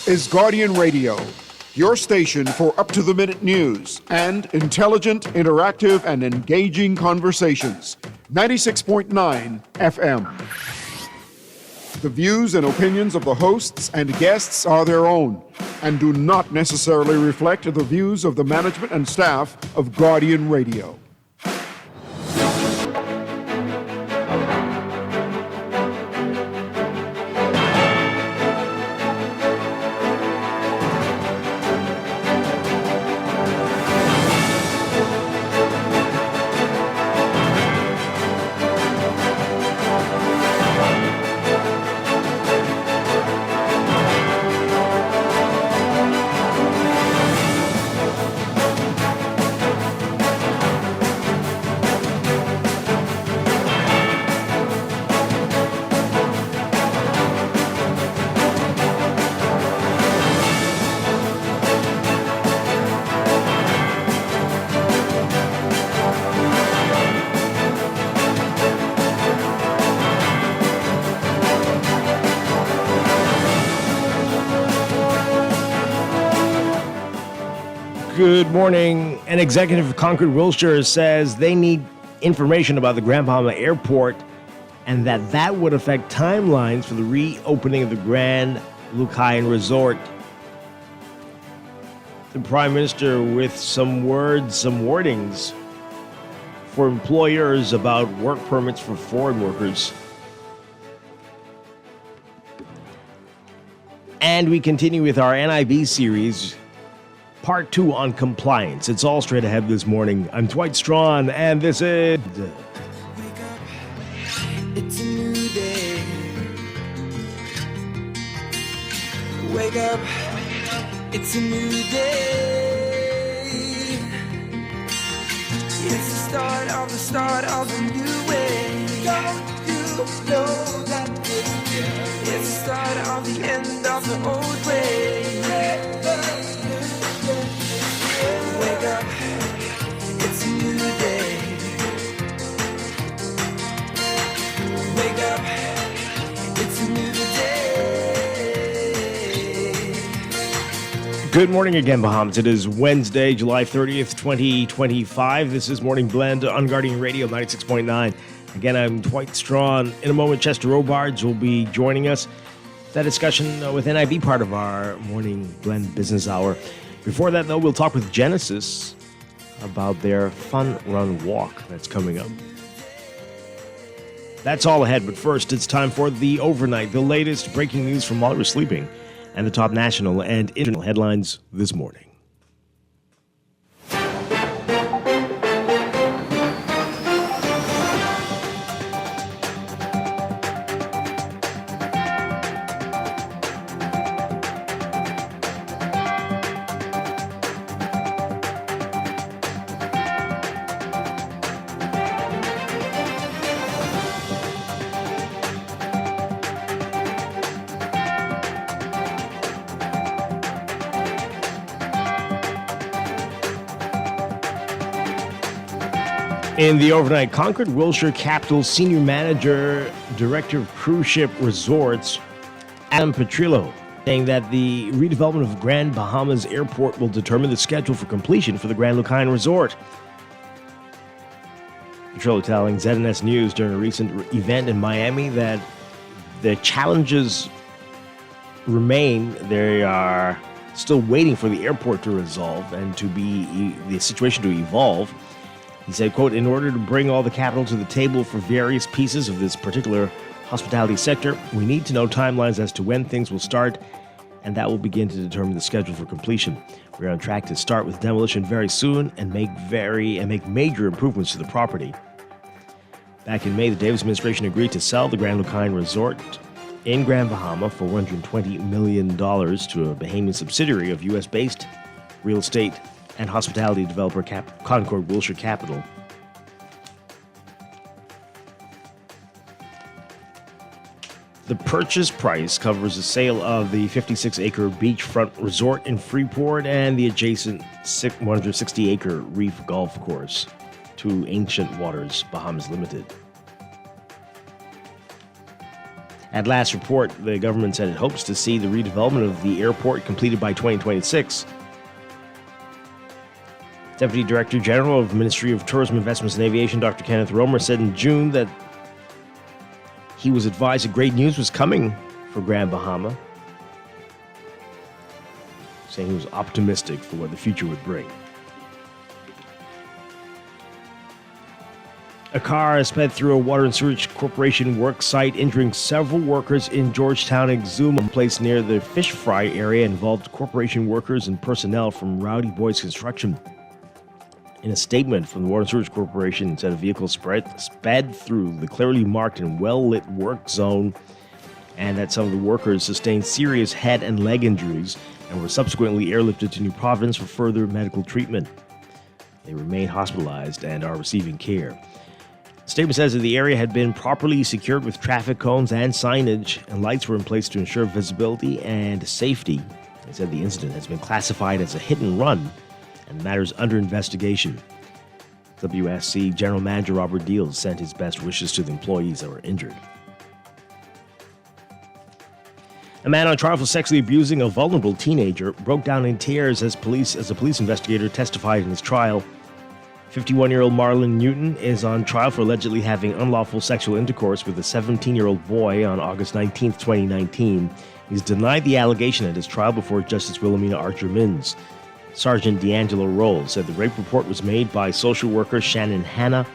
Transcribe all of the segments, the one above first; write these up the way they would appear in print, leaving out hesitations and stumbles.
This is Guardian Radio, your station for up-to-the-minute news and intelligent, interactive, and engaging conversations. 96.9 FM. The views and opinions of the hosts and guests are their own and do not necessarily reflect the views of the management and staff of Guardian Radio. Good morning. An executive of Concord Wilshire says they need information about the Grand Bahama Airport and that would affect timelines for the reopening of the Grand Lucayan Resort. The Prime Minister with some wordings for employers about work permits for foreign workers. And we continue with our NIB series, Part 2 on compliance. It's all straight ahead this morning. I'm Dwight Strachan, and this is... Wake up, it's a new day. Wake up, it's a new day. It's the start of a new way. Don't you know that it's the start of the end of the old way. Wake up, it's a new day. Wake up, it's a new day. Good morning again, Bahamas. It is Wednesday, July 30th, 2025. This is Morning Blend on Guardian Radio 96.9. Again, I'm Dwight Strachan. In a moment, Chester Robards will be joining us. That discussion with NIB, part of our Morning Blend Business Hour. Before that, though, we'll talk with Genesis about their Fun Run Walk that's coming up. That's all ahead, but first, it's time for the overnight, the latest breaking news from while you're sleeping, and the top national and international headlines this morning. In the overnight, Concord Wilshire Capital Senior Manager, Director of Cruise Ship Resorts, Adam Petrillo, saying that the redevelopment of Grand Bahamas Airport will determine the schedule for completion for the Grand Lucayan Resort. Petrillo telling ZNS News during a recent event in Miami that the challenges remain. They are still waiting for the airport to resolve and to be the situation to evolve. He said, quote, in order to bring all the capital to the table for various pieces of this particular hospitality sector, we need to know timelines as to when things will start, and that will begin to determine the schedule for completion. We're on track to start with demolition very soon and make major improvements to the property. Back in May, the Davis administration agreed to sell the Grand Lucayan Resort in Grand Bahama for $120 million to a Bahamian subsidiary of U.S.-based real estate and hospitality developer Concord Wilshire Capital. The purchase price covers the sale of the 56-acre beachfront resort in Freeport and the adjacent 160-acre Reef Golf Course to Ancient Waters Bahamas Limited. At last report, the government said it hopes to see the redevelopment of the airport completed by 2026. Deputy Director General of the Ministry of Tourism, Investments and Aviation, Dr. Kenneth Romer, said in June that he was advised that great news was coming for Grand Bahama, saying he was optimistic for what the future would bring. A car sped through a Water and Sewage Corporation work site, injuring several workers in Georgetown Exuma, a place near the fish fry area, involved corporation workers and personnel from Rowdy Boys Construction. In a statement from the Water and Sewage Corporation, it said a vehicle sped through the clearly marked and well-lit work zone, and that some of the workers sustained serious head and leg injuries and were subsequently airlifted to New Providence for further medical treatment. They remain hospitalized and are receiving care. The statement says that the area had been properly secured with traffic cones and signage, and lights were in place to ensure visibility and safety. They said the incident has been classified as a hit and run, and the matter is under investigation. WSC General Manager Robert Deals sent his best wishes to the employees that were injured. A man on trial for sexually abusing a vulnerable teenager broke down in tears as a police investigator testified in his trial. 51-year-old Marlon Newton is on trial for allegedly having unlawful sexual intercourse with a 17-year-old boy on August 19, 2019. He's denied the allegation at his trial before Justice Wilhelmina Archer-Mins. Sergeant D'Angelo Rolls said the rape report was made by social worker Shannon Hanna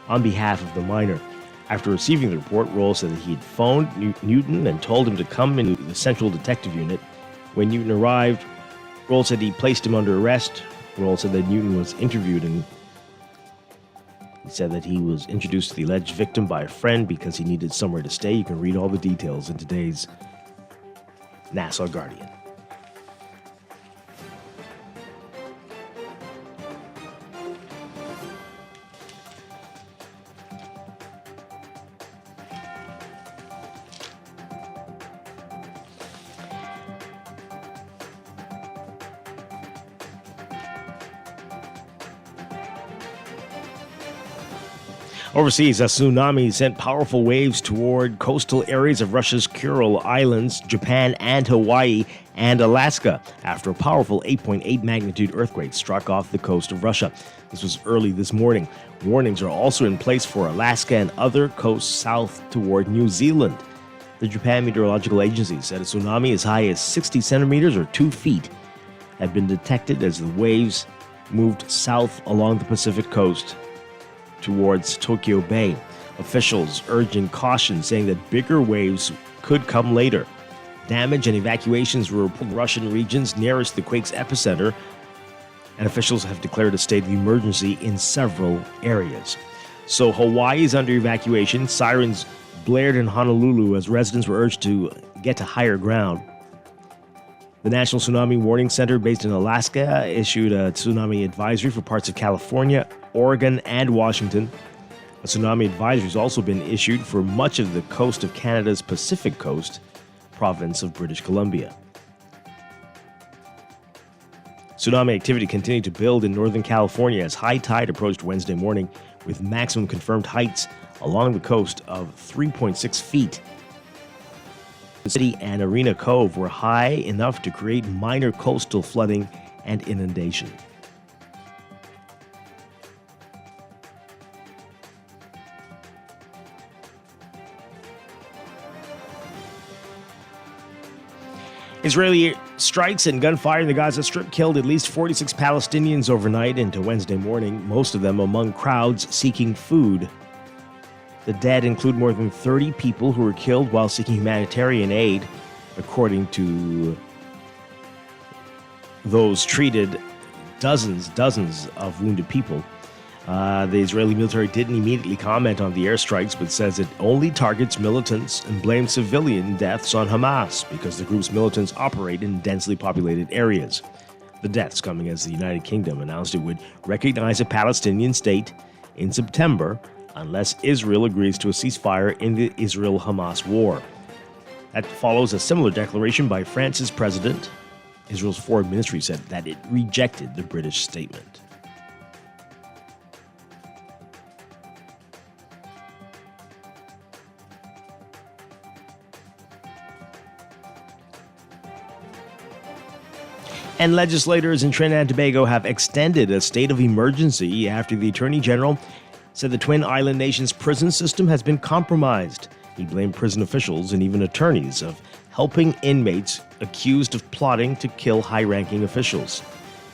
on behalf of the minor. After receiving the report, Rolls said that he had phoned Newton and told him to come into the Central Detective Unit. When Newton arrived, Rolls said he placed him under arrest. Rolls said that Newton was interviewed, and he said that he was introduced to the alleged victim by a friend because he needed somewhere to stay. You can read all the details in today's Nassau Guardian. Overseas, a tsunami sent powerful waves toward coastal areas of Russia's Kuril Islands, Japan, and Hawaii, and Alaska after a powerful 8.8 magnitude earthquake struck off the coast of Russia. This was early this morning. Warnings are also in place for Alaska and other coasts south toward New Zealand. The Japan Meteorological Agency said a tsunami as high as 60 centimeters or 2 feet had been detected as the waves moved south along the Pacific coast towards Tokyo Bay. Officials urging caution, saying that bigger waves could come later. Damage and evacuations were reported in Russian regions nearest the quake's epicenter, and officials have declared a state of emergency in several areas. So Hawaii is under evacuation. Sirens blared in Honolulu as residents were urged to get to higher ground. The National Tsunami Warning Center, based in Alaska, issued a tsunami advisory for parts of California, Oregon, and Washington. A tsunami advisory has also been issued for much of the coast of Canada's Pacific Coast, province of British Columbia. Tsunami activity continued to build in Northern California as high tide approached Wednesday morning, with maximum confirmed heights along the coast of 3.6 feet. The city and Arena Cove were high enough to create minor coastal flooding and inundation. Israeli strikes and gunfire in the Gaza Strip killed at least 46 Palestinians overnight into Wednesday morning, most of them among crowds seeking food. The dead include more than 30 people who were killed while seeking humanitarian aid, according to those treated, dozens of wounded people. The Israeli military didn't immediately comment on the airstrikes, but says it only targets militants and blames civilian deaths on Hamas because the group's militants operate in densely populated areas. The deaths coming as the United Kingdom announced it would recognize a Palestinian state in September unless Israel agrees to a ceasefire in the Israel-Hamas war. That follows a similar declaration by France's president. Israel's foreign ministry said that it rejected the British statement. And legislators in Trinidad and Tobago have extended a state of emergency after the Attorney General said the Twin Island nation's prison system has been compromised. He blamed prison officials and even attorneys of helping inmates accused of plotting to kill high-ranking officials.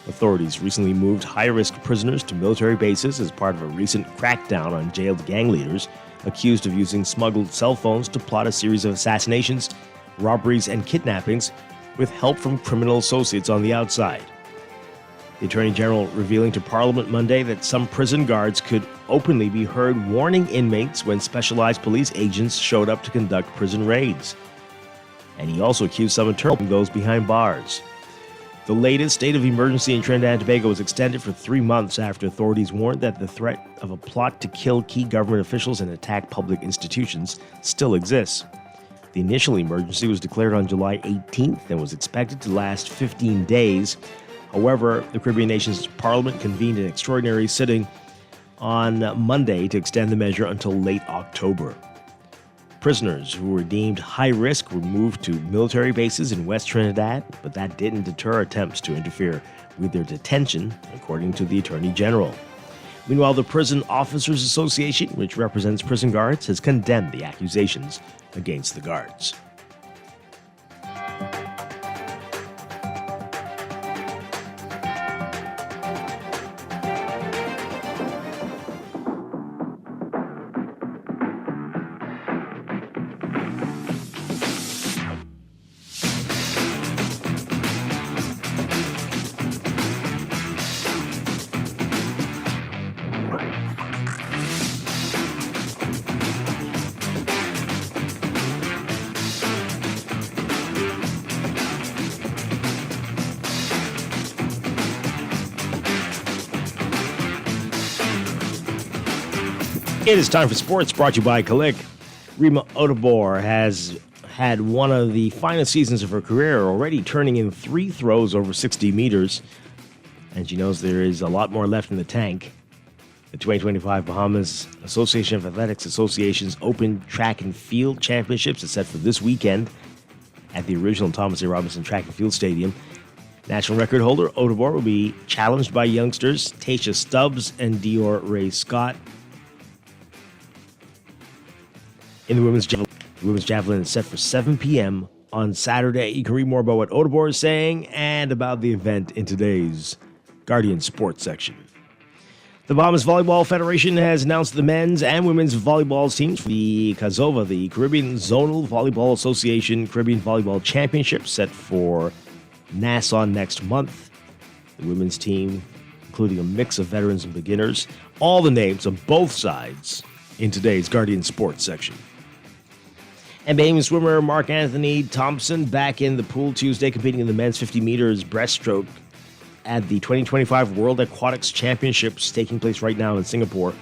Authorities recently moved high-risk prisoners to military bases as part of a recent crackdown on jailed gang leaders accused of using smuggled cell phones to plot a series of assassinations, robberies, and kidnappings with help from criminal associates on the outside. The Attorney General revealing to Parliament Monday that some prison guards could openly be heard warning inmates when specialized police agents showed up to conduct prison raids. And he also accused some of helping those behind bars. The latest state of emergency in Trinidad and Tobago was extended for 3 months after authorities warned that the threat of a plot to kill key government officials and attack public institutions still exists. The initial emergency was declared on July 18th and was expected to last 15 days. However, the Caribbean nation's parliament convened an extraordinary sitting on Monday to extend the measure until late October. Prisoners who were deemed high risk were moved to military bases in West Trinidad, but that didn't deter attempts to interfere with their detention, according to the Attorney General. Meanwhile, the Prison Officers Association, which represents prison guards, has condemned the accusations against the guards. It is time for sports, brought to you by Kalik. Rima Odobor has had one of the finest seasons of her career, already turning in 3 throws over 60 meters. And she knows there is a lot more left in the tank. The 2025 Bahamas Association of Athletics Association's Open Track and Field Championships is set for this weekend at the original Thomas A. Robinson Track and Field Stadium. National record holder Odobor will be challenged by youngsters Tasha Stubbs and Dior Ray Scott. In the women's javelin is set for 7 p.m. on Saturday. You can read more about what Odobor is saying and about the event in today's Guardian Sports section. The Bahamas Volleyball Federation has announced the men's and women's volleyball teams for the CAZOVA, the Caribbean Zonal Volleyball Association Caribbean Volleyball Championship, set for Nassau next month. The women's team, including a mix of veterans and beginners. All the names on both sides in today's Guardian Sports section. And Bahamian swimmer Mark Anthony Thompson back in the pool Tuesday, competing in the men's 50 meters breaststroke at the 2025 World Aquatics Championships taking place right now in Singapore.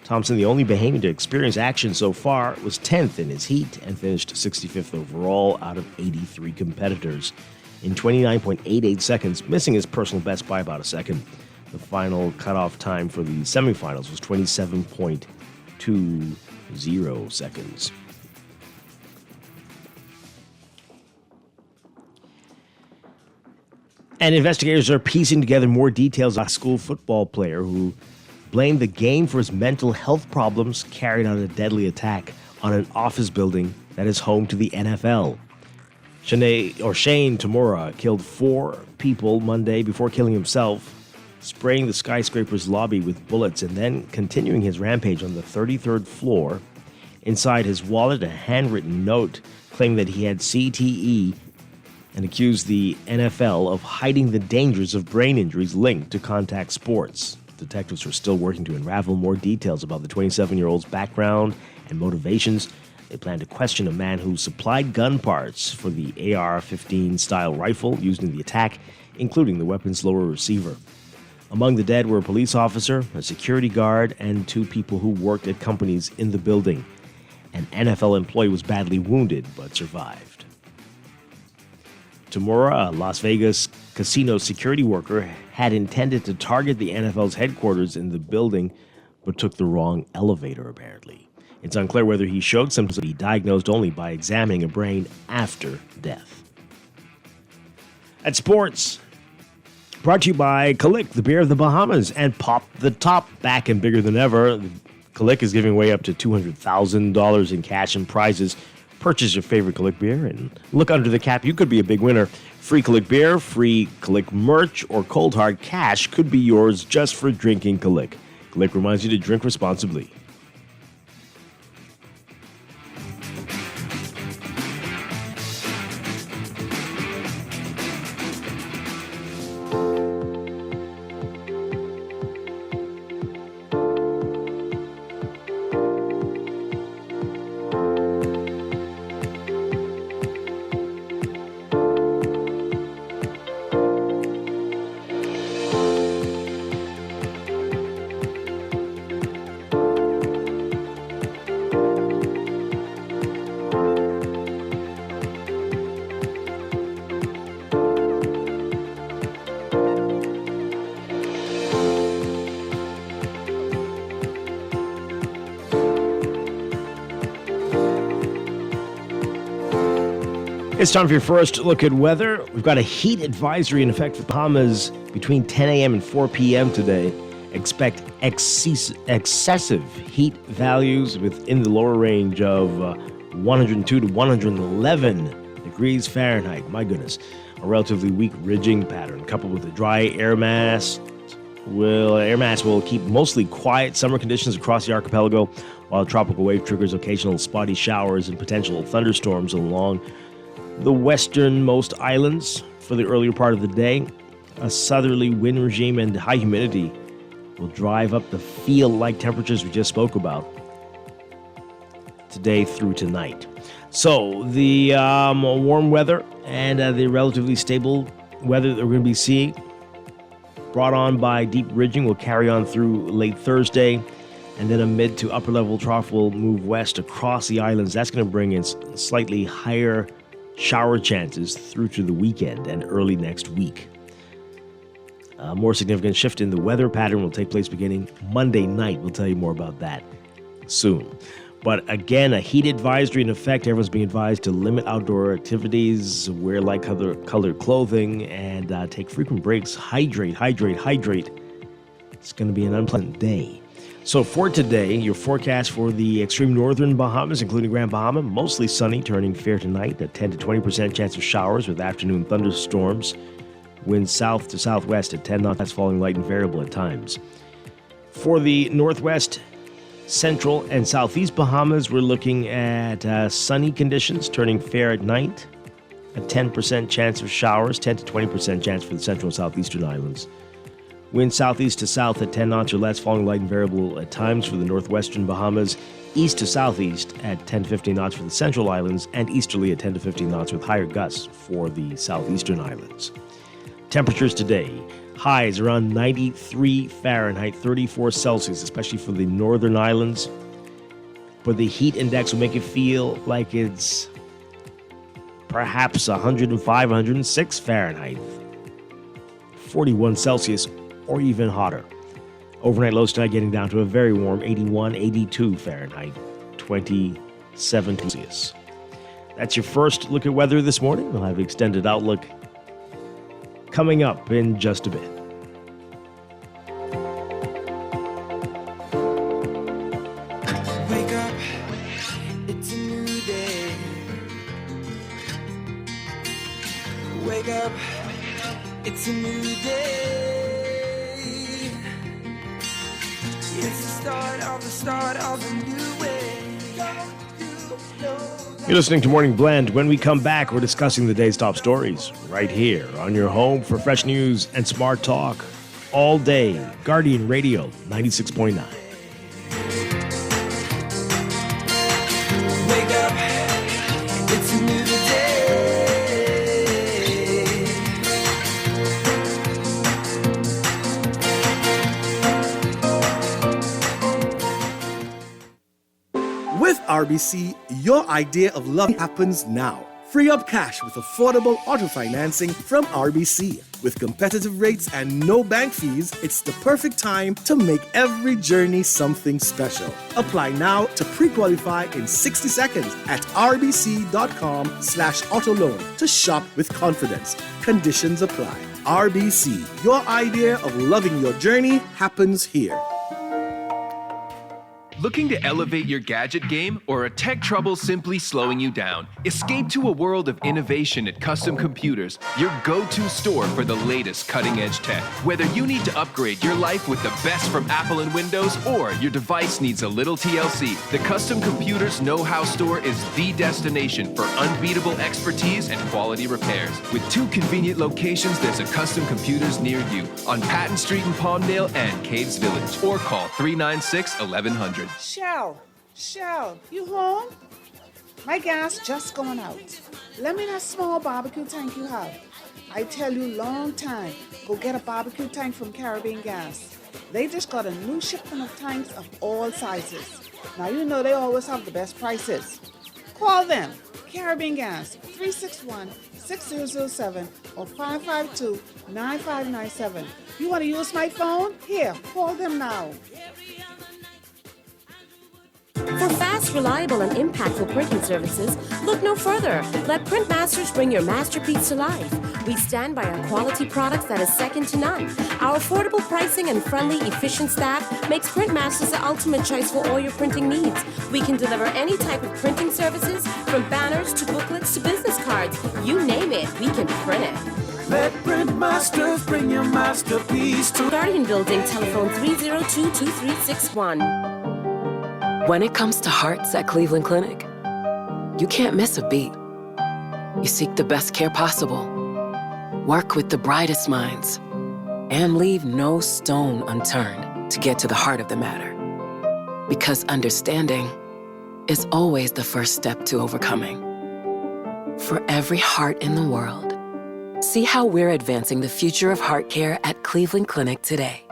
Thompson, the only Bahamian to experience action so far, was 10th in his heat and finished 65th overall out of 83 competitors in 29.88 seconds, missing his personal best by about a second. The final cutoff time for the semifinals was 27.20 seconds. And investigators are piecing together more details on a school football player who blamed the game for his mental health problems, carried out a deadly attack on an office building that is home to the NFL. Shane Tamura killed 4 people Monday before killing himself, spraying the skyscraper's lobby with bullets and then continuing his rampage on the 33rd floor. Inside his wallet, a handwritten note claiming that he had CTE and accused the NFL of hiding the dangers of brain injuries linked to contact sports. Detectives are still working to unravel more details about the 27-year-old's background and motivations. They plan to question a man who supplied gun parts for the AR-15 style rifle used in the attack, including the weapon's lower receiver. Among the dead were a police officer, a security guard, and 2 people who worked at companies in the building. An NFL employee was badly wounded but survived. Tamura, a Las Vegas casino security worker, had intended to target the NFL's headquarters in the building, but took the wrong elevator, apparently. It's unclear whether he showed symptoms to be diagnosed only by examining a brain after death. At sports, Brought to you by Kalik, the beer of the Bahamas, and Pop the Top, back and bigger than ever. Kalik is giving away up to $200,000 in cash and prizes. Purchase your favorite Kalik beer and look under the cap. You could be a big winner. Free Kalik beer, free Kalik merch, or cold hard cash could be yours just for drinking Kalik. Kalik reminds you to drink responsibly. It's time for your first look at weather. We've got a heat advisory in effect for Bahamas between 10 a.m. and 4 p.m. today. Expect excessive heat values within the lower range of 102 to 111 degrees Fahrenheit. My goodness. A relatively weak ridging pattern coupled with a dry air mass will keep mostly quiet summer conditions across the archipelago, while a tropical wave triggers occasional spotty showers and potential thunderstorms along the westernmost islands for the earlier part of the day. A southerly wind regime and high humidity will drive up the feel-like temperatures we just spoke about today through tonight. So the warm weather and the relatively stable weather that we're going to be seeing, brought on by deep ridging, will carry on through late Thursday, and then a mid to upper level trough will move west across the islands. That's going to bring in slightly higher shower chances through to the weekend and early next week. A more significant shift in the weather pattern will take place beginning Monday night. We'll tell you more about that soon. But again, a heat advisory in effect. Everyone's being advised to limit outdoor activities, wear light colored clothing, and take frequent breaks. Hydrate. It's going to be an unpleasant day. So for today, your forecast for the extreme northern Bahamas, including Grand Bahama, mostly sunny, turning fair tonight. A 10 to 20% chance of showers with afternoon thunderstorms. Winds south to southwest at 10 knots, that's falling light and variable at times. For the northwest, central, and southeast Bahamas, we're looking at sunny conditions, turning fair at night. A 10% chance of showers, 10 to 20% chance for the central and southeastern islands. Wind southeast to south at 10 knots or less, falling light and variable at times for the northwestern Bahamas. East to southeast at 10 to 15 knots for the central islands, and easterly at 10 to 15 knots with higher gusts for the southeastern islands. Temperatures today, highs around 93 Fahrenheit, 34 Celsius, especially for the northern islands. But the heat index will make it feel like it's perhaps 105, 106 Fahrenheit, 41 Celsius, or even hotter. Overnight lows tonight getting down to a very warm 81, 82 Fahrenheit, 27 Celsius. That's your first look at weather this morning. We'll have an extended outlook coming up in just a bit. Wake up, it's a new day. Wake up, it's a new day. It's the start of a new way. You're listening to Morning Blend. When we come back, we're discussing the day's top stories right here on your home for fresh news and smart talk all day. Guardian Radio 96.9. Wake up, it's a new day. With RBC, your idea of love happens now. Free up cash with affordable auto financing from RBC. With competitive rates and no bank fees, it's the perfect time to make every journey something special. Apply now to pre-qualify in 60 seconds at rbc.com/autoloan to shop with confidence. Conditions apply. RBC, your idea of loving your journey happens here. Looking to elevate your gadget game or a tech trouble simply slowing you down? Escape to a world of innovation at Custom Computers, your go-to store for the latest cutting-edge tech. Whether you need to upgrade your life with the best from Apple and Windows or your device needs a little TLC, the Custom Computers Know-How Store is the destination for unbeatable expertise and quality repairs. With 2 convenient locations, there's a Custom Computers near you on Patton Street in Palmdale and Caves Village, or call 396-1100. Shell, you home? My gas just going out. Let me that small barbecue tank you have. I tell you long time, go get a barbecue tank from Caribbean Gas. They just got a new shipment of tanks of all sizes. Now you know they always have the best prices. Call them, Caribbean Gas, 361-6007 or 552-9597. You want to use my phone? Here, call them now. For fast, reliable, and impactful printing services, look no further. Let Printmasters bring your masterpiece to life. We stand by our quality products that is second to none. Our affordable pricing and friendly, efficient staff makes Printmasters the ultimate choice for all your printing needs. We can deliver any type of printing services, from banners to booklets to business cards. You name it, we can print it. Let Printmasters bring your masterpiece to Guardian Building, telephone 302-2361. When it comes to hearts at Cleveland Clinic, you can't miss a beat. You seek the best care possible, work with the brightest minds, and leave no stone unturned to get to the heart of the matter. Because understanding is always the first step to overcoming. For every heart in the world, see how we're advancing the future of heart care at Cleveland Clinic today.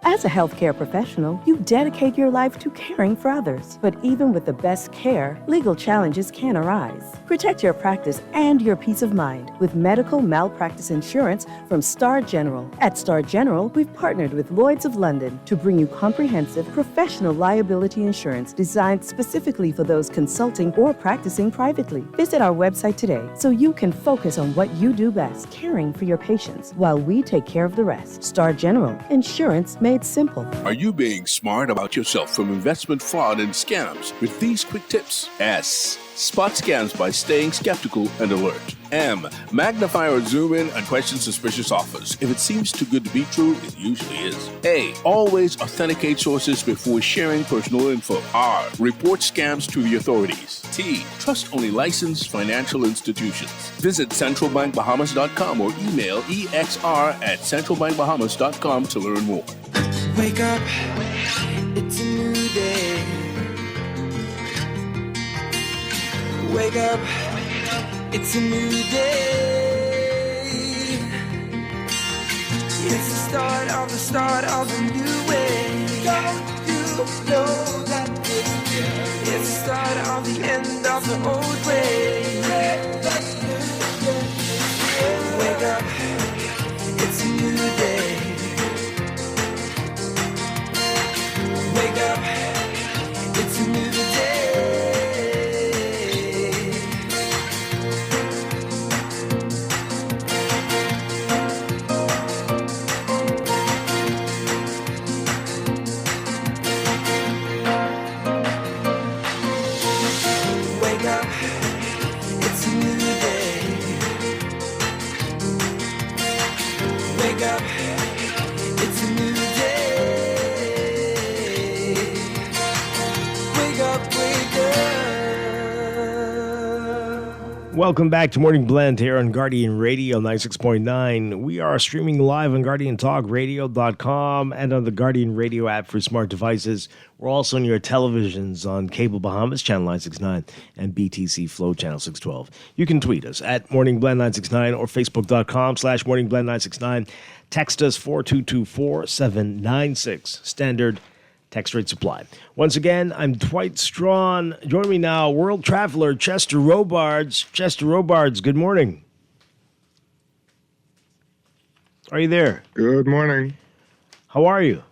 As a healthcare professional, you dedicate your life to caring for others. But even with the best care, legal challenges can arise. Protect your practice and your peace of mind with medical malpractice insurance from Star General. At Star General, we've partnered with Lloyd's of London to bring you comprehensive professional liability insurance designed specifically for those consulting or practicing privately. Visit our website today so you can focus on what you do best, caring for your patients, while we take care of the rest. Star General, insurance made simple. Are you being smart about yourself from investment fraud and scams with these quick tips? S. Spot scams by staying skeptical and alert. M. Magnify or zoom in and question suspicious offers. If it seems too good to be true, it usually is. A. Always authenticate sources before sharing personal info. R. Report scams to the authorities. T. Trust only licensed financial institutions. Visit centralbankbahamas.com or email exr@centralbankbahamas.com to learn more. wake up. It's a new day. Wake up. It's a new day. It's the start of a new way. Don't you know that it's the start of the end of the old way. Wake up. It's a new day. Wake up, it's a new day. Wake up, it's a new day. Wake up, it's a new day. Welcome back to Morning Blend here on Guardian Radio 96.9. We are streaming live on GuardianTalkRadio.com and on the Guardian Radio app for smart devices. We're also on your televisions on Cable Bahamas, Channel 969, and BTC Flow, Channel 612. You can tweet us at MorningBlend969 or Facebook.com/MorningBlend969. Text us 4224796. Standard text rate supply. Once again, I'm Dwight Strachan. Joining me now, world traveler Chester Robards. Chester Robards, good morning. Are you there? Good morning. How are you?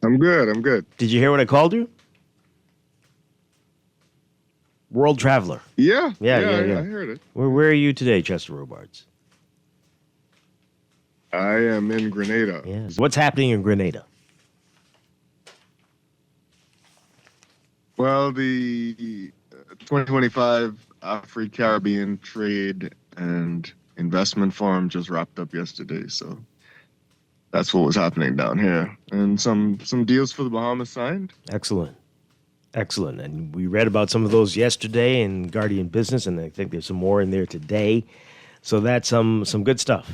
I'm good. Did you hear what I called you? World traveler. Yeah. Yeah. I heard it. Where are you today, Chester Robards? I am in Grenada. Yes. What's happening in Grenada? Well, the 2025 Afro-Caribbean Trade and Investment Forum just wrapped up yesterday, so that's what was happening down here. And some deals for the Bahamas signed. Excellent. And we read about some of those yesterday in Guardian Business, and I think there's some more in there today. So that's some good stuff.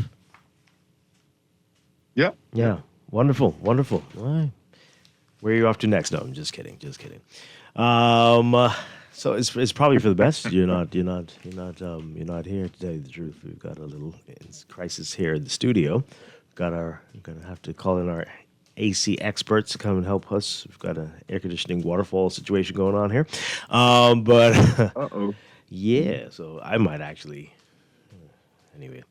Yeah. Yeah. Wonderful. All right. Where are you off to next? No, I'm just kidding. So it's probably for the best. You're not here to tell you the truth. We've got a little crisis here in the studio. We're gonna have to call in our AC experts to come and help us. We've got an air conditioning waterfall situation going on here. But yeah, so I might actually anyway.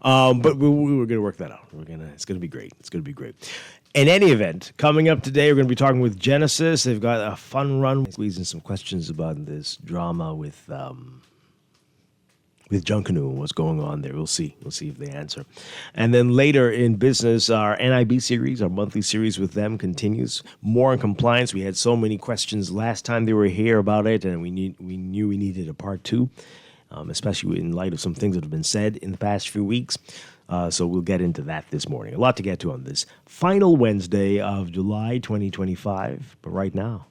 But we were going to work that out. It's going to be great. In any event, coming up today, we're going to be talking with Genesis. They've got a fun run, squeezing some questions about this drama with Junkanoo and what's going on there. We'll see if they answer. And then later in business, our NIB series, our monthly series with them continues. More on compliance. We had so many questions last time they were here about it, and we knew we needed a part 2. Especially in light of some things that have been said in the past few weeks. So we'll get into that this morning. A lot to get to on this final Wednesday of July 2025. But right now,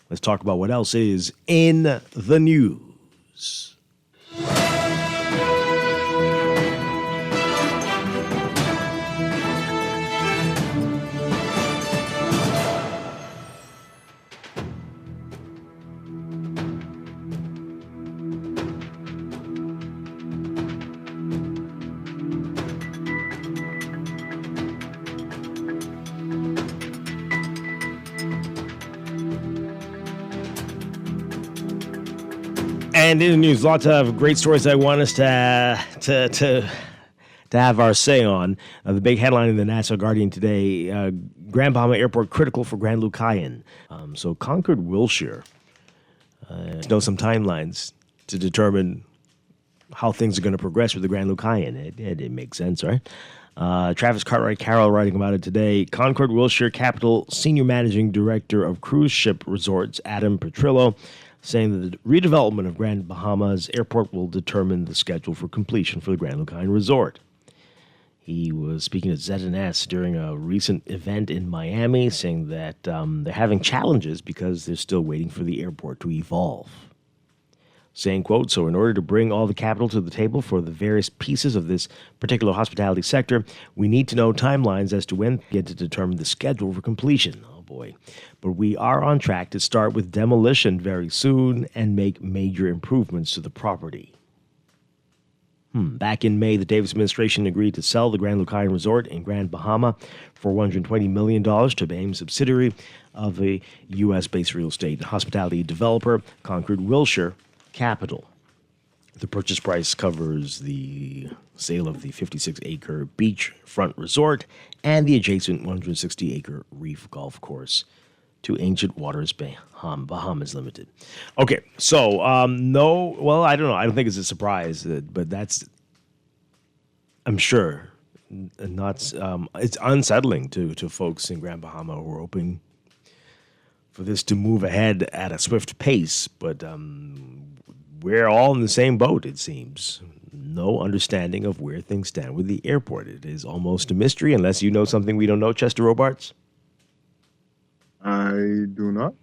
let's talk about what else is in the news. And in the news, lots of great stories I want us to have our say on. The big headline in the National Guardian today, Grand Bahama Airport critical for Grand Lucayan. So Concord, Wilshire, know some timelines to determine how things are going to progress with the Grand Lucayan. It makes sense, right? Travis Cartwright Carroll writing about it today. Concord, Wilshire Capital Senior Managing Director of Cruise Ship Resorts, Adam Petrillo, saying that the redevelopment of Grand Bahama's airport will determine the schedule for completion for the Grand Lucayan Resort. He was speaking at ZNS during a recent event in Miami, saying that they're having challenges because they're still waiting for the airport to evolve. Saying, quote, so in order to bring all the capital to the table for the various pieces of this particular hospitality sector, we need to know timelines as to when we get to determine the schedule for completion. Oh, boy. But we are on track to start with demolition very soon and make major improvements to the property. Back in May, the Davis administration agreed to sell the Grand Lucayan Resort in Grand Bahama for $120 million to BAM's subsidiary of a U.S.-based real estate and hospitality developer, Concord Wilshire Capital. The purchase price covers the sale of the 56-acre beachfront resort and the adjacent 160-acre reef golf course to Ancient Waters Bahamas Limited. Okay, so I don't know. I don't think it's a surprise, but that's, I'm sure, not. It's unsettling to folks in Grand Bahama who are hoping for this to move ahead at a swift pace, but we're all in the same boat, it seems. No understanding of where things stand with the airport. It is almost a mystery, unless you know something we don't know, Chester Robards. I do not.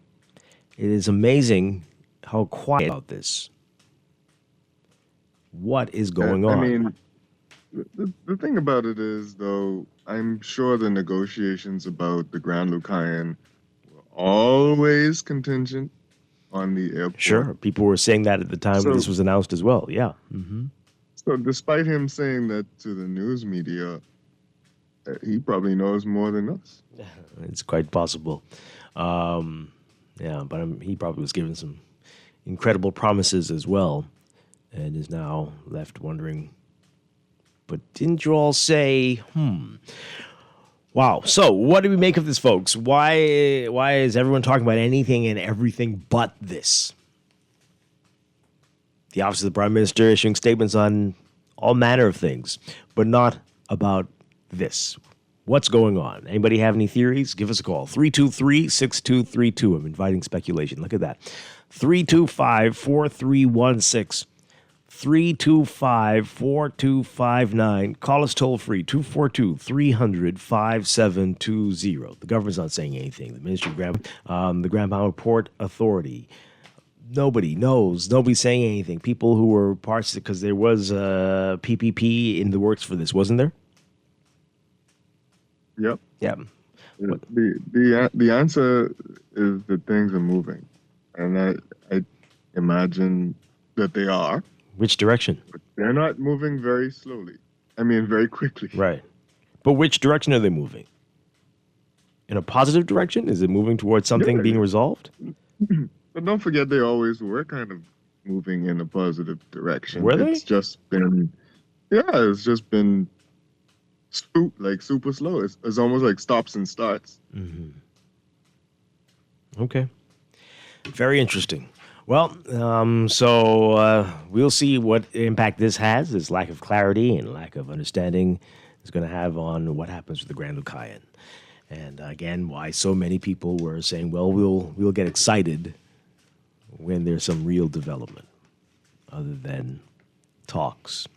It is amazing how quiet about this. What is going on? I mean, the thing about it is, though, I'm sure the negotiations about the Grand Lucayan were always contingent on the airport. Sure, people were saying that at the time this was announced as well. Yeah. Mm-hmm. So despite him saying that to the news media, he probably knows more than us. It's quite possible. Yeah, but he probably was given some incredible promises as well and is now left wondering, but didn't you all say, Wow. So what do we make of this, folks? Why is everyone talking about anything and everything but this? The Office of the Prime Minister issuing statements on all manner of things, but not about this. What's going on? Anybody have any theories? Give us a call. 323-6232. I'm inviting speculation. Look at that. 325-4316. 325-4259. Call us toll free, 242-300-5720. The government's not saying anything. The Ministry of the Grand Mountain Port Authority. Nobody knows. Nobody's saying anything. People who were parts, because there was a PPP in the works for this, wasn't there? Yep. Yeah. The answer is that things are moving, and I imagine that they are. Which direction? But they're not moving very slowly. I mean, very quickly. Right. But which direction are they moving? In a positive direction? Is it moving towards something being resolved? But don't forget, they always were kind of moving in a positive direction. Were they? It's just been super slow. It's almost like stops and starts. Mm-hmm. Okay. Very interesting. Well, so we'll see what impact this has, this lack of clarity and lack of understanding is going to have on what happens with the Grand Lucayan. And again, why so many people were saying, well, we'll get excited when there's some real development other than talks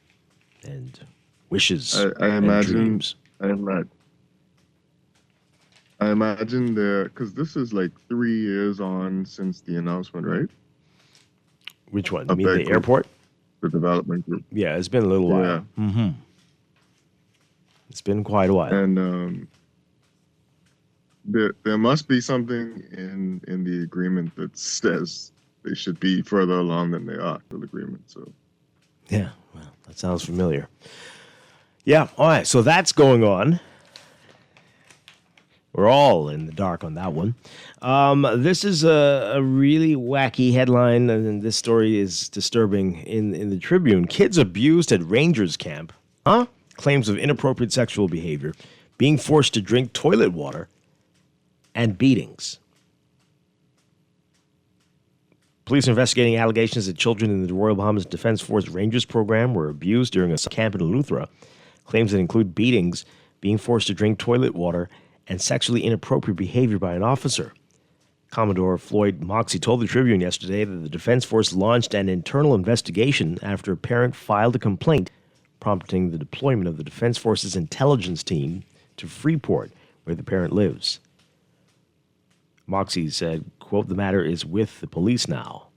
and wishes I and imagine, dreams. I imagine because this is like 3 years on since the announcement, right? Which one? You mean the airport? The development group. Yeah, it's been a little while. Yeah. Mm-hmm. It's been quite a while. And there must be something in the agreement that says they should be further along than they are for the agreement. So. Yeah, well, that sounds familiar. Yeah, all right, so that's going on. We're all in the dark on that one. This is a really wacky headline, and this story is disturbing in the Tribune. Kids abused at Rangers camp. Huh? Claims of inappropriate sexual behavior, being forced to drink toilet water, and beatings. Police are investigating allegations that children in the Royal Bahamas Defense Force Rangers program were abused during a camp in Eleuthera. Claims that include beatings, being forced to drink toilet water, and sexually inappropriate behavior by an officer. Commodore Floyd Moxey told the Tribune yesterday that the Defense Force launched an internal investigation after a parent filed a complaint prompting the deployment of the Defense Force's intelligence team to Freeport, where the parent lives. Moxey said, quote, "The matter is with the police now."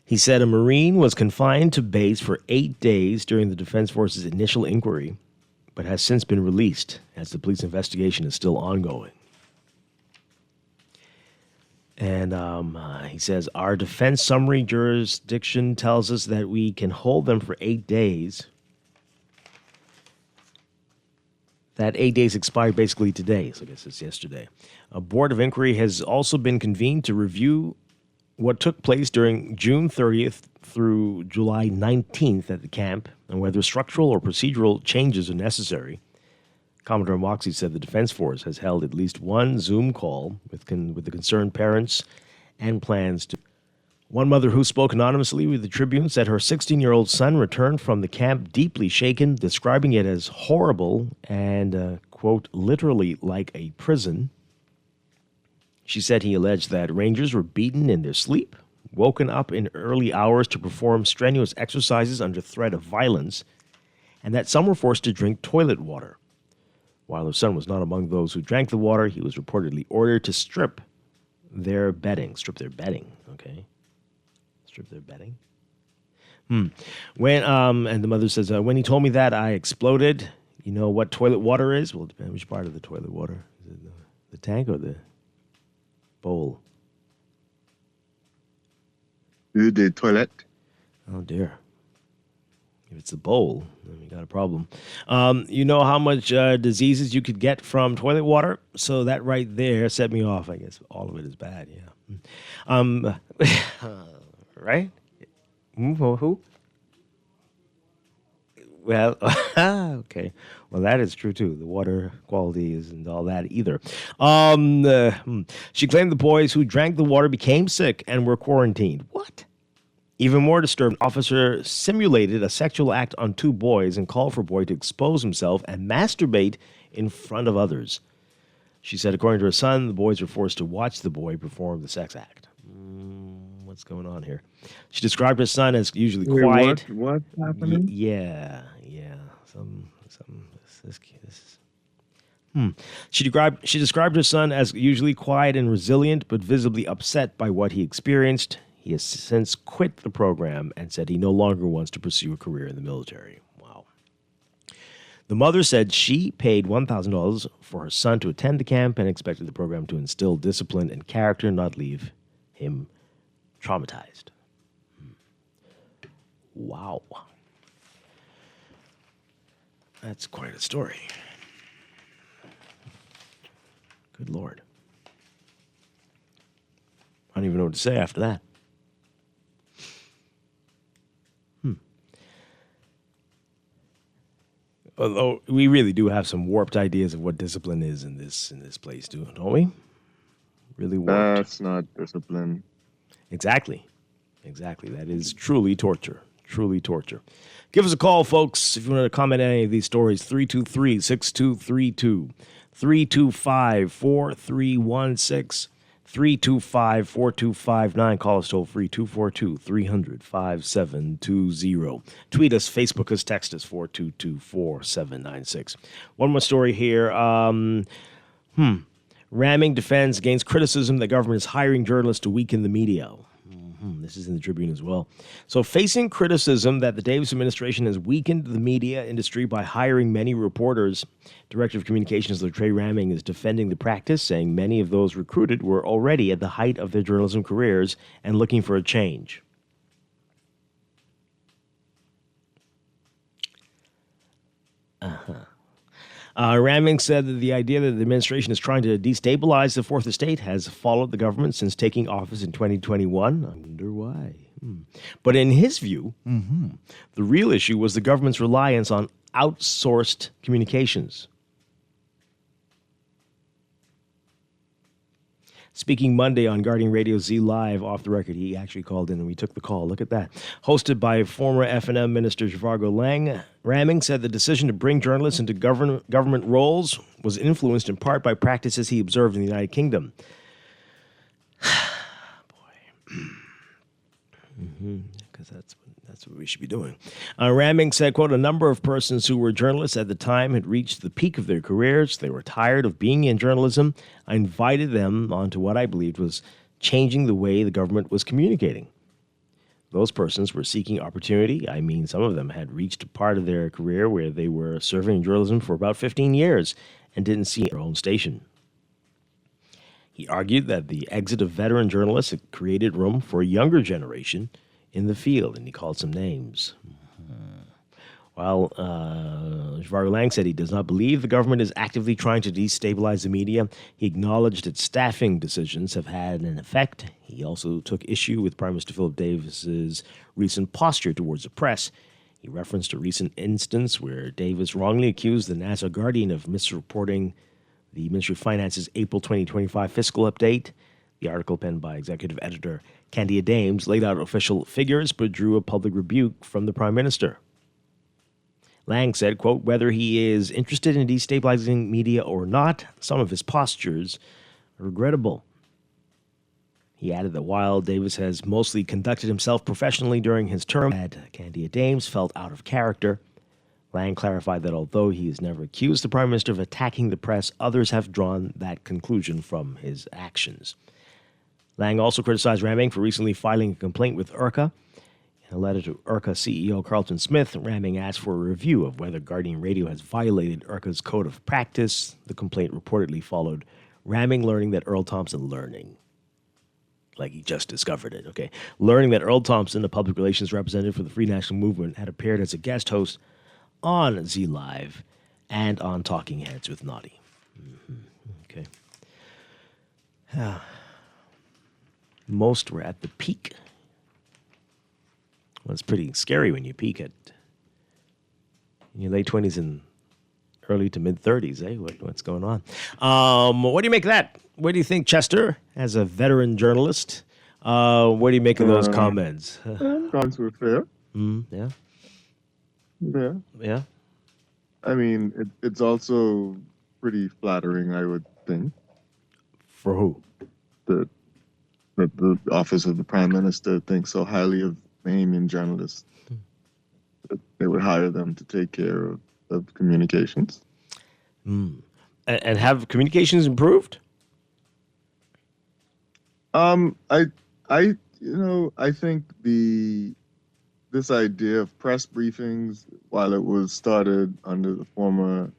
He said a Marine was confined to base for 8 days during the Defense Force's initial inquiry, but has since been released as the police investigation is still ongoing. And he says, our defense summary jurisdiction tells us that we can hold them for 8 days. That 8 days expired basically today, so I guess it's yesterday. A board of inquiry has also been convened to review what took place during June 30th through July 19th at the camp and whether structural or procedural changes are necessary. Commodore Moxey said the Defense Force has held at least one Zoom call with the concerned parents and plans to. One mother who spoke anonymously with the Tribune said her 16-year-old son returned from the camp deeply shaken, describing it as horrible and, quote, literally like a prison. She said he alleged that Rangers were beaten in their sleep, woken up in early hours to perform strenuous exercises under threat of violence, and that some were forced to drink toilet water. While her son was not among those who drank the water, he was reportedly ordered to strip their bedding, okay? Strip their bedding. When and the mother says, when he told me that, I exploded. You know what toilet water is? Well, it depends which part of the toilet water. Is it the tank or the bowl? The toilet. Oh, dear. If it's a bowl, then we got a problem. You know how much diseases you could get from toilet water? So that right there set me off. I guess all of it is bad, yeah. Right? Who? Well, okay. Well, that is true, too. The water quality isn't all that either. She claimed the boys who drank the water became sick and were quarantined. What? Even more disturbed, an officer simulated a sexual act on 2 boys and called for boy to expose himself and masturbate in front of others. She said, according to her son, the boys were forced to watch the boy perform the sex act. What's going on here? She described her son as usually quiet. What's happening? Yeah. She described her son as usually quiet and resilient, but visibly upset by what he experienced. He has since quit the program and said he no longer wants to pursue a career in the military. Wow. The mother said she paid $1,000 for her son to attend the camp and expected the program to instill discipline and character, not leave him traumatized. Wow. That's quite a story. Good Lord. I don't even know what to say after that. Although we really do have some warped ideas of what discipline is in this place, don't we? Really warped. That's not discipline. Exactly. That is truly torture. Truly torture. Give us a call, folks, if you want to comment on any of these stories. 323-6232. 325-4316. 325-4259. Call us toll free, 242-300-5720. Tweet us, Facebook us, text us, 422-4796. One more story here. Ramming defends against criticism that government is hiring journalists to weaken the media. This is in the Tribune as well. So facing criticism that the Davis administration has weakened the media industry by hiring many reporters, Director of Communications LaTrey Ramming is defending the practice, saying many of those recruited were already at the height of their journalism careers and looking for a change. Ramming said that the idea that the administration is trying to destabilize the Fourth Estate has followed the government since taking office in 2021. I wonder why. But in his view, the real issue was the government's reliance on outsourced communications. Speaking Monday on Guardian Radio Z Live, off the record, he actually called in and we took the call. Look at that. Hosted by former F&M Minister Zhivargo Lang, Ramming said the decision to bring journalists into government roles was influenced in part by practices he observed in the United Kingdom. Because that's what we should be doing. Ramming said, quote, a number of persons who were journalists at the time had reached the peak of their careers. They were tired of being in journalism. I invited them onto what I believed was changing the way the government was communicating. Those persons were seeking opportunity. I mean, some of them had reached a part of their career where they were serving in journalism for about 15 years and didn't see their own station. He argued that the exit of veteran journalists had created room for a younger generation in the field, and he called some names. While Zhivargo Lang said he does not believe the government is actively trying to destabilize the media, he acknowledged that staffing decisions have had an effect. He also took issue with Prime Minister Philip Davis's recent posture towards the press. He referenced a recent instance where Davis wrongly accused the Nassau Guardian of misreporting the Ministry of Finance's April 2025 fiscal update. The article, penned by executive editor Candia Dames, laid out official figures but drew a public rebuke from the Prime Minister. Lang said, quote, whether he is interested in destabilizing media or not, some of his postures are regrettable. He added that while Davis has mostly conducted himself professionally during his term, that Candia Dames felt out of character. Lang clarified that although he has never accused the Prime Minister of attacking the press, others have drawn that conclusion from his actions. Lang also criticized Ramming for recently filing a complaint with IRCA. In a letter to IRCA CEO Carlton Smith, Ramming asked for a review of whether Guardian Radio has violated IRCA's code of practice. The complaint reportedly followed Ramming learning that Earl Thompson like he just discovered it, okay? Learning that Earl Thompson, a public relations representative for the Free National Movement, had appeared as a guest host on Z Live and on Talking Heads with Noddy. Okay. Most were at the peak. Well, it's pretty scary when you peak at in your late 20s and early to mid 30s, eh? What's going on? What do you make of that? What do you think, Chester, as a veteran journalist? What do you make of those comments? Comments were fair. Yeah. Yeah. Yeah. I mean, it's also pretty flattering, I would think. For who? That the office of the Prime Minister thinks so highly of Bahamian journalists that they would hire them to take care of communications. And have communications improved? I think this idea of press briefings, while it was started under the former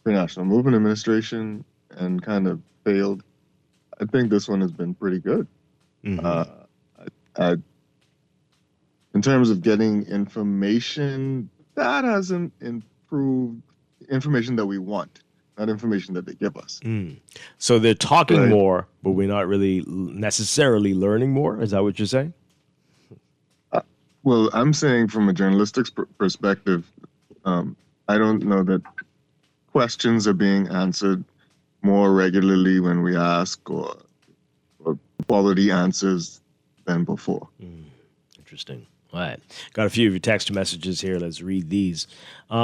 Pre-National Movement Administration and kind of failed, I think this one has been pretty good. In terms of getting information, that hasn't improved information that we want, not information that they give us. So they're talking Right. more, but we're not really necessarily learning more? Is that what you're saying? Well, I'm saying from a journalistic perspective, I don't know that questions are being answered more regularly when we ask or quality answers than before. Interesting. All right. Got a few of your text messages here. Let's read these. This is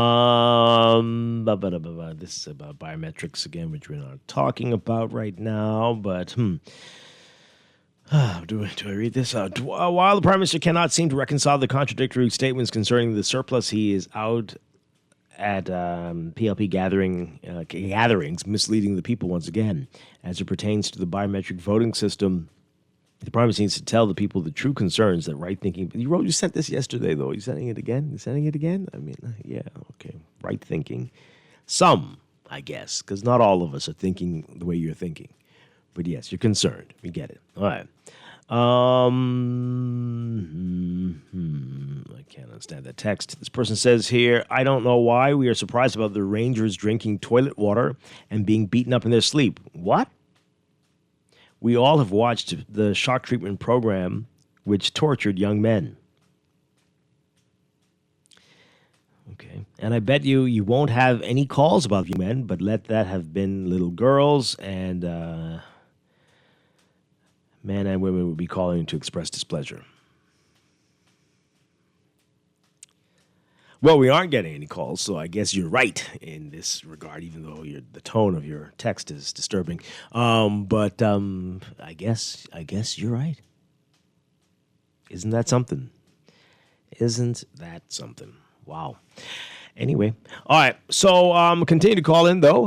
about biometrics again, which we're not talking about right now, but do I read this? While the Prime Minister cannot seem to reconcile the contradictory statements concerning the surplus, he is out at PLP gatherings, misleading the people once again. As it pertains to the biometric voting system, the Prime Minister needs to tell the people the true concerns that right thinking. You sent this yesterday, though. Are you sending it again? You sending it again? I mean, yeah, okay. Right thinking. Some, I guess, because not all of us are thinking the way you're thinking. But yes, you're concerned. We get it. All right. I can't understand that text. This person says here, I don't know why we are surprised about the Rangers drinking toilet water and being beaten up in their sleep. What? We all have watched the shock treatment program which tortured young men. Okay. And I bet you won't have any calls about young men, but let that have been little girls, and men and women would be calling to express displeasure. Well, we aren't getting any calls, so I guess you're right in this regard, even though the tone of your text is disturbing. But I guess you're right. Isn't that something? Isn't that something? Wow. Anyway, all right. So continue to call in, though.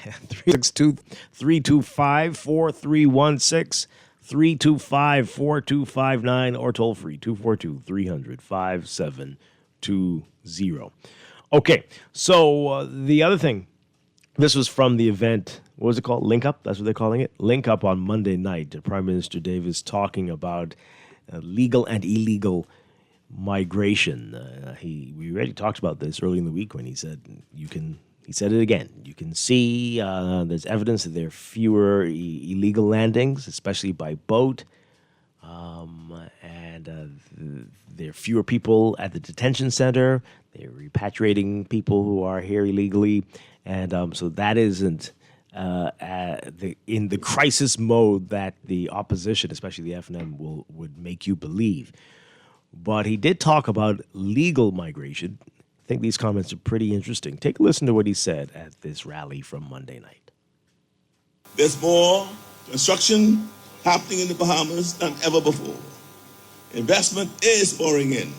362-325-4316, 325-4259, or toll free 242-300-5720. Okay, so the other thing, this was from the event, what was it called? Link Up? That's what they're calling it? Link Up on Monday night. Prime Minister Davis talking about legal and illegal migration. We already talked about this early in the week when he said he said it again. You can see there's evidence that there are fewer illegal landings, especially by boat. And there are fewer people at the detention center. They're repatriating people who are here illegally. And so that isn't in the crisis mode that the opposition, especially the FNM, would make you believe. But he did talk about legal migration. I think these comments are pretty interesting. Take a listen to what he said at this rally from Monday night. There's more construction happening in the Bahamas than ever before. Investment is pouring in.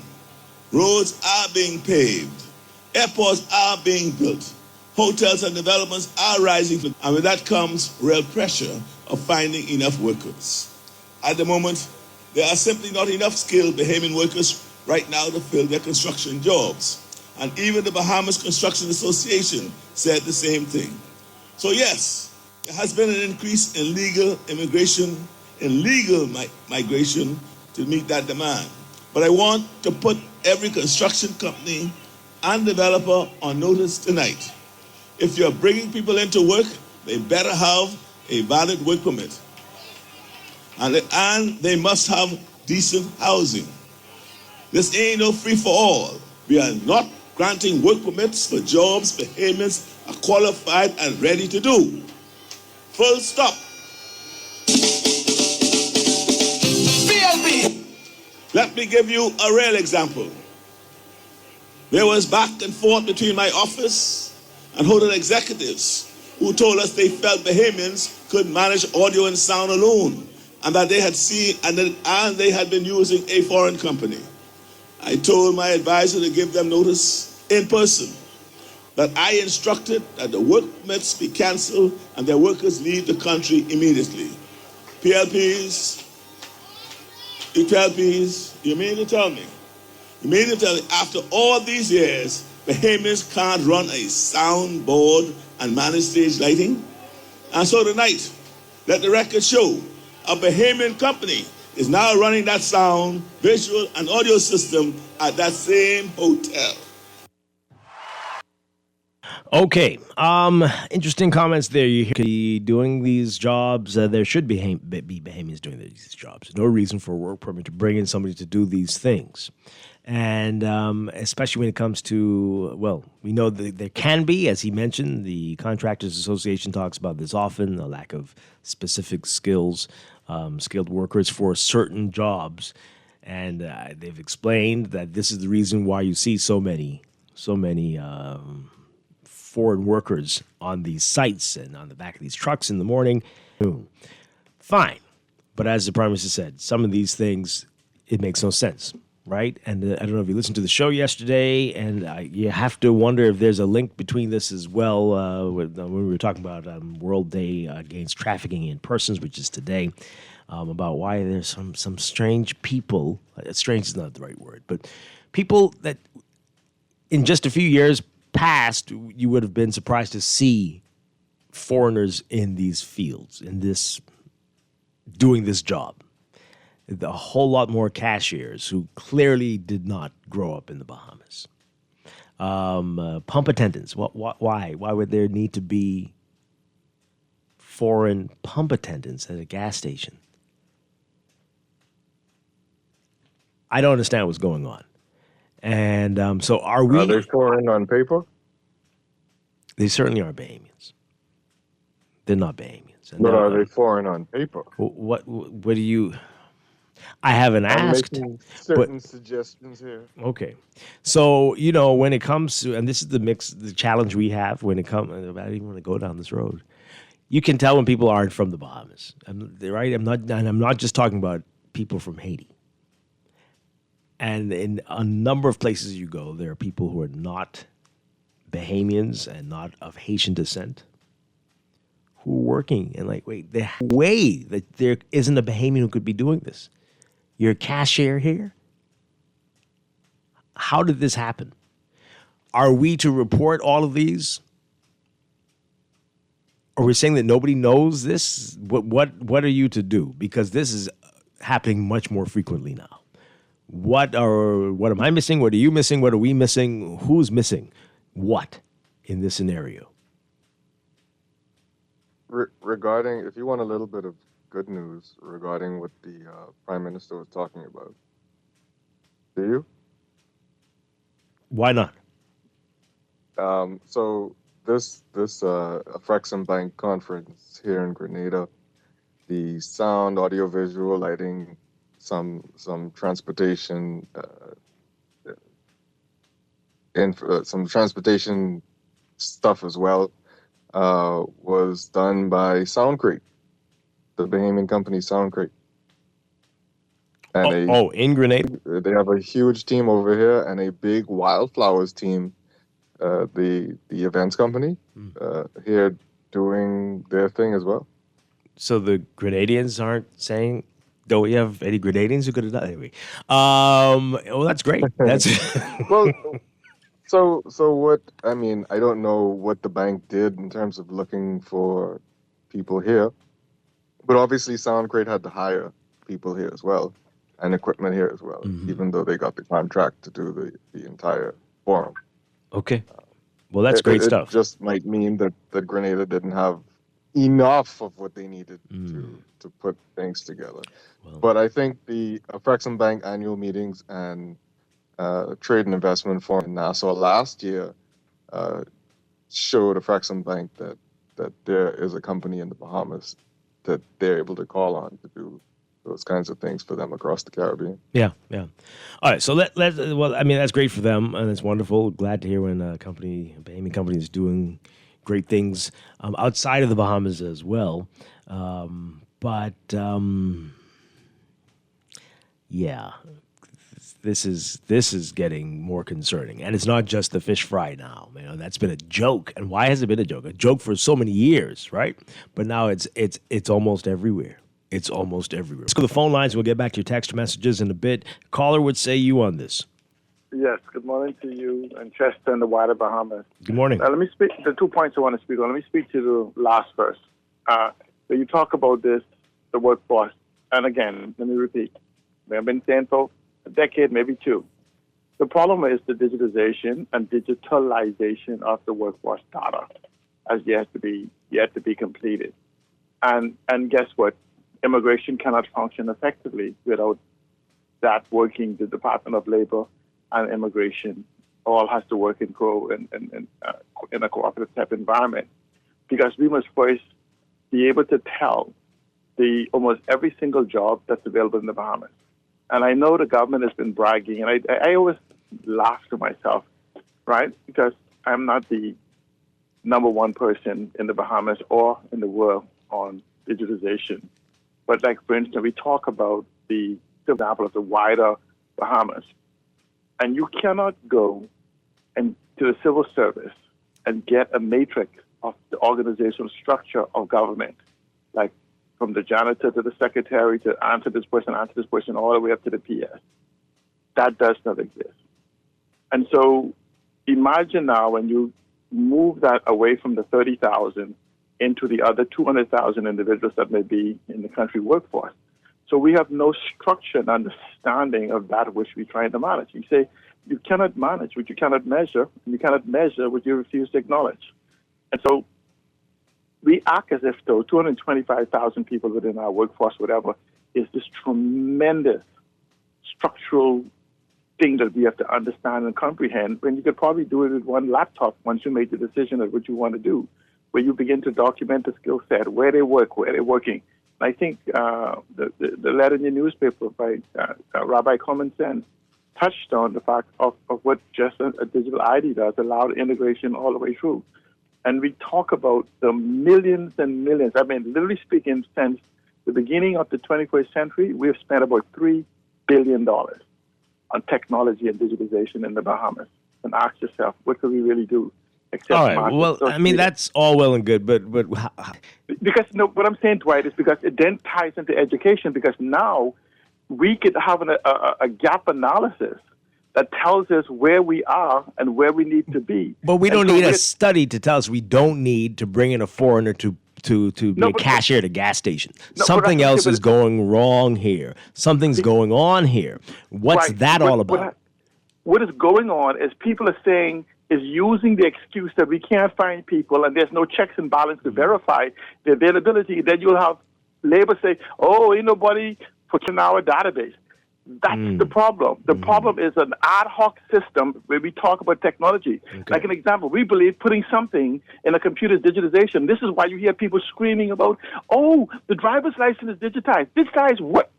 Roads are being paved. Airports are being built. Hotels and developments are rising. And with that comes real pressure of finding enough workers. At the moment, there are simply not enough skilled Bahamian workers right now to fill their construction jobs. And even the Bahamas Construction Association said the same thing. So yes, there has been an increase in legal immigration, in legal migration to meet that demand. But I want to put every construction company and developer on notice tonight. If you're bringing people into work, they better have a valid work permit. And they must have decent housing. This ain't no free-for-all. We are not granting work permits for jobs Bahamians are qualified and ready to do. Full stop. Let me give you a real example. There was back and forth between my office and hotel executives who told us they felt Bahamians could manage audio and sound alone, and that they had seen and they had been using a foreign company. I told my advisor to give them notice in person that I instructed that the work permits be canceled and their workers leave the country immediately. PLPs, you mean to tell me? You mean to tell me after all these years, Bahamians can't run a soundboard and manage stage lighting? And so tonight, let the record show a Bahamian company is now running that sound, visual, and audio system at that same hotel. Okay. Interesting comments there. You hear doing these jobs. There should be Bahamians doing these jobs. No reason for a work permit to bring in somebody to do these things. And especially when it comes to, well, we know that there can be, as he mentioned, the Contractors Association talks about this often, a lack of specific skills, skilled workers for certain jobs. And they've explained that this is the reason why you see so many foreign workers on these sites and on the back of these trucks in the morning. Fine. But as the Prime Minister said, some of these things, it makes no sense, right? And I don't know if you listened to the show yesterday, and you have to wonder if there's a link between this as well. When we were talking about World Day Against Trafficking in Persons, which is today, about why there's some strange people. Strange is not the right word, but people that in just a few years past, you would have been surprised to see foreigners in these fields, doing this job. A whole lot more cashiers who clearly did not grow up in the Bahamas. Pump attendants. Why? Why would there need to be foreign pump attendants at a gas station? I don't understand what's going on. And so are we... Are they foreign on paper? They certainly are Bahamians. They're not Bahamians. But are they foreign on paper? What do you... I haven't asked. I'm making certain suggestions here. Okay. So, when it comes to... And this is the challenge we have when it comes... I don't even want to go down this road. You can tell when people aren't from the Bahamas. Right? I'm not just talking about people from Haiti. And in a number of places you go, there are people who are not Bahamians and not of Haitian descent who are working. And wait, the way that there isn't a Bahamian who could be doing this. You're a cashier here? How did this happen? Are we to report all of these? Are we saying that nobody knows this? What are you to do? Because this is happening much more frequently now. What am I missing? What are you missing? What are we missing? Who's missing what in this scenario? Regarding, if you want a little bit of good news regarding what the Prime Minister was talking about, do you? Why not? So this Frexham Bank conference here in Grenada, the sound, audio, visual, lighting, some transportation, some transportation stuff as well, was done by Soundcrate, the Bahamian company Soundcrate. And in Grenada? They have a huge team over here and a big wildflowers team, the events company, here doing their thing as well. So the Grenadians aren't saying... Don't we have any Grenadians who could have done it? Anyway? Well, that's great. That's well. So what? I mean, I don't know what the bank did in terms of looking for people here, but obviously Soundcrate had to hire people here as well and equipment here as well, even though they got the contract to do the entire forum. Okay. Well, that's great stuff. It just might mean that Grenada didn't have enough of what they needed to put things together. Well, but I think the Frexham Bank annual meetings and Trade and Investment Forum in Nassau last year showed Frexham Bank that there is a company in the Bahamas that they're able to call on to do those kinds of things for them across the Caribbean. Yeah. All right, so well, I mean, that's great for them, and it's wonderful. Glad to hear when a Bahamian company is doing great things outside of the Bahamas as well. But yeah, this is getting more concerning, and it's not just the fish fry now. You know, that's been a joke, and why has it been a joke? A joke for so many years, right? But now it's almost everywhere. It's almost everywhere. Let's go to the phone lines. We'll get back to your text messages in a bit. Caller, would say you on this? Yes. Good morning to you and Chester and the wider Bahamas. Good morning. Let me speak. The 2 points I want to speak on. Let me speak to the last first. When you talk about this, the workforce, and again, let me repeat. We have been saying for a decade, maybe two. The problem is the digitization and digitalization of the workforce data as yet to be completed. And guess what? Immigration cannot function effectively without that working. The Department of Labor and Immigration all has to work in a cooperative type environment, because we must first be able to tell almost every single job that's available in the Bahamas. And I know the government has been bragging, and I always laugh to myself, right? Because I'm not the number one person in the Bahamas or in the world on digitization. But like, for instance, we talk about the example of the wider Bahamas, and you cannot go to the civil service and get a matrix of the organizational structure of government, like from the janitor to the secretary to answer this person, all the way up to the PS. That does not exist. And so imagine now when you move that away from the 30,000 into the other 200,000 individuals that may be in the country workforce. So we have no structure and understanding of that which we're trying to manage. You say you cannot manage what you cannot measure, and you cannot measure what you refuse to acknowledge. And so we act as if, though, 225,000 people within our workforce, whatever, is this tremendous structural thing that we have to understand and comprehend, when you could probably do it with one laptop once you make the decision of what you want to do, where you begin to document the skill set, where they work, where they're working. And I think the letter in your newspaper by Rabbi Common Sense touched on the fact of what just a digital ID does, allow integration all the way through. And we talk about the millions and millions. I mean, literally speaking, since the beginning of the 21st century, we have spent about $3 billion on technology and digitization in the Bahamas. And ask yourself, what could we really do? All right. Well, I mean, that's all well and good, but because what I'm saying, Dwight, is because it then ties into education. Because now we could have a gap analysis that tells us where we are and where we need to be. But we don't need a study to tell us we don't need to bring in a foreigner to be a cashier at a gas station. Something else is going wrong here. Something's going on here. What's that all about? What is going on is people are saying, is using the excuse that we can't find people and there's no checks and balance to verify the availability. Then you'll have labor say, oh, ain't nobody put in our database. That's the problem. The problem is an ad hoc system where we talk about technology. Okay. Like an example, we believe putting something in a computer's digitization. This is why you hear people screaming about, oh, the driver's license is digitized. Digitized what?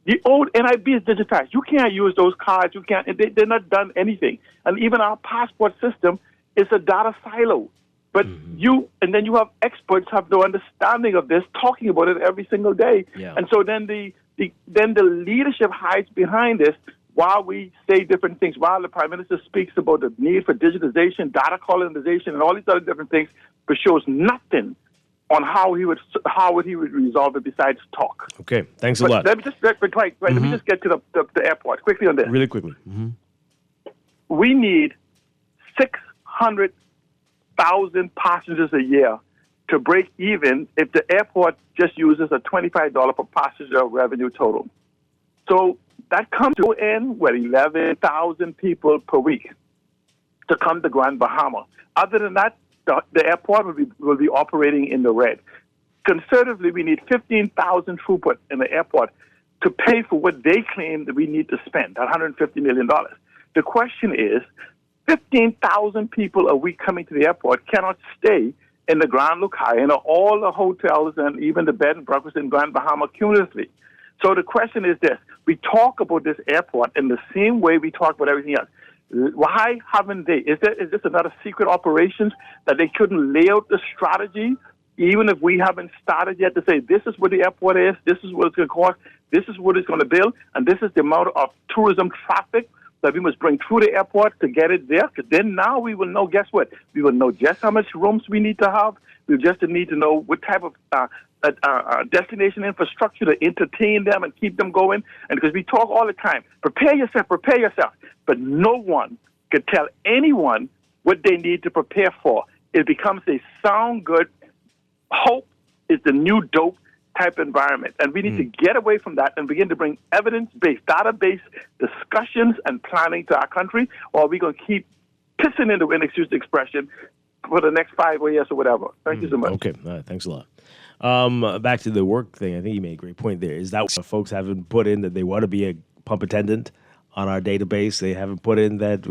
The old NIB is digitized. You can't use those cards. You can't. They're not done anything. And even our passport system is a data silo. But then you have experts have no understanding of this, talking about it every single day. Yeah. And so then the leadership hides behind this while we say different things. While the Prime Minister speaks about the need for digitization, data colonization, and all these other different things, but shows nothing on how he would resolve it besides talk. Okay, thanks a lot. Let me just let me just get to the airport quickly on this. Really quickly. We need 600,000 passengers a year to break even if the airport just uses a $25 per passenger revenue total. So that comes to end with 11,000 people per week to come to Grand Bahama. Other than that, the airport will be operating in the red. Conservatively, we need 15,000 throughput in the airport to pay for what they claim that we need to spend, that $150 million. The question is, 15,000 people a week coming to the airport cannot stay in the Grand Lucaia and all the hotels and even the bed and breakfast in Grand Bahama cumulatively. So the question is this. We talk about this airport in the same way we talk about everything else. Why haven't they? Is this another secret operations that they couldn't lay out the strategy, even if we haven't started yet, to say this is what the airport is, this is what it's going to cost, this is what it's going to build, and this is the amount of tourism traffic that we must bring through the airport to get it there? Because then now we will know, guess what? We will know just how much rooms we need to have. We just need to know what type of destination infrastructure to entertain them and keep them going. And because we talk all the time, prepare yourself. But no one could tell anyone what they need to prepare for. It becomes a sound good, hope is the new dope type environment. And we need to get away from that and begin to bring evidence-based, data-based discussions and planning to our country, or we're going to keep pissing into an excuse the expression for the next 5 years or whatever. Thank you so much. Okay, thanks a lot. Back to the work thing, I think you made a great point there. Is that what folks haven't put in that they want to be a pump attendant on our database? They haven't put in that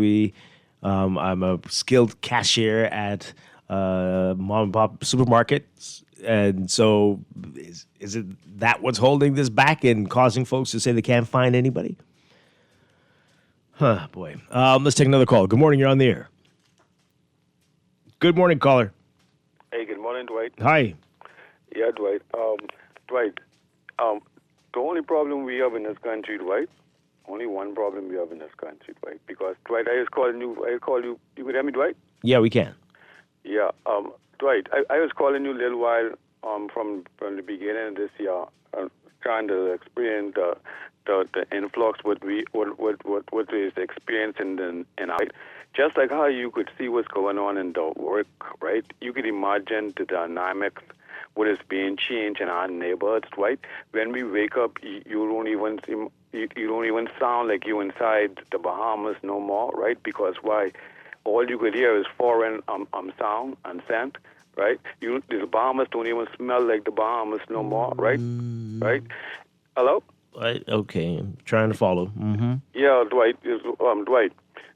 I'm a skilled cashier at mom and pop supermarkets. And so is it that what's holding this back and causing folks to say they can't find anybody? Boy. Let's take another call. Good morning. You're on the air. Good morning, caller. Hey, good morning, Dwight. Hi. Yeah, Dwight. Dwight, the only problem we have in this country, Dwight, only one problem we have in this country, Dwight, because, Dwight, I called you. You could hear me, Dwight? Yeah, we can. Yeah, Dwight, I was calling you a little while from the beginning of this year, trying to experience the influx what is experiencing in our, just like how you could see what's going on in the work, right? You could imagine the dynamics, what is being changed in our neighborhoods, right? When we wake up, you don't even sound like you inside the Bahamas no more, right? Because why? All you could hear is foreign sound and scent, right? The Bahamas don't even smell like the Bahamas no more, right? Right? Hello? Okay, I'm trying to follow. Mm-hmm. Yeah, Dwight. Dwight,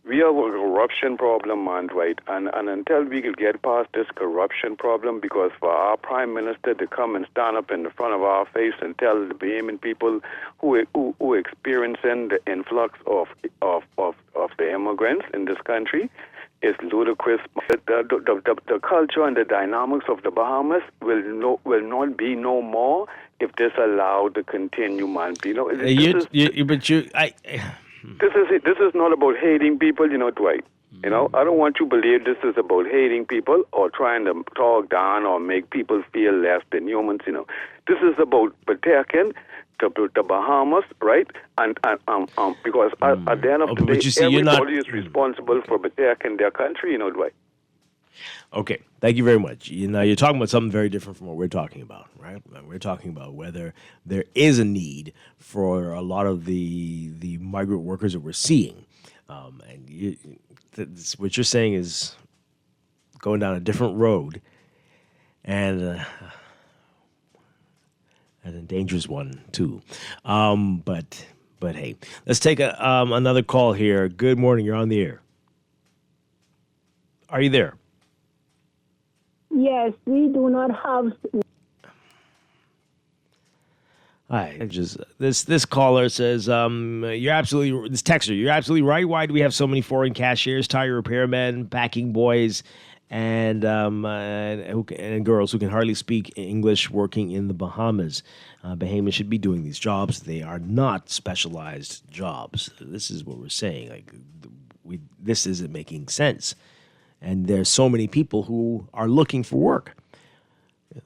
we have a corruption problem, man, Dwight. And until we can get past this corruption problem, because for our Prime Minister to come and stand up in the front of our face and tell the Bahamian people who experiencing the influx of the immigrants in this country is ludicrous. The culture and the dynamics of the Bahamas will not be no more if this allowed to continue, man. You know, this is not about hating people, you know, Dwight. You know, I don't want you to believe this is about hating people or trying to talk down or make people feel less than humans. You know, this is about protecting the Bahamas, right? And because at the end of the day, everybody is responsible for protecting their country, you know, Dwight. Okay, thank you very much. You know, you're talking about something very different from what we're talking about, right? We're talking about whether there is a need for a lot of the migrant workers that we're seeing. What you're saying is going down a different road, and a dangerous one too. But hey, let's take another call here. Good morning. You're on the air. Are you there? Yes, we do not have. Hi, this caller says, you're absolutely, this texter, you're absolutely right. Why do we have so many foreign cashiers, tire repairmen, packing boys, and girls who can hardly speak English working in the Bahamas? Bahamians should be doing these jobs. They are not specialized jobs. This is what we're saying. Like, this isn't making sense. And there's so many people who are looking for work.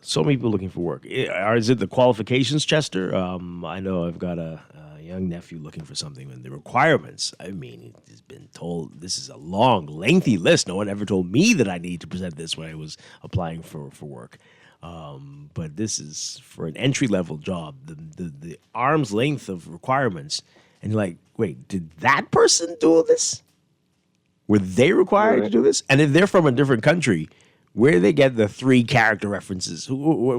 So many people looking for work. Is it the qualifications, Chester? I know I've got a young nephew looking for something. And the requirements, I mean, he's been told this is a long, lengthy list. No one ever told me that I need to present this when I was applying for work. But this is for an entry-level job, the arm's length of requirements. And you're like, wait, did that person do this? Were they required to do this? And if they're from a different country, where do they get the 3 character references? Anyway,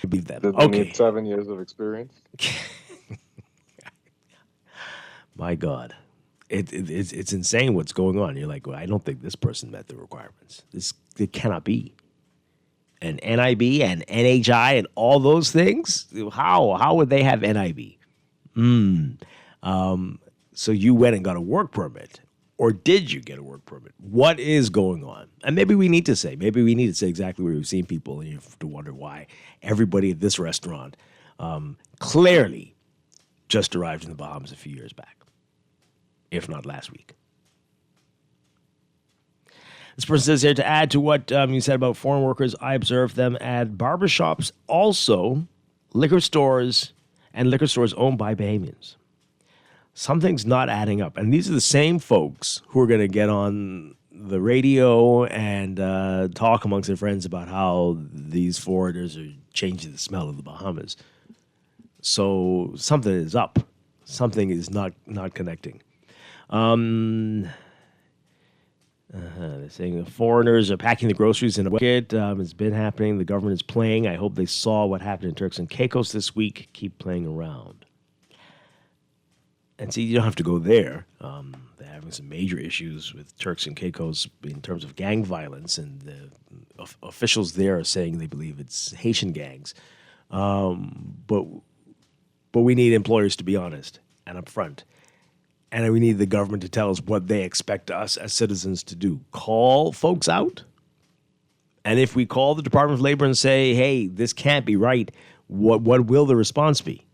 beat that. Did they need 7 years of experience? My God. It's insane what's going on. You're like, well, I don't think this person met the requirements. It cannot be. and NIB and NHI and all those things? How would they have NIB? So you went and got a work permit, or did you get a work permit? What is going on? And maybe we need to say exactly where we've seen people, and you have to wonder why everybody at this restaurant clearly just arrived in the Bahamas a few years back, if not last week. This person says here, to add to what you said about foreign workers, I observed them at barbershops, also liquor stores, and liquor stores owned by Bahamians. Something's not adding up. And these are the same folks who are going to get on the radio and talk amongst their friends about how these foreigners are changing the smell of the Bahamas. So something is up. Something is not connecting. They're saying foreigners are packing the groceries in a bucket. It's been happening. The government is playing. I hope they saw what happened in Turks and Caicos this week. Keep playing around. And see, you don't have to go there. They're having some major issues with Turks and Caicos in terms of gang violence, and the officials there are saying they believe it's Haitian gangs. But we need employers to be honest and upfront. And we need the government to tell us what they expect us as citizens to do. Call folks out. And if we call the Department of Labor and say, hey, this can't be right, what will the response be?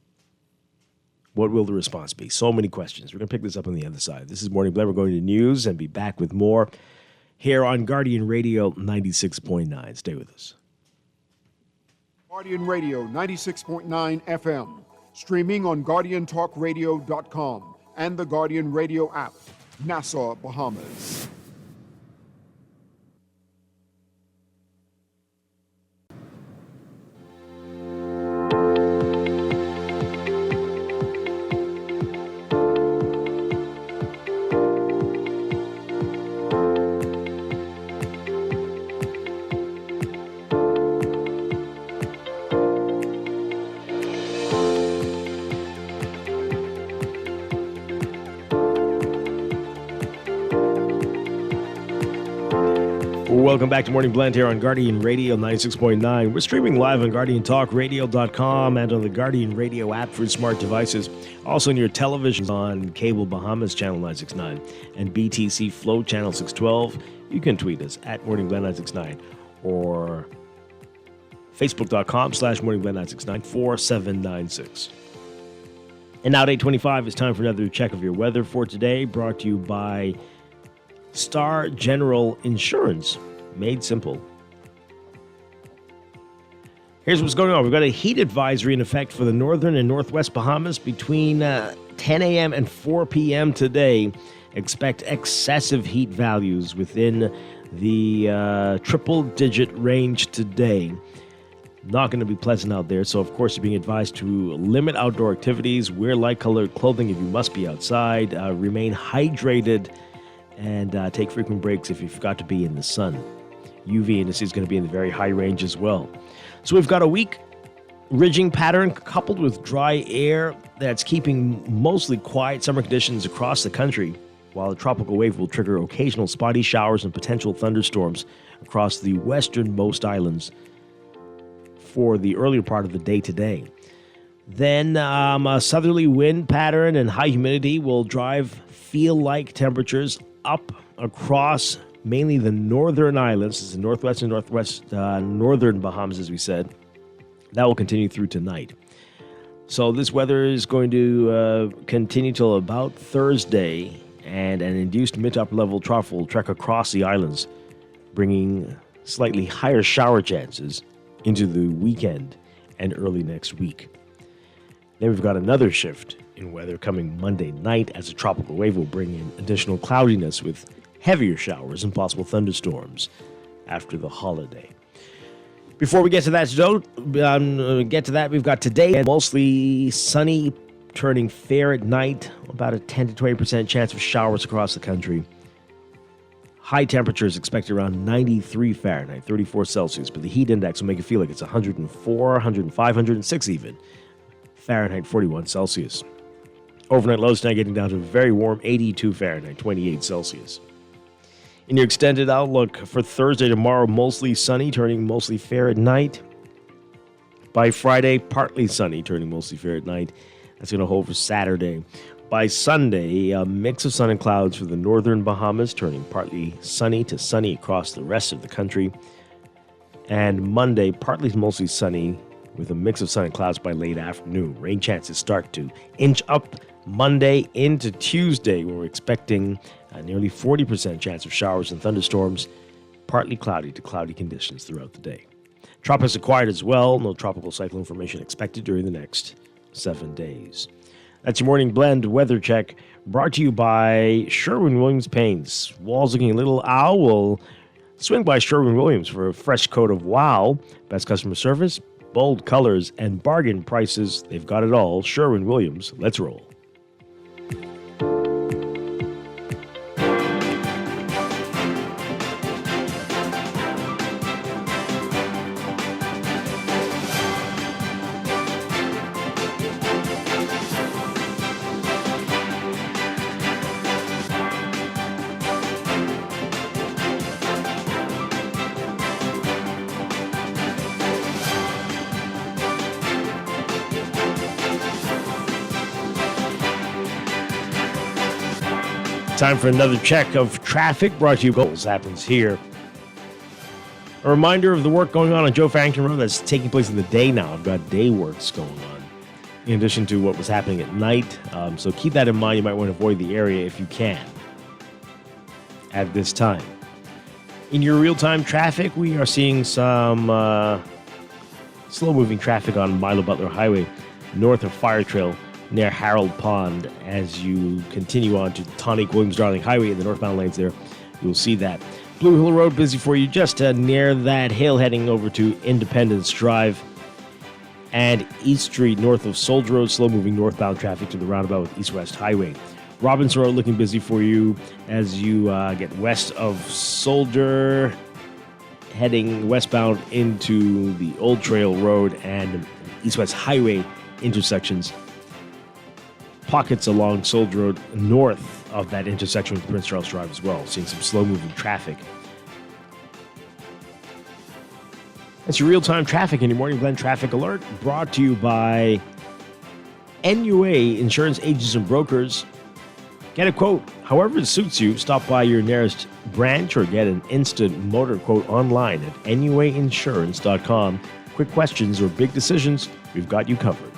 What will the response be? So many questions. We're going to pick this up on the other side. This is Morning Blend. We're going to news and be back with more here on Guardian Radio 96.9. Stay with us. Guardian Radio 96.9 FM. Streaming on GuardianTalkRadio.com and the Guardian Radio app. Nassau, Bahamas. Welcome back to Morning Blend here on Guardian Radio 96.9. We're streaming live on GuardianTalkRadio.com and on the Guardian Radio app for smart devices. Also on your televisions on Cable Bahamas Channel 969 and BTC Flow Channel 612. You can tweet us at Morning Blend 969 or Facebook.com/MorningBlend969 4796. And now at 8:25, it's time for another check of your weather for today, brought to you by Star General Insurance. Made simple. Here's what's going on. We've got a heat advisory in effect for the northern and northwest Bahamas between 10 a.m. and 4 p.m. today. Expect excessive heat values within the triple-digit range today. Not going to be pleasant out there, so of course you're being advised to limit outdoor activities, wear light-colored clothing if you must be outside, remain hydrated, and take frequent breaks if you've got to be in the sun. UV indice is going to be in the very high range as well. So we've got a weak ridging pattern coupled with dry air that's keeping mostly quiet summer conditions across the country, while a tropical wave will trigger occasional spotty showers and potential thunderstorms across the westernmost islands for the earlier part of the day today. Then a southerly wind pattern and high humidity will drive feel-like temperatures up across mainly the northern islands. This is the northwest and northern Bahamas, as we said. That will continue through tonight. So this weather is going to continue till about Thursday, and an induced mid to upper level trough will trek across the islands, bringing slightly higher shower chances into the weekend and early next week. Then we've got another shift in weather coming Monday night, as a tropical wave will bring in additional cloudiness with heavier showers and possible thunderstorms after the holiday. Before we get to that, we've got today mostly sunny, turning fair at night, about a 10 to 20% chance of showers across the country. High temperatures expected around 93 Fahrenheit, 34 Celsius, but the heat index will make it feel like it's 104, 105, 106 even. Fahrenheit, 41 Celsius. Overnight lows tonight getting down to a very warm 82 Fahrenheit, 28 Celsius. In your extended outlook for Thursday, tomorrow, mostly sunny, turning mostly fair at night. By Friday, partly sunny, turning mostly fair at night. That's going to hold for Saturday. By Sunday, a mix of sun and clouds for the northern Bahamas, turning partly sunny to sunny across the rest of the country. And Monday, partly to mostly sunny with a mix of sun and clouds by late afternoon. Rain chances start to inch up Monday into Tuesday, where we're expecting a nearly 40% chance of showers and thunderstorms, partly cloudy to cloudy conditions throughout the day. Tropics acquired as well. No tropical cyclone formation expected during the next 7 days. That's your morning blend weather check, brought to you by Sherwin-Williams Paints. Walls looking a little owl. Swing by Sherwin-Williams for a fresh coat of wow. Best customer service, bold colors, and bargain prices. They've got it all. Sherwin-Williams. Let's roll. Time for another check of traffic brought to you. Goals happens here. A reminder of the work going on Joe Farrington Road that's taking place in the day now. I've got day works going on in addition to what was happening at night. So keep that in mind. You might want to avoid the area if you can at this time. In your real-time traffic, we are seeing some slow-moving traffic on Milo Butler Highway north of Fire Trail near Harold Pond. As you continue on to Tonic Williams-Darling Highway in the northbound lanes there, you'll see that. Blue Hill Road busy for you just near that hill heading over to Independence Drive. And East Street north of Soldier Road, slow-moving northbound traffic to the roundabout with East-West Highway. Robinson Road looking busy for you as you get west of Soldier, heading westbound into the Old Trail Road and East-West Highway intersections. Pockets along Soldier Road north of that intersection with Prince Charles Drive as well. Seeing some slow-moving traffic. That's your real-time traffic in your Morning Blend Traffic Alert, brought to you by NUA Insurance Agents and Brokers. Get a quote however it suits you. Stop by your nearest branch or get an instant motor quote online at nuainsurance.com. Quick questions or big decisions, we've got you covered.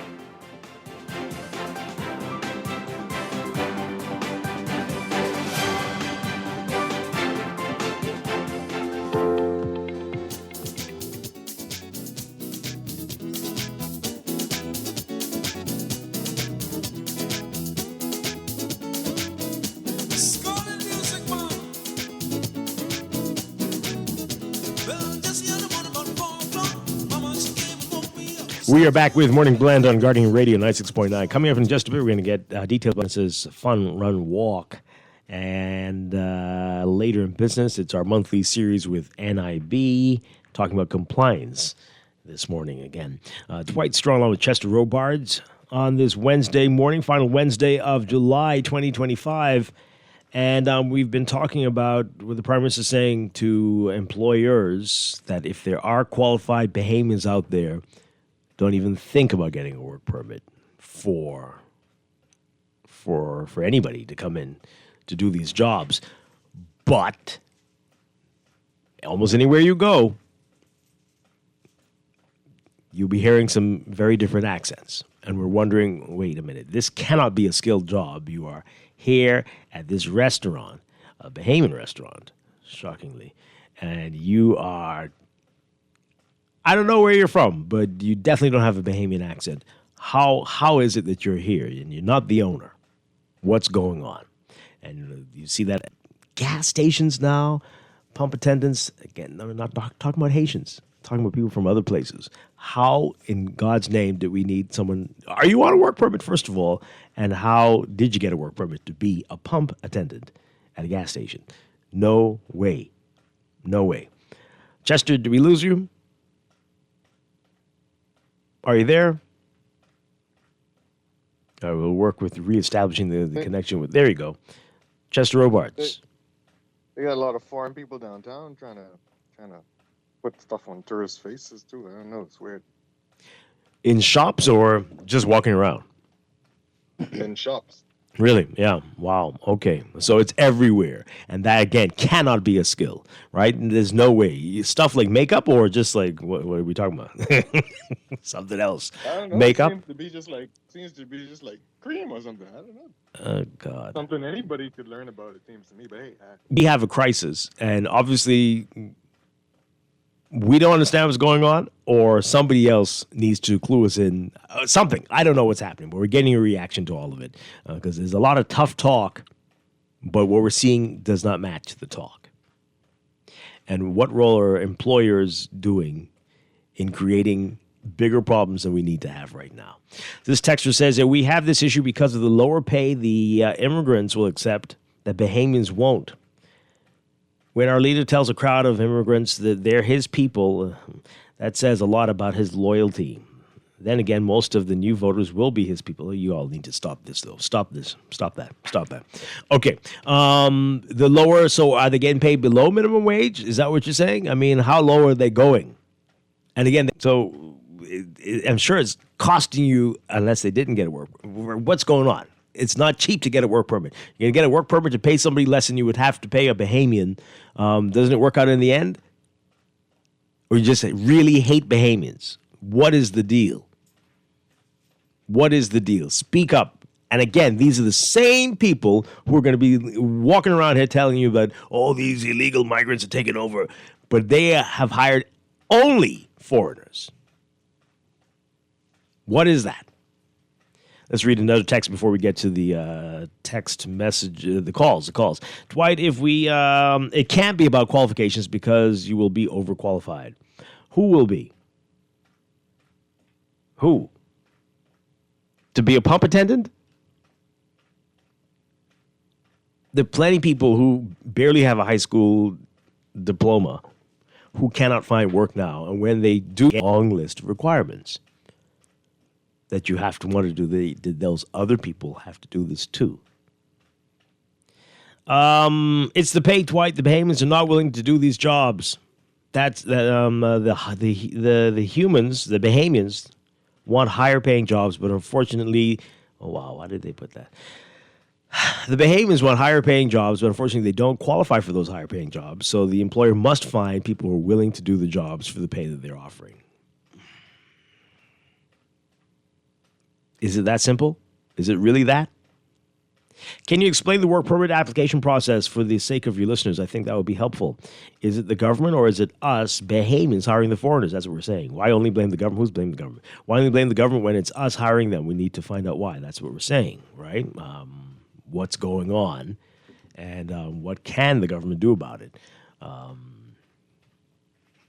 We are back with Morning Blend on Guardian Radio 96.9. Coming up in just a bit, we're going to get details about this Fun Run Walk. And later in business, it's our monthly series with NIB, talking about compliance this morning again. Dwight Strong along with Chester Robards on this Wednesday morning, final Wednesday of July 2025. And we've been talking about what the Prime Minister is saying to employers that if there are qualified Bahamians out there, don't even think about getting a work permit for anybody to come in to do these jobs. But almost anywhere you go, you'll be hearing some very different accents. And we're wondering, wait a minute, this cannot be a skilled job. You are here at this restaurant, a Bahamian restaurant, shockingly, and you are, I don't know where you're from, but you definitely don't have a Bahamian accent. How is it that you're here and you're not the owner? What's going on? And you see that at gas stations now, pump attendants, again, I'm not talking about Haitians, I'm talking about people from other places. How in God's name did we need someone, are you on a work permit, first of all, and how did you get a work permit to be a pump attendant at a gas station? No way. No way. Chester, did we lose you? Are you there? We'll work with reestablishing the connection with. There you go, Chester Robards. They got a lot of foreign people downtown trying to put stuff on tourists' faces too. I don't know. It's weird. In shops or just walking around? In shops. Really? Yeah. Wow. Okay. So it's everywhere. And that, again, cannot be a skill, right? And there's no way. Stuff like makeup or just like, what are we talking about? Something else. I don't know. Makeup? It seems to be just like cream or something. I don't know. Oh, God. Something anybody could learn about, it seems to me. But hey, We have a crisis. And obviously, we don't understand what's going on, or somebody else needs to clue us in something. I don't know what's happening, but we're getting a reaction to all of it because there's a lot of tough talk, but what we're seeing does not match the talk. And what role are employers doing in creating bigger problems than we need to have right now? This texter says that we have this issue because of the lower pay the immigrants will accept that Bahamians won't. When our leader tells a crowd of immigrants that they're his people, that says a lot about his loyalty. Then again, most of the new voters will be his people. You all need to stop this, though. Stop this. Stop that. Stop that. Okay. The lower, so are they getting paid below minimum wage? Is that what you're saying? I mean, how low are they going? And again, so I'm sure it's costing you, unless they didn't get a work. What's going on? It's not cheap to get a work permit. You're going to get a work permit to pay somebody less than you would have to pay a Bahamian. Doesn't it work out in the end? Or you just really hate Bahamians? What is the deal? What is the deal? Speak up. And again, these are the same people who are going to be walking around here telling you that, oh, these illegal migrants are taking over. But they have hired only foreigners. What is that? Let's read another text before we get to the text message, the calls. Dwight, if we, it can't be about qualifications because you will be overqualified. Who will be? Who? To be a pump attendant? There are plenty of people who barely have a high school diploma who cannot find work now. And when they do, a long list of requirements that you have to want to do, those other people have to do this too. It's the pay, Dwight. The Bahamians are not willing to do these jobs. That's the humans, the Bahamians, want higher paying jobs, but unfortunately, oh wow, why did they put that? The Bahamians want higher paying jobs, but unfortunately they don't qualify for those higher paying jobs. So the employer must find people who are willing to do the jobs for the pay that they're offering. Is it that simple? Is it really that? Can you explain the work permit application process for the sake of your listeners? I think that would be helpful. Is it the government or is it us, Bahamians, hiring the foreigners? That's what we're saying. Why only blame the government? Who's blaming the government? Why only blame the government when it's us hiring them? We need to find out why. That's what we're saying, right? What's going on and what can the government do about it?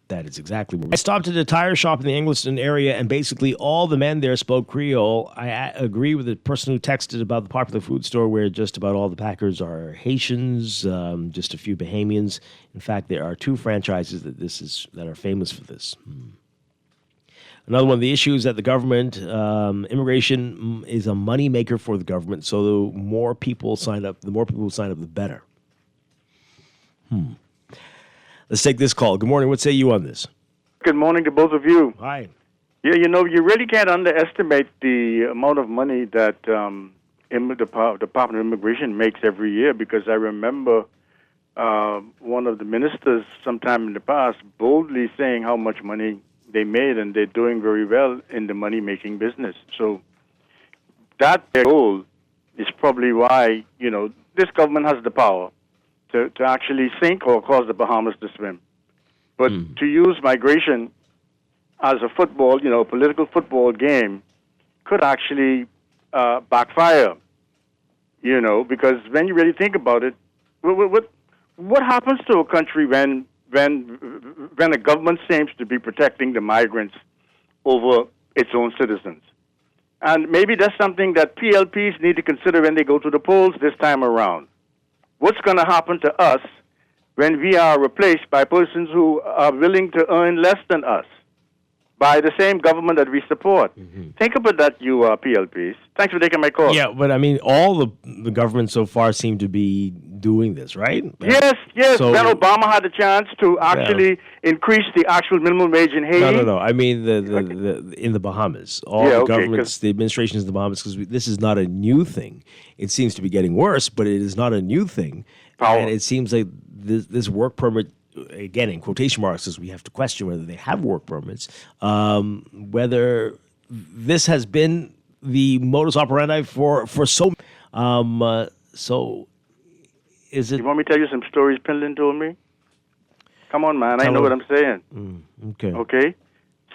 That is exactly what I stopped at a tire shop in the Engliston area, and basically all the men there spoke Creole. I agree with the person who texted about the popular food store where just about all the packers are Haitians, just a few Bahamians. In fact, there are 2 franchises that are famous for this. Another one of the issues that the government, immigration is a money maker for the government. So the more people sign up, the better. Let's take this call. Good morning. What say you on this? Good morning to both of you. Hi. Yeah, you really can't underestimate the amount of money that the Department of Immigration makes every year, because I remember one of the ministers sometime in the past boldly saying how much money they made, and they're doing very well in the money-making business. So that goal is probably why, this government has the power to actually sink or cause the Bahamas to swim. But to use migration as a football, political football game could actually backfire, because when you really think about it, what happens to a country when a government seems to be protecting the migrants over its own citizens? And maybe that's something that PLPs need to consider when they go to the polls this time around. What's going to happen to us when we are replaced by persons who are willing to earn less than us? by the same government that we support. Think about that, you PLPs. Thanks for taking my call. Yeah, but I mean, all the governments so far seem to be doing this, right? Yes. So- when Obama had the chance to actually increase the actual minimum wage in Haiti. No. I mean, the in the Bahamas, all Yeah, the okay, governments, the administrations in the Bahamas, because this is not a new thing. It seems to be getting worse, but it is not a new thing. And it seems like this work permit, again, in quotation marks, because we have to question whether they have work permits, whether this has been the modus operandi for so. So, is it? You want me to tell you some stories Pendleton told me? Come on, man. I know what I'm saying. Okay. Okay?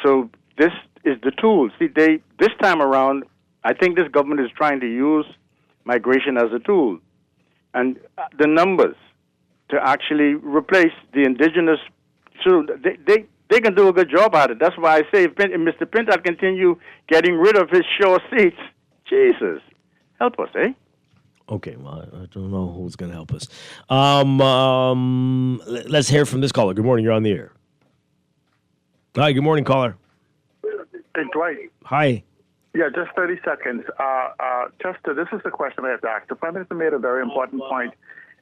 So this is the tool. See, this time around, I think this government is trying to use migration as a tool. And the numbers to actually replace the indigenous, so they can do a good job at it. That's why I say if Mr. Pinto continue getting rid of his shore seats, Jesus, help us, eh? Okay, well, I don't know who's going to help us. Let's hear from this caller. Good morning. You're on the air. Hi, good morning, caller. Hey, Dwight. Hi. Yeah, just 30 seconds. Chester, this is the question I have to ask. The Prime Minister made a very important point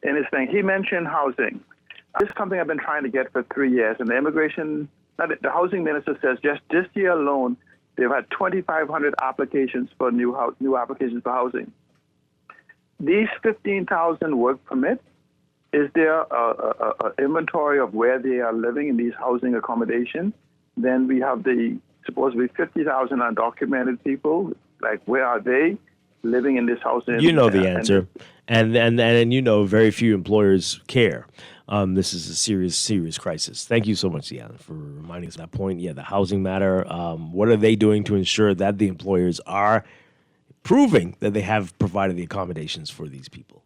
in his thing. He mentioned housing. This is something I've been trying to get for 3 years, and the housing minister says just this year alone, they've had 2,500 applications for new applications for housing. These 15,000 work permits, is there a inventory of where they are living in these housing accommodations? Then we have supposedly 50,000 undocumented people. Like, where are they living in this housing? You know the answer, and you know very few employers care. This is a serious crisis. Thank you so much, Deanna, for reminding us of that point. Yeah, the housing matter. What are they doing to ensure that the employers are proving that they have provided the accommodations for these people?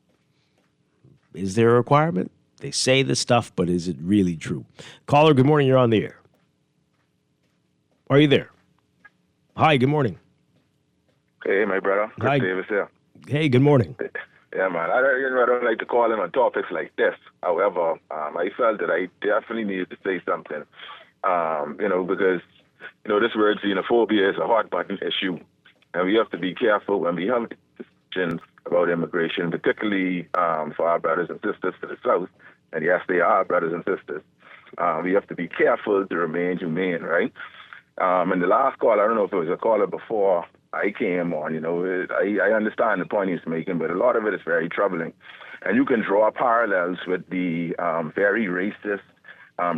Is there a requirement? They say this stuff, but is it really true? Caller, good morning. You're on the air. Are you there? Hi, good morning. Hey, my brother. Chris Davis here. Hey, good morning. Yeah, man. I don't like to call in on topics like this. However, I felt that I definitely needed to say something. Because, this word xenophobia is a hot button issue. And we have to be careful when we have discussions about immigration, particularly for our brothers and sisters to the south. And yes, they are brothers and sisters. We have to be careful to remain humane, right? And the last call, I don't know if it was a caller before I came on, I understand the point he's making, but a lot of it is very troubling. And you can draw parallels with the very racist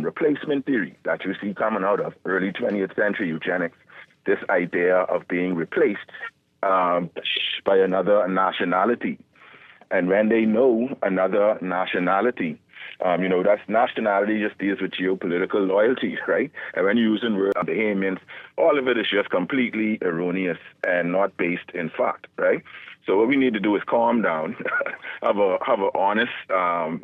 replacement theory that you see coming out of early 20th century eugenics, this idea of being replaced by another nationality. And when they know another nationality, that's nationality just deals with geopolitical loyalty, right? And when you're using words Bahamians, all of it is just completely erroneous and not based in fact, right? So what we need to do is calm down, have an honest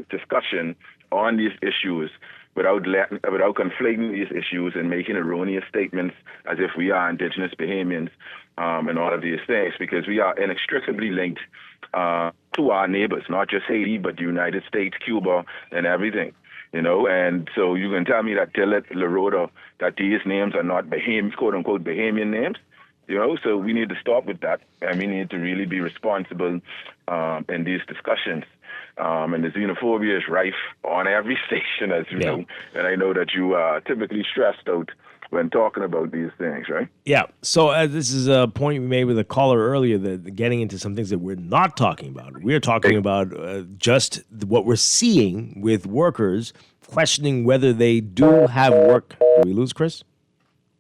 discussion on these issues without conflating these issues and making erroneous statements as if we are indigenous Bahamians and all of these things, because we are inextricably linked to our neighbors, not just Haiti, but the United States, Cuba, and everything, And so you can tell me that Tillet, LaRoda, that these names are not quote-unquote Bahamian names, So we need to stop with that, and we need to really be responsible in these discussions. And the xenophobia is rife on every station, as you know, and I know that you are typically stressed out when talking about these things, right? Yeah. So this is a point we made with a caller earlier, that getting into some things that we're not talking about. We're talking about just what we're seeing with workers questioning whether they do have work. Did we lose Chris?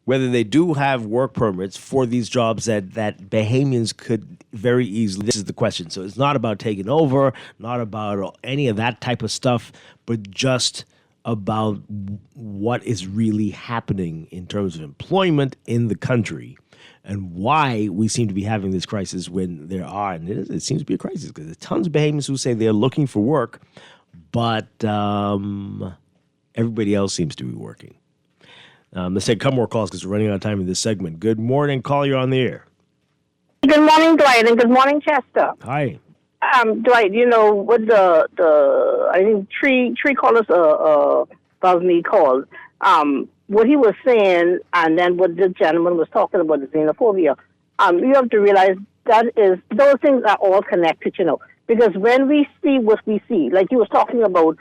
Whether they do have work permits for these jobs that Bahamians could very easily. This is the question. So it's not about taking over, not about any of that type of stuff, but just about what is really happening in terms of employment in the country and why we seem to be having this crisis when there are, and it seems to be a crisis because there's tons of Bahamians who say they're looking for work, but everybody else seems to be working. Let's take a couple more calls because we're running out of time in this segment. Good morning, caller, you're on the air. Good morning, Dwight, and good morning, Chester. Hi. Dwight, with the I think three callers above me called, what he was saying, and then what the gentleman was talking about, the xenophobia, you have to realize those things are all connected, because when we see what we see, like you was talking about,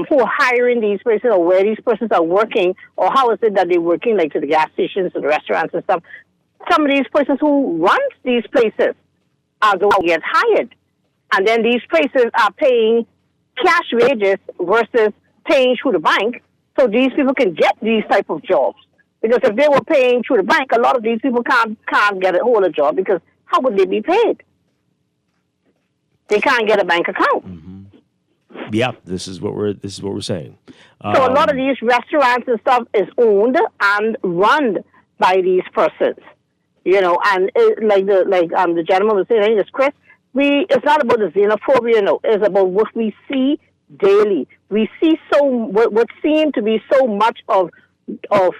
who are hiring these persons or where these persons are working, or how is it that they're working, like to the gas stations and the restaurants and stuff. Some of these persons who run these places are the ones who get hired. And then these places are paying cash wages versus paying through the bank, so these people can get these type of jobs. Because if they were paying through the bank, a lot of these people can't get a hold of a job, because how would they be paid? They can't get a bank account. Yeah, this is what we're saying. So a lot of these restaurants and stuff is owned and run by these persons, And the gentleman was saying, I think it's Chris. It's not about the xenophobia, it's about what we see daily. We see what seem to be so much of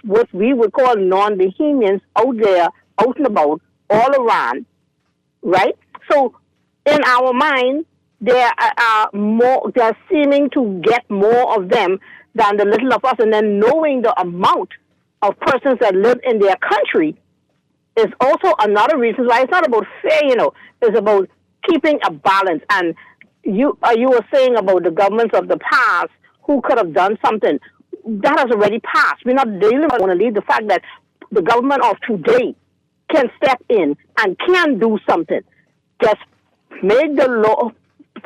what we would call non-Bahamians out there, out and about, all around, right? So in our mind, there are more. They're seeming to get more of them than the little of us, and then knowing the amount of persons that live in their country is also another reason why it's not about fair. It's about keeping a balance. And you were saying about the governments of the past who could have done something. That has already passed. We're not dealing with the fact that the government of today can step in and can do something. Just make the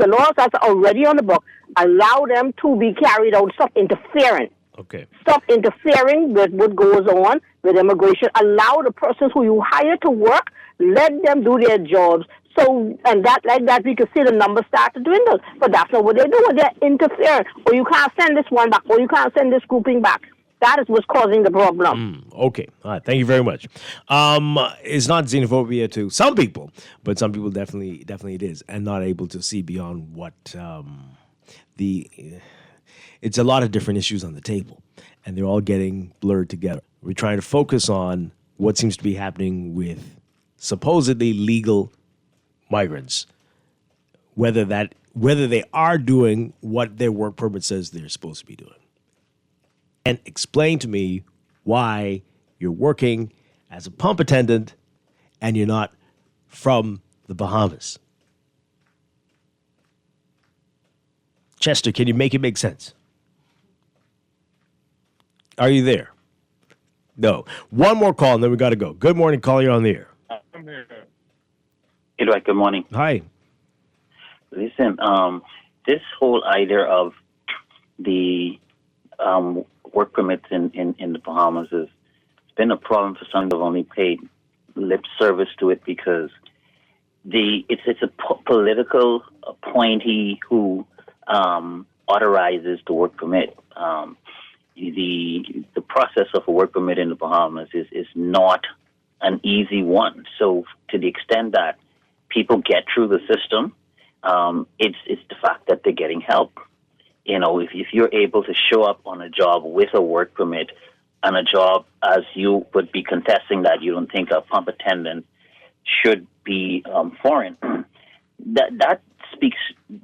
laws that's already on the book, allow them to be carried out. Stop interfering. Okay. Stop interfering with what goes on with immigration. Allow the persons who you hire to work. Let them do their jobs. So, and that we can see the numbers start to dwindle. But that's not what they're doing. They're interfering. Or you can't send this one back. Or you can't send this grouping back. That is what's causing the problem. Okay. All right. Thank you very much. It's not xenophobia to some people, but some people definitely it is, and not able to see beyond what it's a lot of different issues on the table, and they're all getting blurred together. We're trying to focus on what seems to be happening with supposedly legal migrants, whether they are doing what their work permit says they're supposed to be doing. And explain to me why you're working as a pump attendant and you're not from the Bahamas. Chester, can you make it make sense? Are you there? No. One more call and then we got to go. Good morning, caller. You're on the air. I'm here. Hey, Dwight, good morning. Hi. Listen, this whole idea of the work permits in the Bahamas it's been a problem for some who've only paid lip service to it because it's a political appointee who authorizes the work permit. The process of a work permit in the Bahamas is not an easy one. So to the extent that people get through the system, it's the fact that they're getting help. If you're able to show up on a job with a work permit and a job as you would be contesting that you don't think a pump attendant should be foreign, that speaks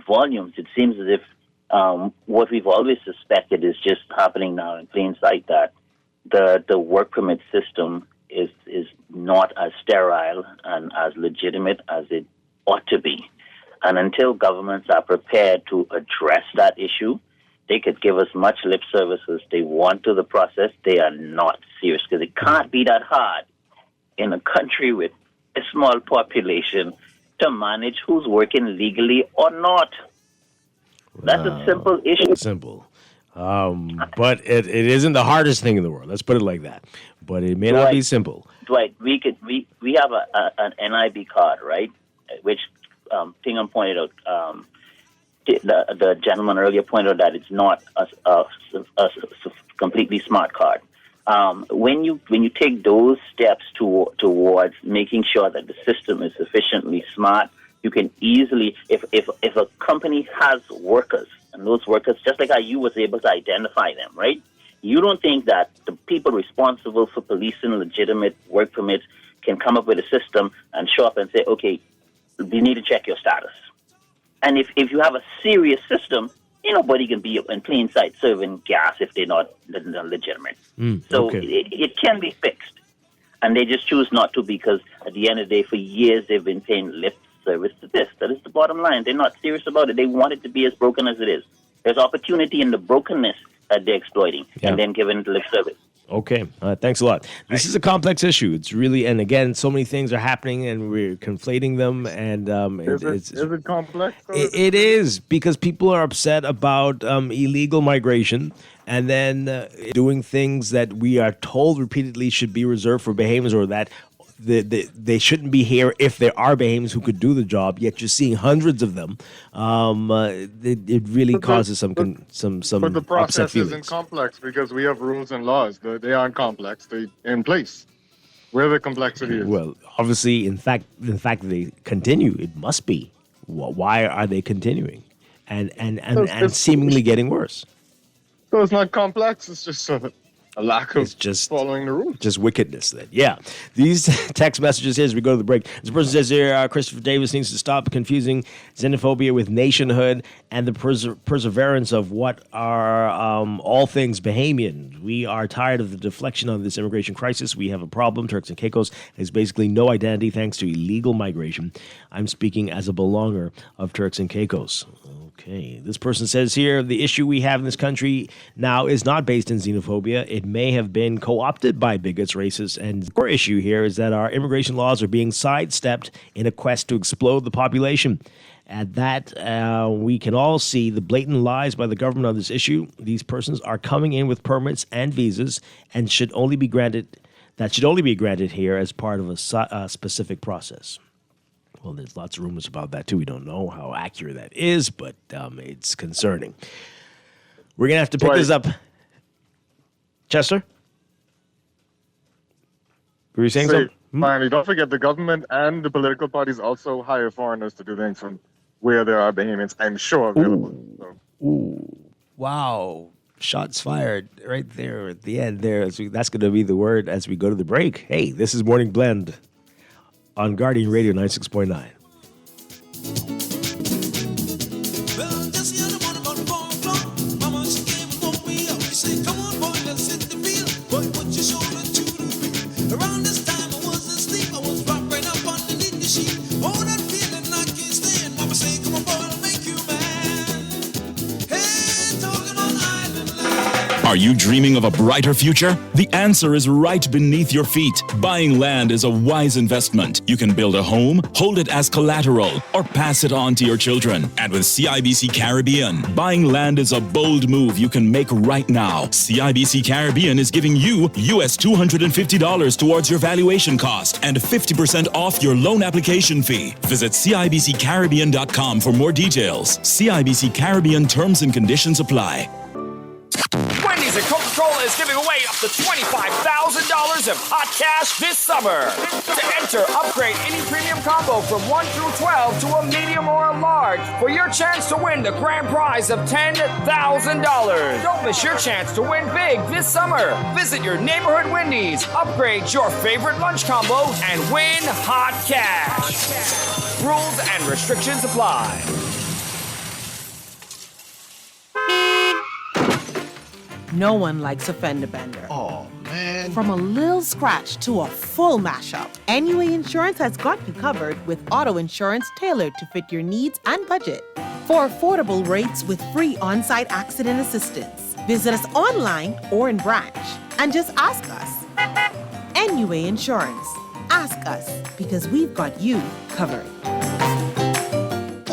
volumes. It seems as if what we've always suspected is just happening now in plain sight, that the work permit system is not as sterile and as legitimate as it ought to be. And until governments are prepared to address that issue, they could give us much lip service as they want to the process. They are not serious because it can't be that hard in a country with a small population to manage who's working legally or not. That's a simple issue. Simple. But it isn't the hardest thing in the world. Let's put it like that. But it may not be simple. Dwight, we have an NIB card, right? Which Tingham pointed out. The gentleman earlier pointed out that it's not a completely smart card. When you take those steps towards making sure that the system is sufficiently smart, you can easily, if a company has workers, and those workers, just like how you was able to identify them, right? You don't think that the people responsible for policing legitimate work permits can come up with a system and show up and say, okay, we need to check your status. And if you have a serious system, Nobody can be in plain sight serving gas if they're not legitimate. So it can be fixed. And they just choose not to because at the end of the day, for years, they've been paying lip service to this. That is the bottom line. They're not serious about it. They want it to be as broken as it is. There's opportunity in the brokenness that they're exploiting and then giving it lip service. Okay, thanks a lot. This is a complex issue. It's really, and again, so many things are happening, and we're conflating them. And is it complex? It is, because people are upset about illegal migration, and then doing things that we are told repeatedly should be reserved for Bahamians, or that they shouldn't be here if there are Bahamians who could do the job. Yet you're seeing hundreds of them. It really causes some But the process isn't complex because we have rules and laws. They aren't complex. They're in place. Where the complexity is. Well, obviously, in fact, they continue. It must be. Why are they continuing? And seemingly getting worse. So it's not complex. It's just a lack of following the rules. Just wickedness then. Yeah. These text messages here as we go to the break. This person says here, Christopher Davis needs to stop confusing xenophobia with nationhood and the perseverance of what are all things Bahamian. We are tired of the deflection on this immigration crisis. We have a problem. Turks and Caicos has basically no identity thanks to illegal migration. I'm speaking as a belonger of Turks and Caicos. Okay. This person says here, the issue we have in this country now is not based in xenophobia. It may have been co-opted by bigots, racists, and the core issue here is that our immigration laws are being sidestepped in a quest to explode the population. At that, we can all see the blatant lies by the government on this issue. These persons are coming in with permits and visas and should only be granted here as part of a specific process. Well, there's lots of rumors about that, too. We don't know how accurate that is, but it's concerning. We're going to have to pick this up. Chester? Were you saying something? Finally, don't forget the government and the political parties also hire foreigners to do things from where there are Bahamians, I'm sure, available. Ooh. Wow. Shots fired right there at the end there. That's going to be the word as we go to the break. Hey, this is Morning Blend on Guardian Radio 96.9. Are you dreaming of a brighter future? The answer is right beneath your feet. Buying land is a wise investment. You can build a home, hold it as collateral, or pass it on to your children. And with CIBC Caribbean, buying land is a bold move you can make right now. CIBC Caribbean is giving you US $250 towards your valuation cost and 50% off your loan application fee. Visit CIBCCaribbean.com for more details. CIBC Caribbean terms and conditions apply. Wendy's and Coca-Cola is giving away up to $25,000 of hot cash this summer. To enter, upgrade any premium combo from 1 through 12 to a medium or a large for your chance to win the grand prize of $10,000. Don't miss your chance to win big this summer. Visit your neighborhood Wendy's, upgrade your favorite lunch combo, and win hot cash. Rules and restrictions apply. No one likes a fender bender. Oh, man. From a little scratch to a full mashup, NUA Insurance has got you covered with auto insurance tailored to fit your needs and budget. For affordable rates with free on-site accident assistance, visit us online or in branch and just ask us. NUA Insurance. Ask us because we've got you covered.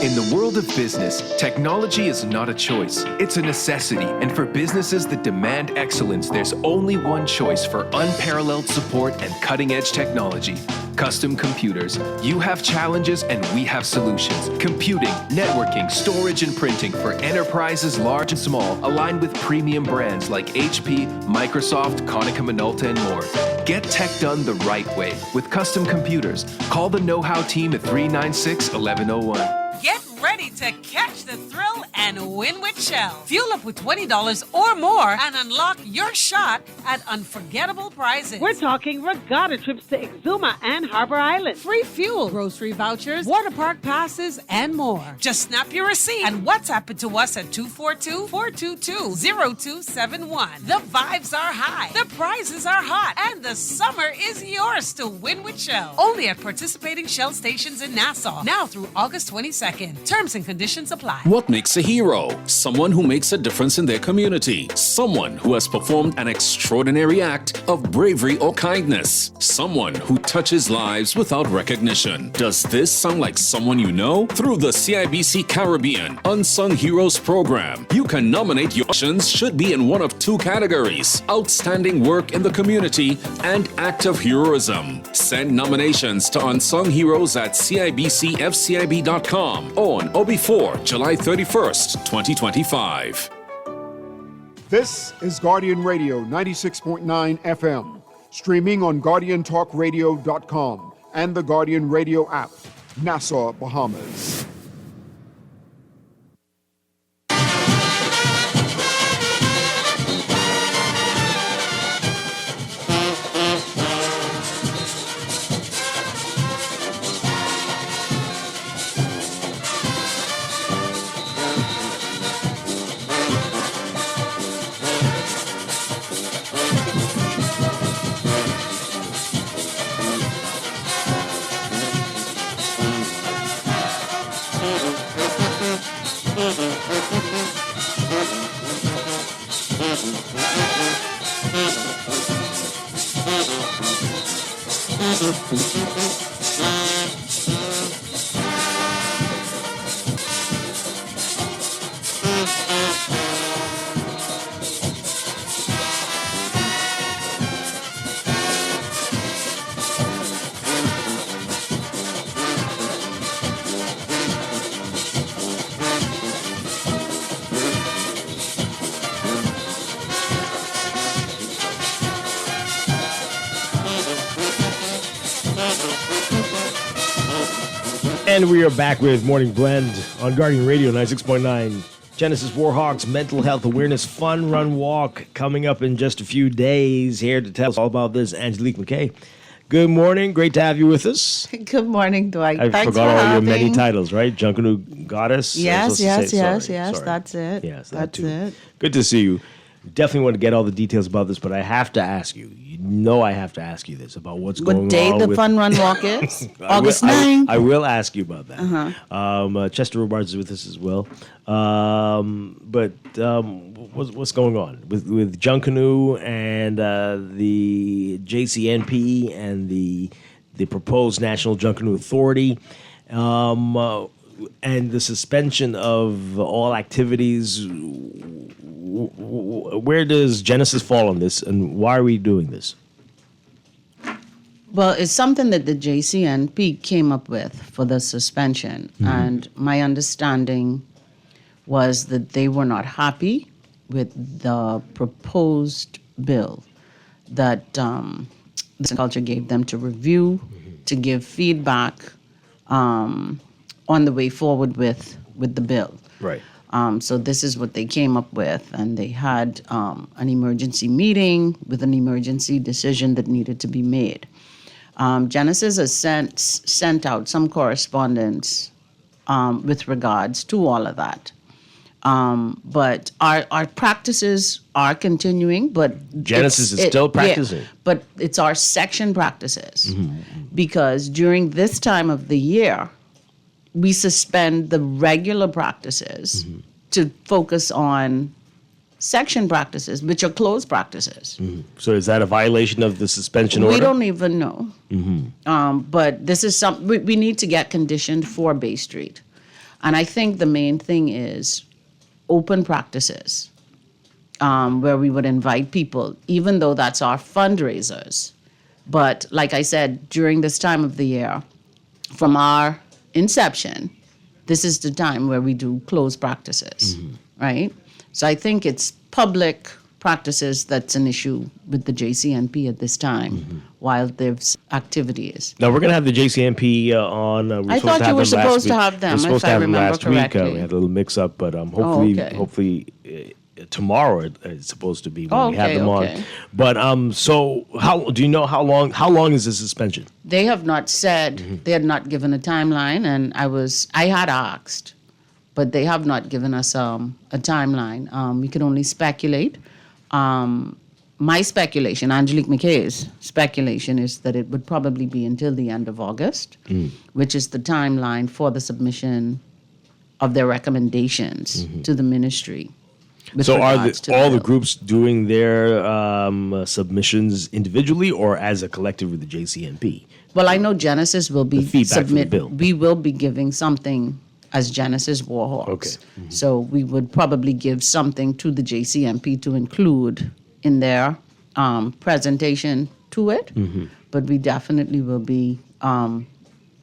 In the world of business, technology is not a choice, it's a necessity. And for businesses that demand excellence, there's only one choice for unparalleled support and cutting-edge technology. Custom Computers. You have challenges and we have solutions. Computing, networking, storage, and printing for enterprises large and small, aligned with premium brands like HP, Microsoft, Konica Minolta, and more. Get tech done the right way with Custom Computers. Call the know-how team at 396-1101. Get ready to catch the thrill and win with Shell. Fuel up with $20 or more and unlock your shot at unforgettable prizes. We're talking regatta trips to Exuma and Harbor Island. Free fuel, grocery vouchers, water park passes, and more. Just snap your receipt and WhatsApp it to us at 242-422-0271. The vibes are high, the prizes are hot, and the summer is yours to win with Shell. Only at participating Shell stations in Nassau. Now through August 22nd. Terms and conditions apply. What makes a hero? Someone who makes a difference in their community. Someone who has performed an extraordinary act of bravery or kindness. Someone who touches lives without recognition. Does this sound like someone you know? Through the CIBC Caribbean Unsung Heroes program, you can nominate. Your options should be in one of two categories: outstanding work in the community and act of heroism. Send nominations to Unsung Heroes at CIBCFCIB.com on or before July 31st, 2025. This is Guardian Radio 96.9 FM, streaming on GuardianTalkRadio.com and the Guardian Radio app, Nassau, Bahamas. And we are back with Morning Blend on Guardian Radio 96.9. Genesis Warhawks Mental Health Awareness Fun Run Walk coming up in just a few days. Here to tell us all about this, Angelique McKay. Good morning. Great to have you with us. Good morning, Dwight. I Thanks forgot for all having. your many titles, right? Junkanoo Goddess? Yes. Sorry. That's it. Yes, that's it. Good to see you. Definitely want to get all the details about this, but I have to ask you. You know I have to ask you this about what's going on. What day the with... Fun Run Walk is? August I 9th. I will ask you about that. Uh-huh. Chester Robards is with us as well. What's going on with Junkanoo and the JCNP and the proposed National Junkanoo Authority? And the suspension of all activities. Where does Genesis fall on this, and why are we doing this? Well, it's something that the JCNP came up with for the suspension, and my understanding was that they were not happy with the proposed bill that the culture gave them to review, to give feedback on the way forward with the bill. Right. So this is what they came up with, and they had an emergency meeting with an emergency decision that needed to be made. Genesis has sent out some correspondence with regards to all of that. But our practices are continuing, but Genesis is still practicing. Yeah, but it's our section practices, because during this time of the year, we suspend the regular practices to focus on section practices, which are closed practices. So is that a violation of the suspension order? We don't even know. But this is something we need to get conditioned for Bay Street. And I think the main thing is open practices, where we would invite people, even though that's our fundraisers. But like I said, during this time of the year, from our inception, this is the time where we do closed practices, right? So I think it's public practices that's an issue with the JCNP at this time, while there's activities. Now, we're going to have the JCNP on. I thought you were supposed to have them, if I remember correctly. We had a little mix-up, but hopefully tomorrow it's supposed to be when we have them on. But so do you know how long is the suspension? They have not said, they had not given a timeline, and I had asked, but they have not given us a timeline. We can only speculate. My speculation, Angelique McKay's speculation, is that it would probably be until the end of August, which is the timeline for the submission of their recommendations to the ministry. So are all the groups doing their submissions individually or as a collective with the JCNP? Well, I know Genesis will be bill. We will be giving something as Genesis Warhawks. Okay. So we would probably give something to the JCNP to include in their presentation to it. But we definitely will be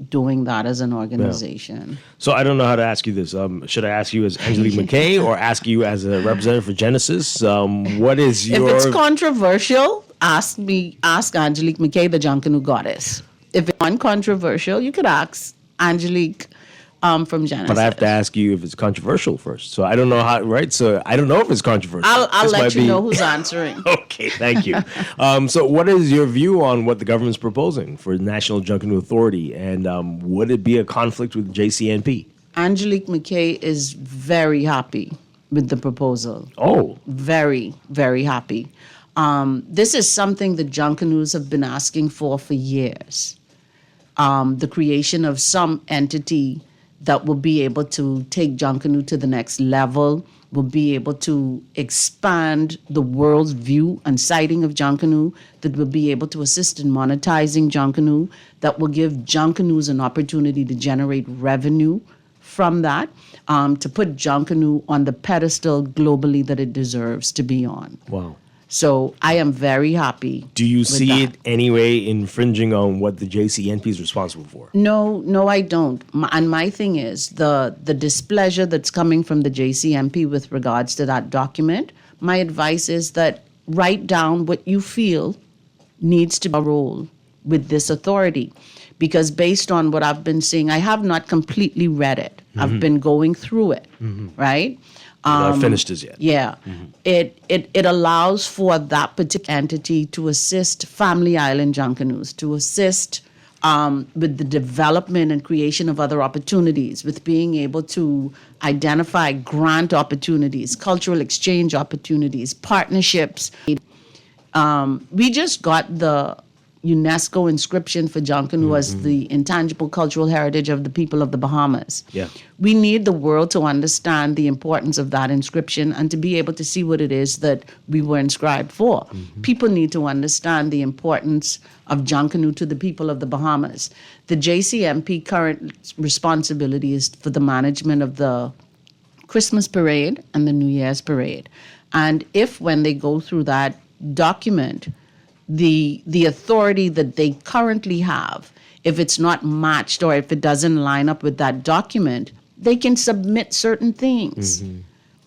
doing that as an organization. So I don't know how to ask you this. Should I ask you as Angelique McKay or ask you as a representative for Genesis? What is your... If it's controversial, ask Angelique McKay, the Junkanoo goddess. If it's uncontroversial, you could ask Angelique from Genesis. But I have to ask you if it's controversial first. So I don't know how, right? So I don't know if it's controversial. I'll let you know who's answering. Okay, thank you. So what is your view on what the government's proposing for the National Junkanoo Authority? And would it be a conflict with JCNP? Angelique McKay is very happy with the proposal. Oh. Very, very happy. This is something the Junkanoos have been asking for years. The creation of some entity that will be able to take Junkanoo to the next level, will be able to expand the world's view and sighting of Junkanoo, that will be able to assist in monetizing Junkanoo, that will give Junkanoos an opportunity to generate revenue from that, to put Junkanoo on the pedestal globally that it deserves to be on. Wow. So I am very happy. Do you see it anyway infringing on what the JCNP is responsible for? No, I don't. And my thing is the displeasure that's coming from the JCNP with regards to that document. My advice is that write down what you feel needs to be a role with this authority. Because based on what I've been seeing, I have not completely read it. I've been going through it, right? Not finished as yet. Yeah. It allows for that particular entity to assist Family Island Junkanoos, to assist with the development and creation of other opportunities, with being able to identify grant opportunities, cultural exchange opportunities, partnerships. We just got the UNESCO inscription for Junkanoo as the intangible cultural heritage of the people of the Bahamas. Yeah. We need the world to understand the importance of that inscription and to be able to see what it is that we were inscribed for. People need to understand the importance of Junkanoo to the people of the Bahamas. The JCNP current responsibility is for the management of the Christmas parade and the New Year's parade. And if when they go through that document, the authority that they currently have, if it's not matched or if it doesn't line up with that document, they can submit certain things.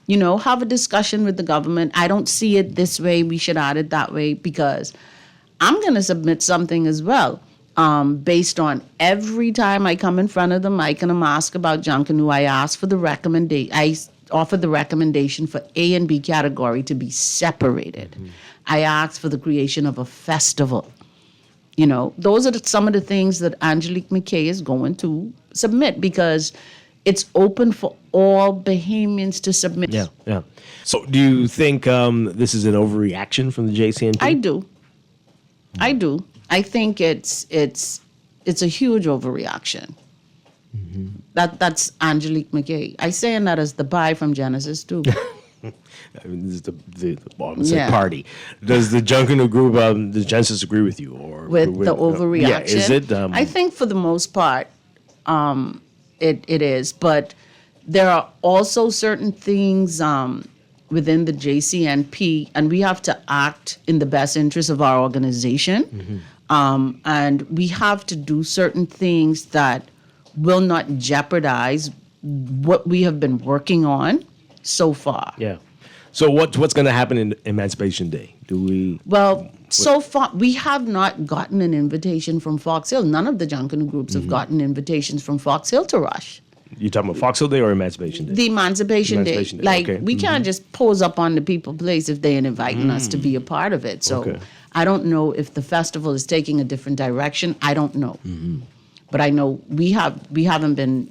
You know, have a discussion with the government. I don't see it this way. We should add it that way, because I'm going to submit something as well. Based on every time I come in front of the mic and I'm asked about Junkanoo, I ask for the recommendation. I offer the recommendation for A and B category to be separated. I asked for the creation of a festival. You know, those are some of the things that Angelique McKay is going to submit, because it's open for all Bahamians to submit. Yeah. So do you think this is an overreaction from the JCNP? I do. I think it's a huge overreaction. That's Angelique McKay. I say that as the buy from Genesis too. I mean, this is the party. Does the Junkanoo group, does Genesis agree with you? Or with the overreaction? Yeah, is it? I think for the most part, it is. But there are also certain things within the JCNP, and we have to act in the best interest of our organization. And we have to do certain things that will not jeopardize what we have been working on so far. Yeah. So what's going to happen in Emancipation Day? Do we? Well, so far we have not gotten an invitation from Fox Hill. None of the Junkanoo groups have gotten invitations from Fox Hill to rush. You talking about Fox Hill Day or Emancipation Day? The Emancipation Day. Like, okay. we can't just pose up on the People Place if they ain't inviting us to be a part of it. So I don't know if the festival is taking a different direction. I don't know. But I know we haven't been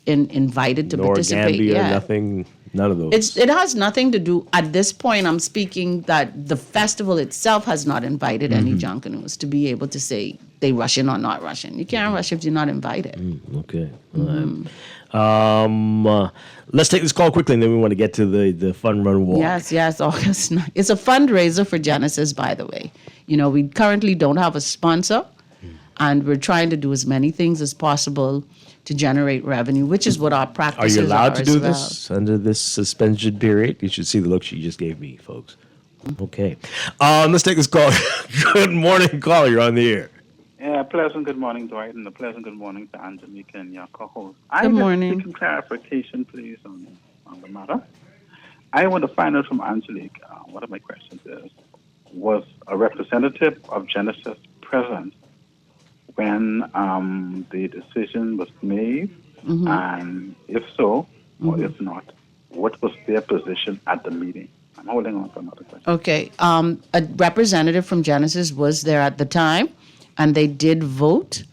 invited to participate. Gambia, yet. nothing, none of those. It has nothing to do, at this point, I'm speaking that the festival itself has not invited any Junkanoos to be able to say they rushing or not rushing. You can't rush if you're not invited. Okay. All right. Let's take this call quickly, and then we want to get to the fun run walk. Yes, August 9th. It's a fundraiser for Genesis, by the way. We currently don't have a sponsor, and we're trying to do as many things as possible to generate revenue, which is what our practices are. Are you allowed to do as well. this under this suspension period? You should see the look she just gave me, folks. Okay. Let's take this call. Good morning, caller. You're on the air. Yeah, pleasant good morning, Dwight, and a pleasant good morning to Angelica and your co-host. Good morning. Some clarification, please, on the matter. I want to find out from Angelique, one of my questions is, was a representative of Genesis present when the decision was made? And if so, or if not, what was their position at the meeting? I'm holding on for another question. Okay. A representative from Genesis was there at the time, and they did vote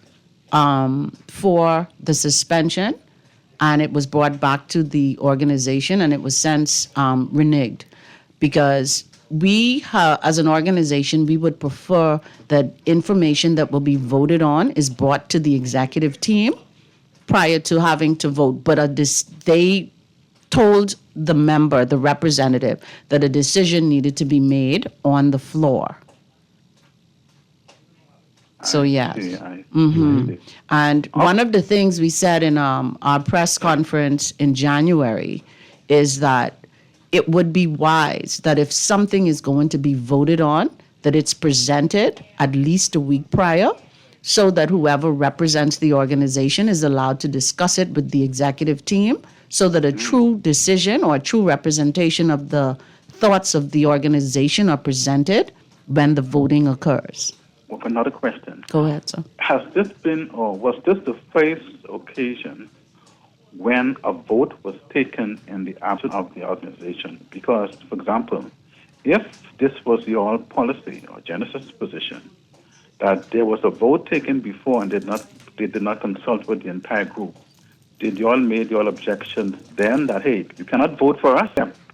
for the suspension, and it was brought back to the organization, and it was since reneged because we, as an organization, we would prefer that information that will be voted on is brought to the executive team prior to having to vote. But they told the member, the representative, that a decision needed to be made on the floor. So, yes. And one of the things we said in our press conference in January is that it would be wise that if something is going to be voted on, that it's presented at least a week prior so that whoever represents the organization is allowed to discuss it with the executive team so that a true decision or a true representation of the thoughts of the organization are presented when the voting occurs. Well, another question. Go ahead, sir. Has this been, or was this the first occasion when a vote was taken in the absence of the organization? Because, for example, if this was your policy or Genesis position, that there was a vote taken before and they did not consult with the entire group, did you all make your objections then that, hey, you cannot vote for us?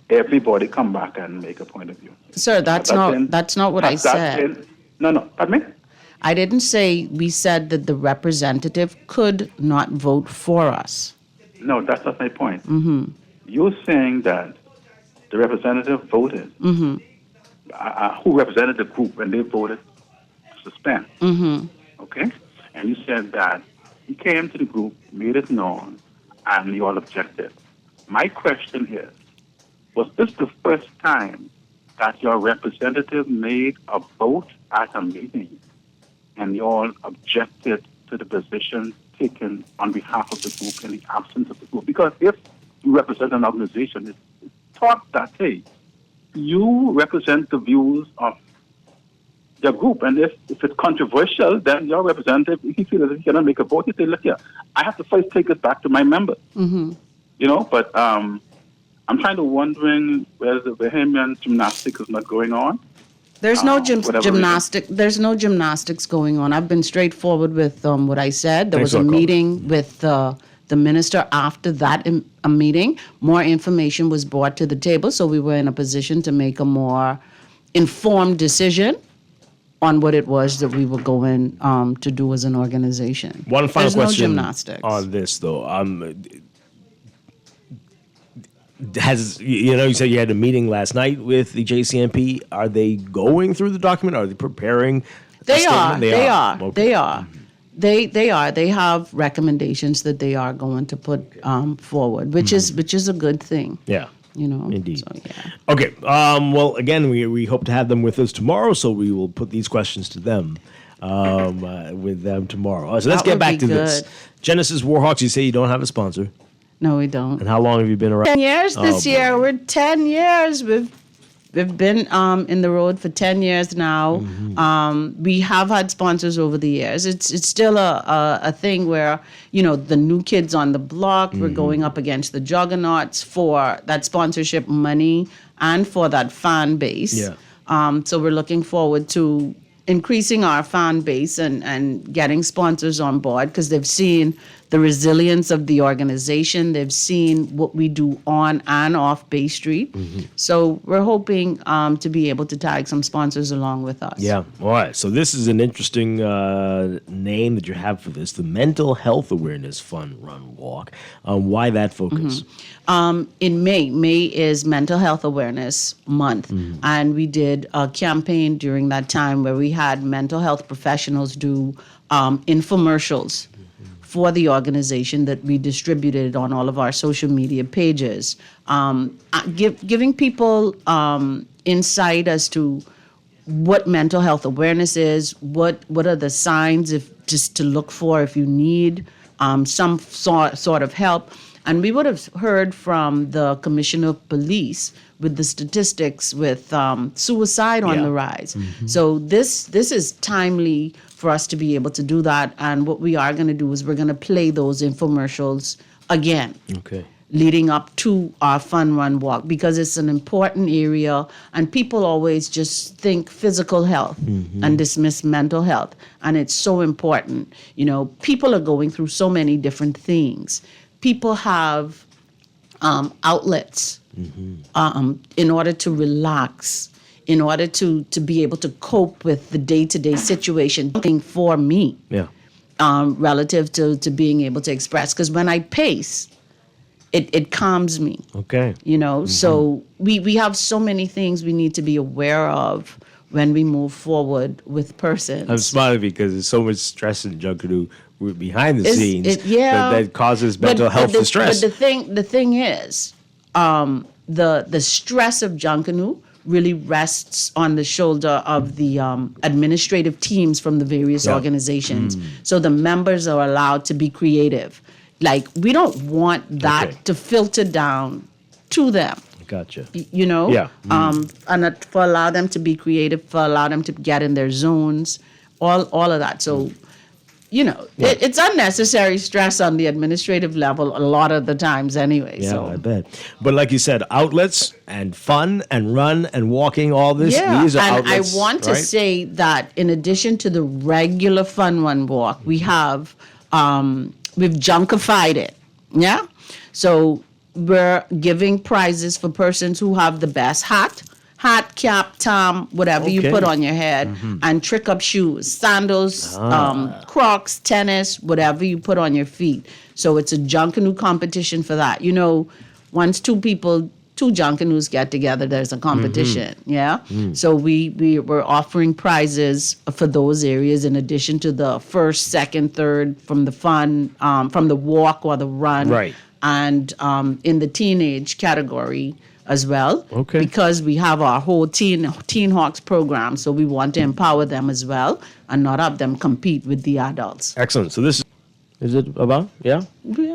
Everybody come back and make a point of view. Sir, that's not what I said. No, pardon me? I didn't say we said that the representative could not vote for us. No, that's not my point. You're saying that the representative voted, who represented the group when they voted to suspend. Okay? And you said that he came to the group, made it known, and you all objected. My question is, was this the first time that your representative made a vote at a meeting and you all objected to the position taken on behalf of the group in the absence of the group? Because if you represent an organization, it's thought that, hey, you represent the views of your group, and if it's controversial, then your representative, if he feels that he cannot make a vote, he say, look here, I have to first take it back to my members. But I'm trying to wondering whether the vehement gymnastics is not going on. There's no gymnastic. There's no gymnastics going on. I've been straightforward with what I said. There was a meeting with the minister after that a meeting. More information was brought to the table, so we were in a position to make a more informed decision on what it was that we were going to do as an organization. One final There's question no gymnastics on this, though. You said you had a meeting last night with the JCNP. Are they going through the document? Are they preparing? They are. Okay. They are. They are. They have recommendations that they are going to put forward, which is a good thing. Yeah. Indeed. So, yeah. Okay. Well, again, we hope to have them with us tomorrow, so we will put these questions to them with them tomorrow. So let's get back to this. Genesis Warhawks, you say you don't have a sponsor. No, we don't. And how long have you been around? 10 years this Oh, year. We're 10 years. We've been in the road for 10 years now. We have had sponsors over the years. It's still a thing where, the new kids on the block, we're going up against the juggernauts for that sponsorship money and for that fan base. Yeah. So we're looking forward to increasing our fan base and getting sponsors on board because they've seen the resilience of the organization. They've seen what we do on and off Bay Street. So we're hoping to be able to tag some sponsors along with us. Yeah. All right. So this is an interesting name that you have for this, the Mental Health Awareness Fun Run Walk. Why that focus? In May is Mental Health Awareness Month, and we did a campaign during that time where we had mental health professionals do infomercials for the organization that we distributed on all of our social media pages, giving people insight as to what mental health awareness is, what are the signs just to look for if you need some sort of help. And we would have heard from the Commissioner of Police with the statistics with suicide on the rise. So this is timely for us to be able to do that. And what we are going to do is we're going to play those infomercials again. Okay. Leading up to our Fun Run Walk because it's an important area and people always just think physical health and dismiss mental health. And it's so important. People are going through so many different things. People have outlets in order to relax, in order to be able to cope with the day-to-day situation. For me, relative to being able to express. Because when I pace, it calms me. Okay. So we have so many things we need to be aware of when we move forward with persons. I'm smiling because there's so much stress in Junkanoo behind the scenes that causes mental health distress. But the thing is, the stress of Junkanoo really rests on the shoulder of the administrative teams from the various organizations. So the members are allowed to be creative. Like, we don't want that to filter down to them. Gotcha. Yeah. And for allow them to be creative, for allow them to get in their zones, all of that. So, it's unnecessary stress on the administrative level a lot of the times anyway. Yeah, So. I bet. But like you said, outlets and fun and run and walking, all this, these are and outlets. I want to say that in addition to the regular Fun Run Walk, we have, we've junkified it. Yeah. So we're giving prizes for persons who have the best hat, cap, tam, whatever you put on your head, and trick-up shoes, sandals, Crocs, tennis, whatever you put on your feet. So it's a Junkanoo competition for that. Once two Junkanoos get together, there's a competition, So we're offering prizes for those areas in addition to the first, second, third from the fun, from the walk or the run. Right. And in the teenage category as well. Okay. Because we have our whole Teen Hawks program, so we want to empower them as well and not have them compete with the adults. Excellent. So this is it about? Yeah? The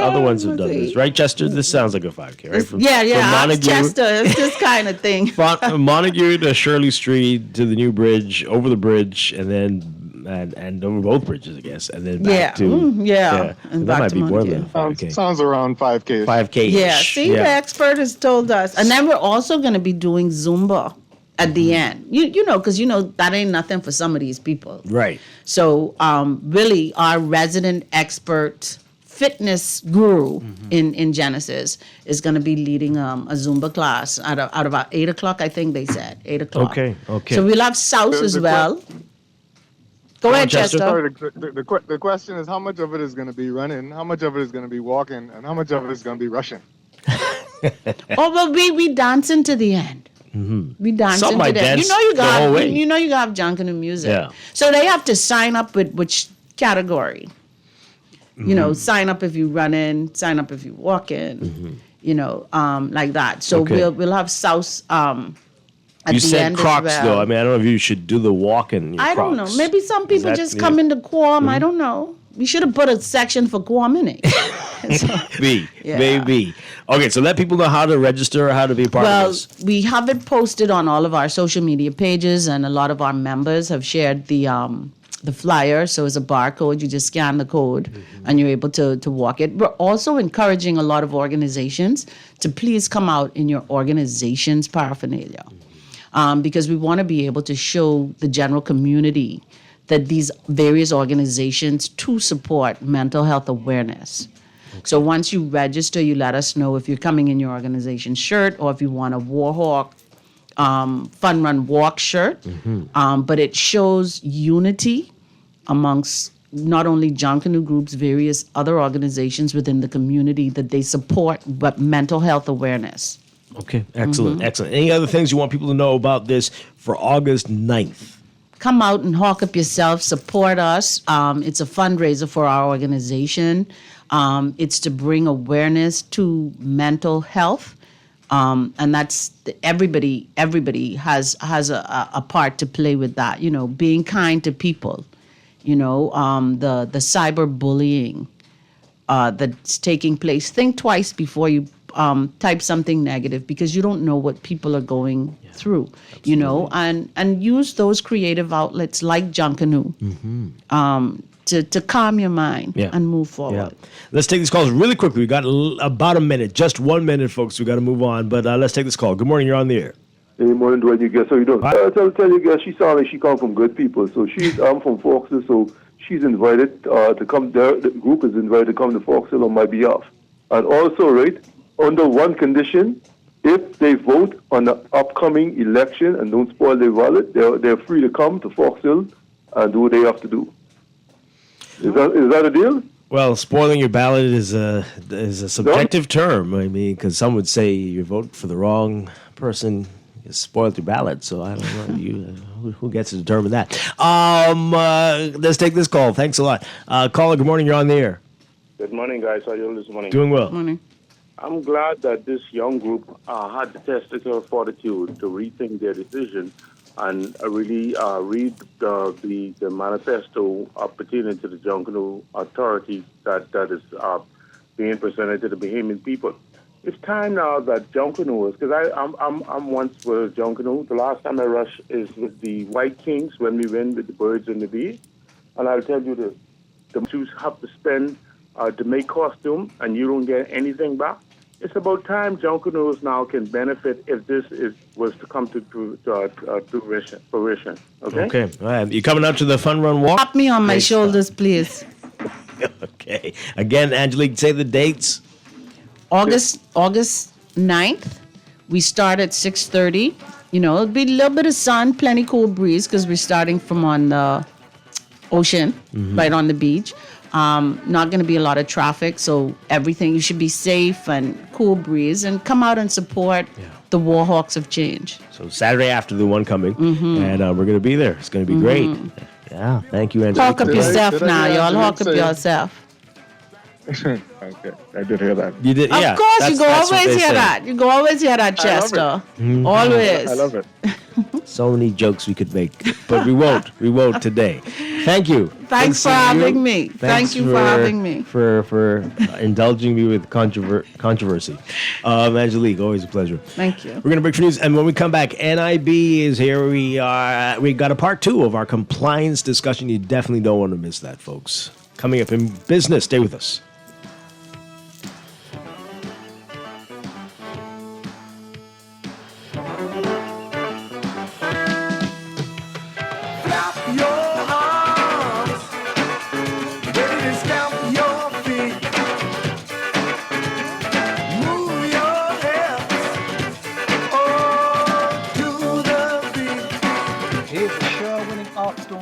other ones have done this, right, Chester? This sounds like a 5K, right? From Montague, Chester, it's this kind of thing. from Montague to Shirley Street to the new bridge, over the bridge, and then and over both bridges, I guess, and then back to and that back might to be more Montague. than 5K. Sounds around 5K. 5K. Yeah, see, the expert has told us. And then we're also going to be doing Zumba at the end. Because that ain't nothing for some of these people. Right. So Willie, our resident expert fitness guru in Genesis, is going to be leading a Zumba class at about 8 o'clock, I think they said. 8 o'clock. Okay. So we'll have South as well. Go ahead, Chester. Sorry, the question is how much of it is going to be running, how much of it is going to be walking, and how much of it is going to be rushing? We dancing to the end. We dancing to the end. You got Junkanoo music. Yeah. So they have to sign up with which category. Sign up if you run in, sign up if you walk in. Like that. So we'll have South. You said Crocs, though. I mean, I don't know if you should do the walk in your I don't Crocs. know. Maybe some people just come into quorum. I don't know. we should have put a section for Kwame. Maybe. Okay, so let people know how to register or how to be a part of this. Well, we have it posted on all of our social media pages, and a lot of our members have shared the flyer. So it's a barcode. You just scan the code, and you're able to walk it. We're also encouraging a lot of organizations to please come out in your organization's paraphernalia, because we want to be able to show the general community that these various organizations to support mental health awareness. So once you register, you let us know if you're coming in your organization shirt or if you want a Warhawk Fun Run Walk shirt. But it shows unity amongst not only Junkanoo groups, various other organizations within the community that they support, but mental health awareness. Okay, excellent. Any other things you want people to know about this for August 9th? Come out and hawk up yourself, support us. It's a fundraiser for our organization. It's to bring awareness to mental health. And that's everybody has a part to play with that. You know, being kind to people. You know, the cyberbullying that's taking place. Think twice before you type something negative, because you don't know what people are going through. Absolutely. You know, and use those creative outlets like Junkanoo to calm your mind and move forward. Let's take these calls really quickly. We got about a minute, just 1 minute, folks. We got to move on, but let's take this call. Good morning. You're on the air. Hey, morning, Dwight. You guess how you doing? I'll tell you guys, she sounds like she comes from good people. So she's from Foxhill, so she's invited to come there. The group is invited to come to Foxhill on my behalf. And also, right, under one condition, if they vote on the upcoming election and don't spoil their ballot, they're free to come to Foxhill and do what they have to do. Is that a deal? Well, spoiling your ballot is a subjective term. I mean, because some would say you vote for the wrong person, you spoiled your ballot. So I don't know who gets to determine that. Let's take this call. Thanks a lot. Caller, good morning. You're on the air. Good morning, guys. How are you this morning? Doing well. Morning. I'm glad that this young group had the testicle fortitude to rethink their decision and really read the manifesto pertaining to the Junkanoo authority that is being presented to the Bahamian people. It's time now that Junkanoo, because I'm once with Junkanoo. The last time I rushed is with the White Kings when we went with the Birds and the Bees, and I'll tell you this: the Jews have to spend to make costume, and you don't get anything back. It's about time Junkanoos now can benefit if this was to come to fruition. Okay? Okay. All right. You coming out to the Fun Run Walk? Tap me on my shoulders, please. Okay. Again, Angelique, say the dates. August 9th. We start at 6:30. You know, it'll be a little bit of sun, plenty cool breeze, because we're starting from on the ocean, right on the beach. Not going to be a lot of traffic, so everything, you should be safe and cool breeze, and come out and support the Warhawks of Change. So Saturday after the one coming, and we're going to be there. It's going to be great. Yeah, thank you, Angelique. Hawk up yourself now, y'all. Hawk up yourself. Okay, I did hear that. You did, Of course, you go always hear that. You go always hear that, Chester. Always. I love it. So many jokes we could make, but we won't. We won't today. Thank you. Thanks for having me. Thank you for having me. For indulging me with controversy. Angelique, always a pleasure. Thank you. We're going to break for news, and when we come back, NIB is here. We got a part 2 of our compliance discussion. You definitely don't want to miss that, folks. Coming up in business. Stay with us.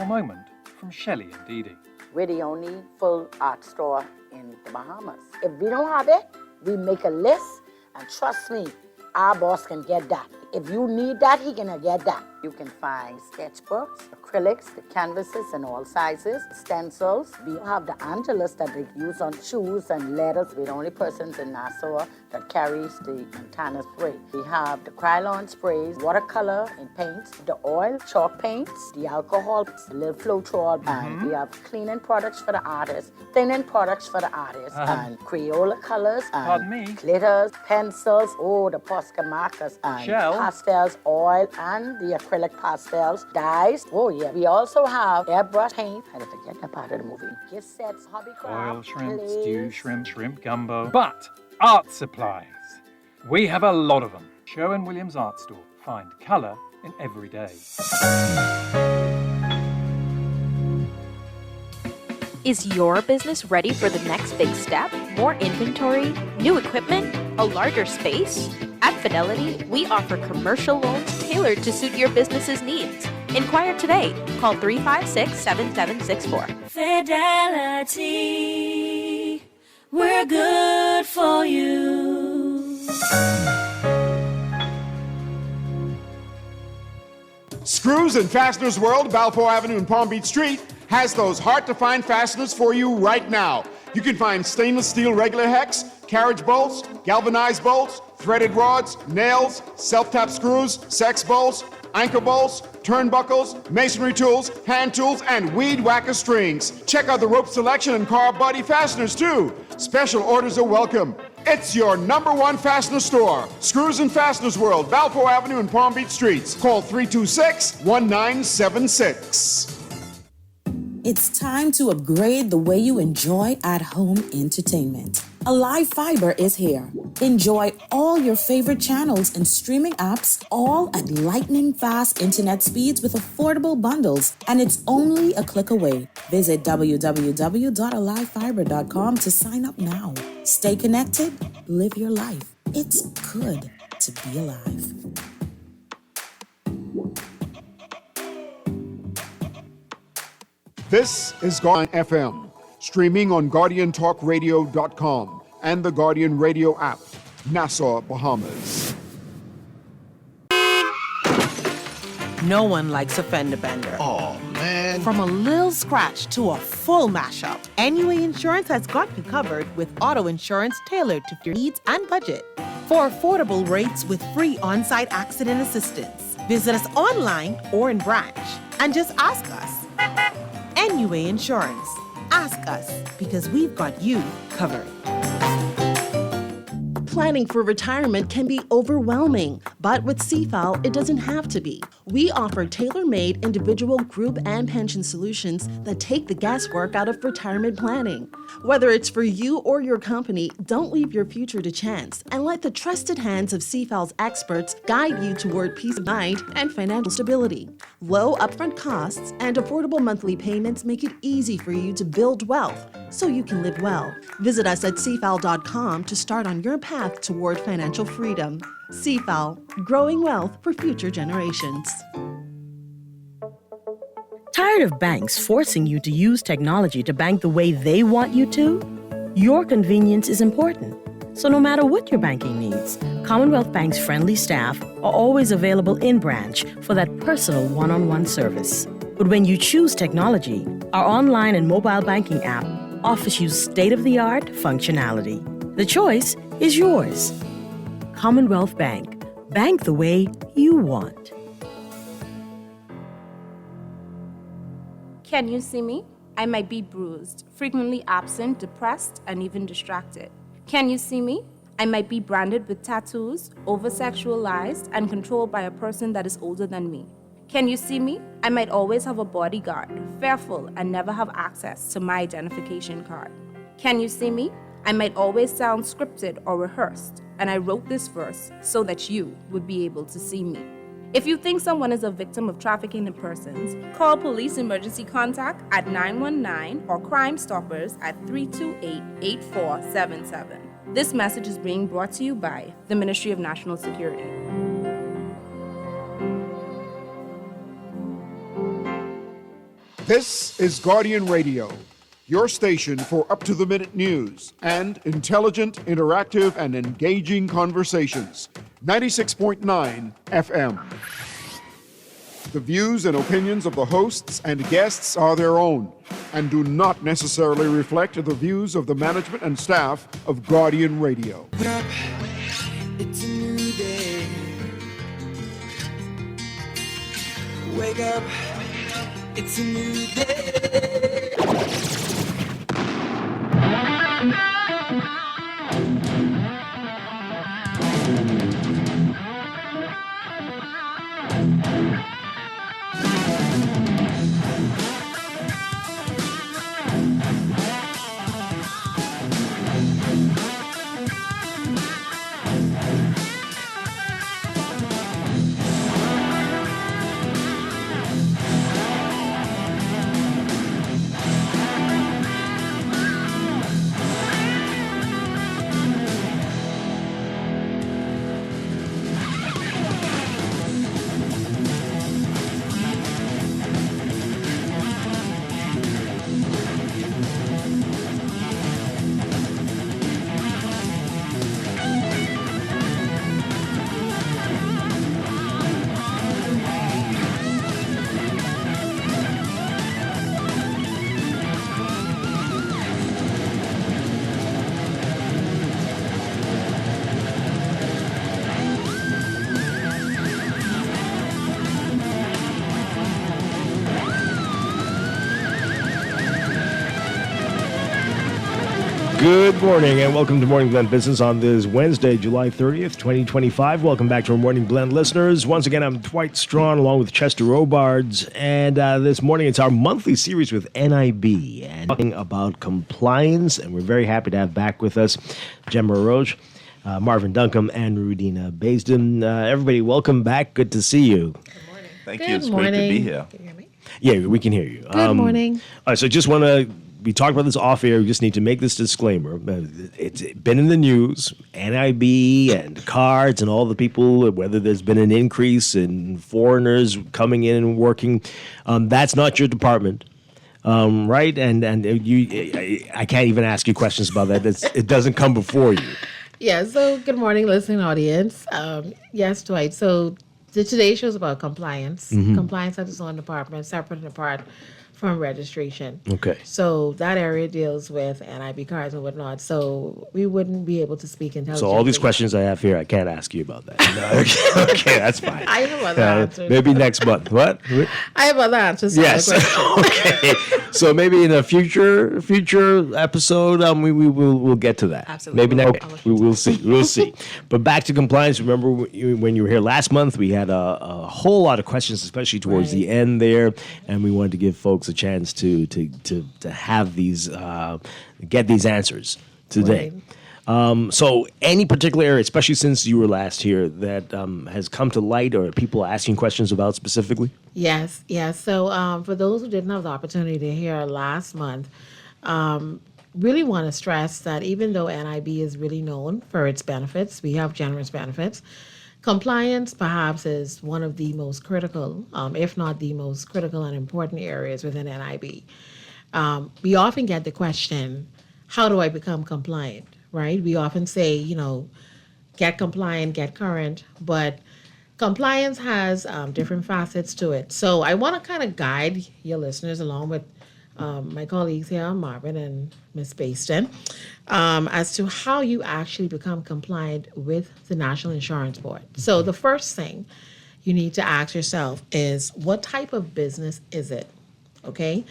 Moment from Shelley and Dee Dee. We're the only full art store in the Bahamas. If we don't have it, we make a list, and trust me, our boss can get that. If you need that, he can get that. You can find sketchbooks, acrylics, the canvases in all sizes, stencils. We have the Angelus that they use on shoes and letters. We're the only persons in Nassau that carries the Montana spray. We have the Krylon sprays, watercolor and paints, the oil, chalk paints, the alcohol, the little Floetrol, and we have cleaning products for the artists, thinning products for the artists, and Crayola colors, and glitters, pencils, the Posca markers, and pastels, oil, and the acrylic pastels, dyes. We also have airbrush paint. I didn't forget that part of the movie. Gift sets, hobby craft, Oil, shrimp, clays. stew, shrimp gumbo. But art supplies. We have a lot of them. Sherwin-Williams Art Store. Find colour in every day. Is your business ready for the next big step? More inventory? New equipment? A larger space? At Fidelity, we offer commercial loans tailored to suit your business's needs. Inquire today. Call 356-7764. Fidelity, we're good for you. Screws and Fasteners World, Balfour Avenue and Palm Beach Street, has those hard-to-find fasteners for you right now. You can find stainless steel regular hex, carriage bolts, galvanized bolts, threaded rods, nails, self-tap screws, sex bolts, anchor bolts, turnbuckles, masonry tools, hand tools, and weed whacker strings. Check out the rope selection and car body fasteners, too. Special orders are welcome. It's your #1 fastener store. Screws and Fasteners World, Balfour Avenue and Palm Beach Streets. Call 326-1976. It's time to upgrade the way you enjoy at-home entertainment. Alive Fiber is here. Enjoy all your favorite channels and streaming apps, all at lightning-fast internet speeds with affordable bundles, and it's only a click away. Visit www.alivefiber.com to sign up now. Stay connected, live your life. It's good to be alive. This is Guardian FM, streaming on GuardianTalkRadio.com and the Guardian Radio app, Nassau, Bahamas. No one likes a fender bender. Oh, man. From a little scratch to a full mashup, NUA Insurance has got you covered with auto insurance tailored to your needs and budget. For affordable rates with free on-site accident assistance, visit us online or in branch and just ask us. NUA Insurance. Ask us because we've got you covered. Planning for retirement can be overwhelming, but with CFAL, it doesn't have to be. We offer tailor-made individual, group, and pension solutions that take the guesswork out of retirement planning. Whether it's for you or your company, don't leave your future to chance and let the trusted hands of CFAL's experts guide you toward peace of mind and financial stability. Low upfront costs and affordable monthly payments make it easy for you to build wealth so you can live well. Visit us at cfal.com to start on your path toward financial freedom. CFAL, growing wealth for future generations. Tired of banks forcing you to use technology to bank the way they want you to? Your convenience is important. So no matter what your banking needs, Commonwealth Bank's friendly staff are always available in branch for that personal one-on-one service. But when you choose technology, our online and mobile banking app offers you state-of-the-art functionality. The choice is yours. Commonwealth Bank. Bank the way you want. Can you see me? I might be bruised, frequently absent, depressed, and even distracted. Can you see me? I might be branded with tattoos, over-sexualized, and controlled by a person that is older than me. Can you see me? I might always have a bodyguard, fearful, and never have access to my identification card. Can you see me? I might always sound scripted or rehearsed, and I wrote this verse so that you would be able to see me. If you think someone is a victim of trafficking in persons, call police emergency contact at 919 or Crime Stoppers at 328-8477. This message is being brought to you by the Ministry of National Security. This is Guardian Radio, your station for up-to-the-minute news and intelligent, interactive, and engaging conversations. 96.9 FM. The views and opinions of the hosts and guests are their own and do not necessarily reflect the views of the management and staff of Guardian Radio. It's a new day. Wake up, it's a new day. Good morning and welcome to Morning Blend Business on this Wednesday, July 30th, 2025. Welcome back to our Morning Blend listeners. Once again, I'm Dwight Strachan along with Chester Robards. And this morning, it's our monthly series with NIB and talking about compliance. And we're very happy to have back with us Gemma Roche, Marvin Duncombe, and Rudina Baisden. Everybody, welcome back. Good to see you. Thank you. It's great to be here. Can you hear me? Yeah, we can hear you. Good morning. All right, so just want to... We talked about this off air. We just need to make this disclaimer. It's been in the news, NIB and cards and all the people, whether there's been an increase in foreigners coming in and working. That's not your department, right? And I can't even ask you questions about that. It doesn't come before you. Yeah, so good morning, listening audience. Yes, Dwight. So today's show is about compliance. Mhm. Compliance at its own department, separate and apart from registration. Okay. So that area deals with NIB cards and whatnot. So we wouldn't be able to speak intelligently. So all these questions I have here, I can't ask you about that. No, okay, that's fine. I have other answers. Maybe next month. What? I have other answers. To Yes. that question. Okay. So maybe in a future episode, we'll get to that. Absolutely. Maybe next. We'll see. We'll see. But back to compliance. Remember when you were here last month, we had a whole lot of questions, especially towards the end there, and we wanted to give folks a chance to have these get these answers today. So any particular area, especially since you were last here, that has come to light or people asking questions about specifically? Yes, yes. So for those who didn't have the opportunity to hear last month, really want to stress that even though NIB is really known for its benefits, we have generous benefits. Compliance perhaps is one of the most critical, if not the most critical and important areas within NIB. We often get the question, how do I become compliant, right? We often say, get compliant, get current, but compliance has different facets to it. So I want to kind of guide your listeners along with my colleagues here, Marvin and Ms. Baisden, as to how you actually become compliant with the National Insurance Board. So the first thing you need to ask yourself is, what type of business is it? Okay?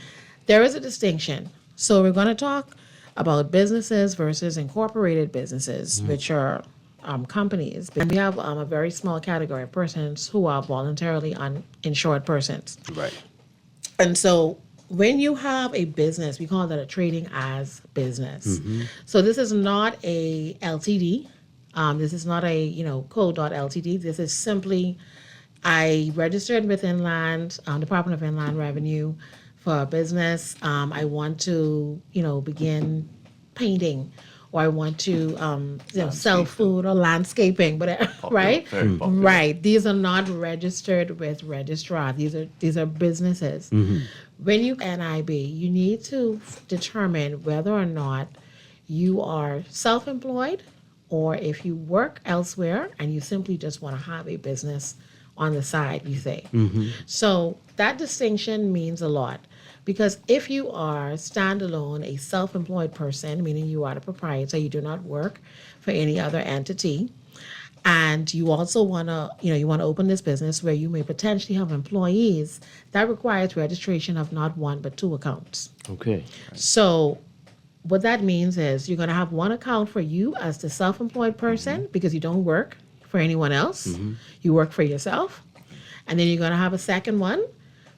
There is a distinction. So we're going to talk about businesses versus incorporated businesses, which are companies. And we have a very small category of persons who are voluntarily uninsured persons. Right. And so when you have a business, we call that a trading as business. Mm-hmm. So this is not a LTD. This is not a code.ltd. This is simply, I registered with Department of Inland Revenue for a business. I want to begin painting, or I want to sell food or landscaping, whatever. Right? Very popular. Right. These are not registered with registrar. These are businesses. Mm-hmm. When you NIB, you need to determine whether or not you are self-employed, or if you work elsewhere and you simply just want to have a business on the side, you say. So that distinction means a lot. Because if you are standalone, a self-employed person, meaning you are the proprietor, you do not work for any other entity, and you also want to, you want to open this business where you may potentially have employees, that requires registration of not one but two accounts. Okay. So what that means is you're going to have one account for you as the self-employed person because you don't work for anyone else. You work for yourself. And then you're going to have a second one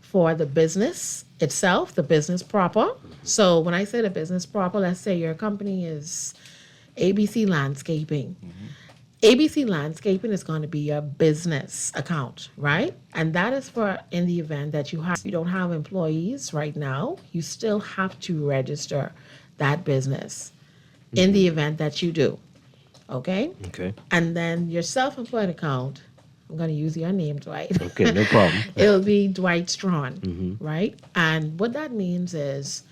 for the business itself, the business proper. So when I say the business proper, let's say your company is ABC Landscaping. ABC Landscaping is going to be your business account, right? And that is for in the event that you don't have employees right now, you still have to register that business in the event that you do. Okay? Okay. And then your self-employed account, I'm going to use your name, Dwight. Okay, no problem. It'll be Dwight Strachan, right? And what that means is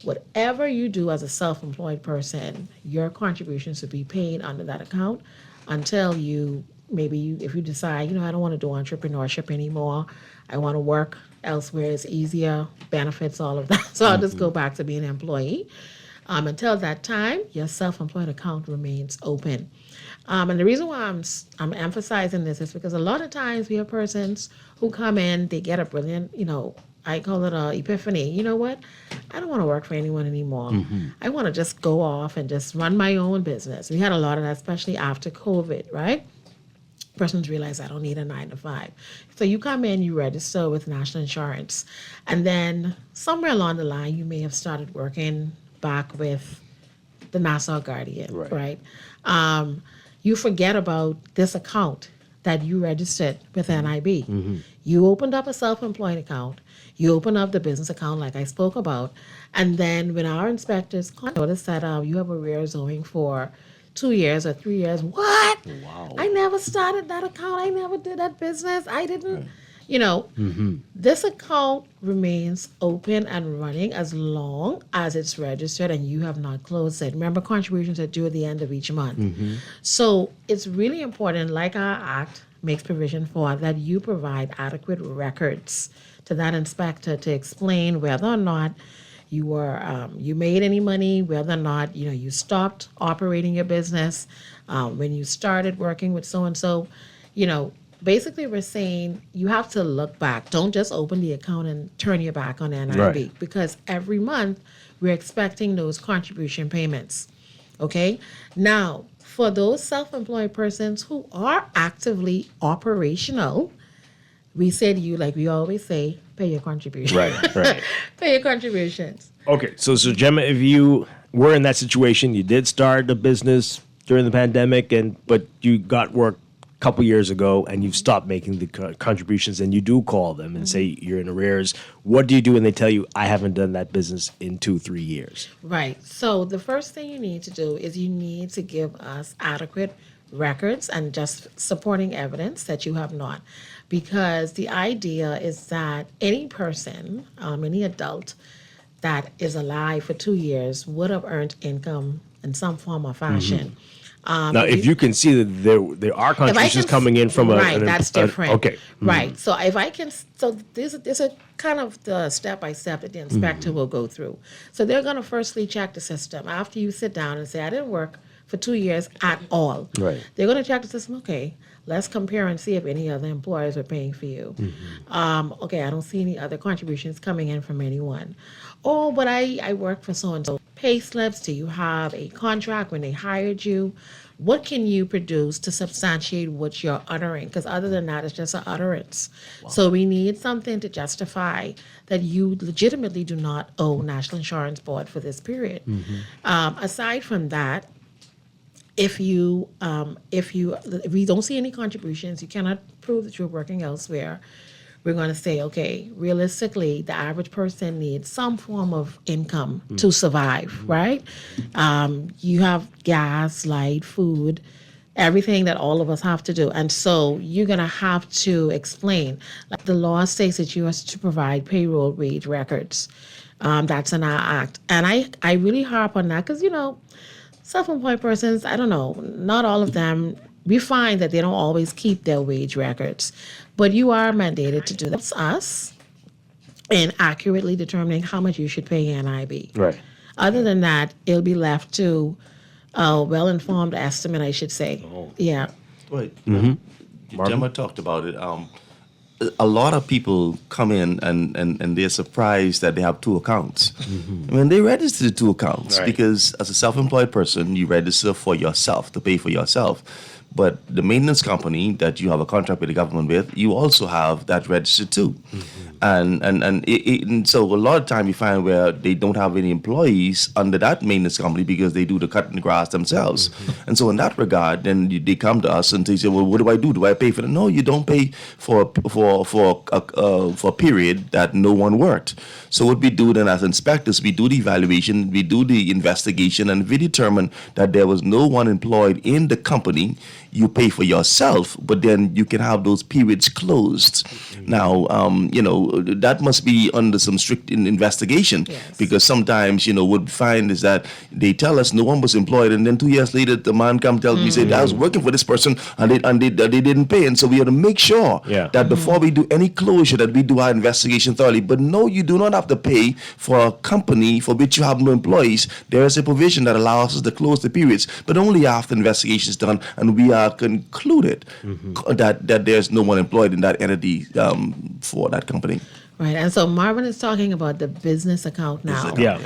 whatever you do as a self-employed person, your contributions will be paid under that account until if you decide, I don't want to do entrepreneurship anymore. I want to work elsewhere. It's easier, benefits, all of that. So I'll just go back to being an employee. Until that time, your self-employed account remains open. And the reason why I'm emphasizing this is because a lot of times we have persons who come in, they get a brilliant, I call it a epiphany. You know what? I don't want to work for anyone anymore. I want to just go off and just run my own business. We had a lot of that, especially after COVID, right? Persons realize I don't need a 9-to-5. So you come in, you register with National Insurance, and then somewhere along the line, you may have started working back with the Nassau Guardian, right? You forget about this account that you registered with NIB. You opened up a self-employed account. You open up the business account like I spoke about. And then when our inspectors notice that you have arrears owing for 2 years or 3 years, what? Wow. I never started that account. I never did that business. I didn't, this account remains open and running as long as it's registered and you have not closed it. Remember, contributions are due at the end of each month. So it's really important, like our act makes provision for, that you provide adequate records to that inspector to explain whether or not you made any money, whether or not you stopped operating your business, when you started working with so and so. Basically, we're saying you have to look back. Don't just open the account and turn your back on NIB, because every month we're expecting those contribution payments. Okay? Now, for those self-employed persons who are actively operational, we say to you, like we always say, pay your contributions. Right. Pay your contributions. Okay, so Gemma, if you were in that situation, you did start a business during the pandemic, but you got work a couple years ago and you've stopped making the contributions, and you do call them and say you're in arrears. What do you do when they tell you, I haven't done that business in 2-3 years? Right. So the first thing you need to do is you need to give us adequate records and just supporting evidence that you have not. Because the idea is that any person, any adult that is alive for 2 years would have earned income in some form or fashion. Now, if you can see that there are contributions coming in from that's different. Okay. Right. So if I can, there's a kind of the step-by-step that the inspector will go through. So they're going to firstly check the system. After you sit down and say, I didn't work for 2 years at all. Right. They're going to check the system. Okay, let's compare and see if any other employers are paying for you. Okay, I don't see any other contributions coming in from anyone. Oh, but I work for so-and-so. Pay slips, do you have a contract when they hired you? What can you produce to substantiate what you're uttering? Because other than that, it's just an utterance. Wow. So we need something to justify that you legitimately do not owe National Insurance Board for this period. Aside from that, if we don't see any contributions, you cannot prove that you're working elsewhere, we're going to say, okay, realistically, the average person needs some form of income to survive, right? You have gas, light, food, everything that all of us have to do. And so you're going to have to explain. Like the law states that you are to provide payroll wage records. That's in our act. And I really harp on that because, self-employed persons, I don't know, not all of them we find that they don't always keep their wage records, but you are mandated to do that. That's us in accurately determining how much you should pay NIB. Right. Other than that, it'll be left to a well-informed estimate, I should say. Yeah. Right. Mm-hmm. Gemma talked about it. A lot of people come in and they're surprised that they have two accounts. I mean, they register the two accounts because as a self-employed person, you register for yourself, to pay for yourself. But the maintenance company that you have a contract with the government with, you also have that registered too. And so a lot of time you find where they don't have any employees under that maintenance company because they do the cutting the grass themselves. And so in that regard, then they come to us and they say, well, what do I do? Do I pay for it? No, you don't pay for a period that no one worked. So what we do then as inspectors, we do the evaluation, we do the investigation, and if we determine that there was no one employed in the company, you pay for yourself, but then you can have those periods closed. Now, that must be under some strict investigation because sometimes, what we find is that they tell us no one was employed, and then 2 years later, the man come tell me, say, I was working for this person, and they didn't pay. And so we have to make sure that before we do any closure, that we do our investigation thoroughly. But no, you do not have to pay for a company for which you have no employees. There is a provision that allows us to close the periods, but only after investigation is done and we are concluded that there's no one employed in that entity for that company. Right, and so Marvin is talking about the business account now. Yeah.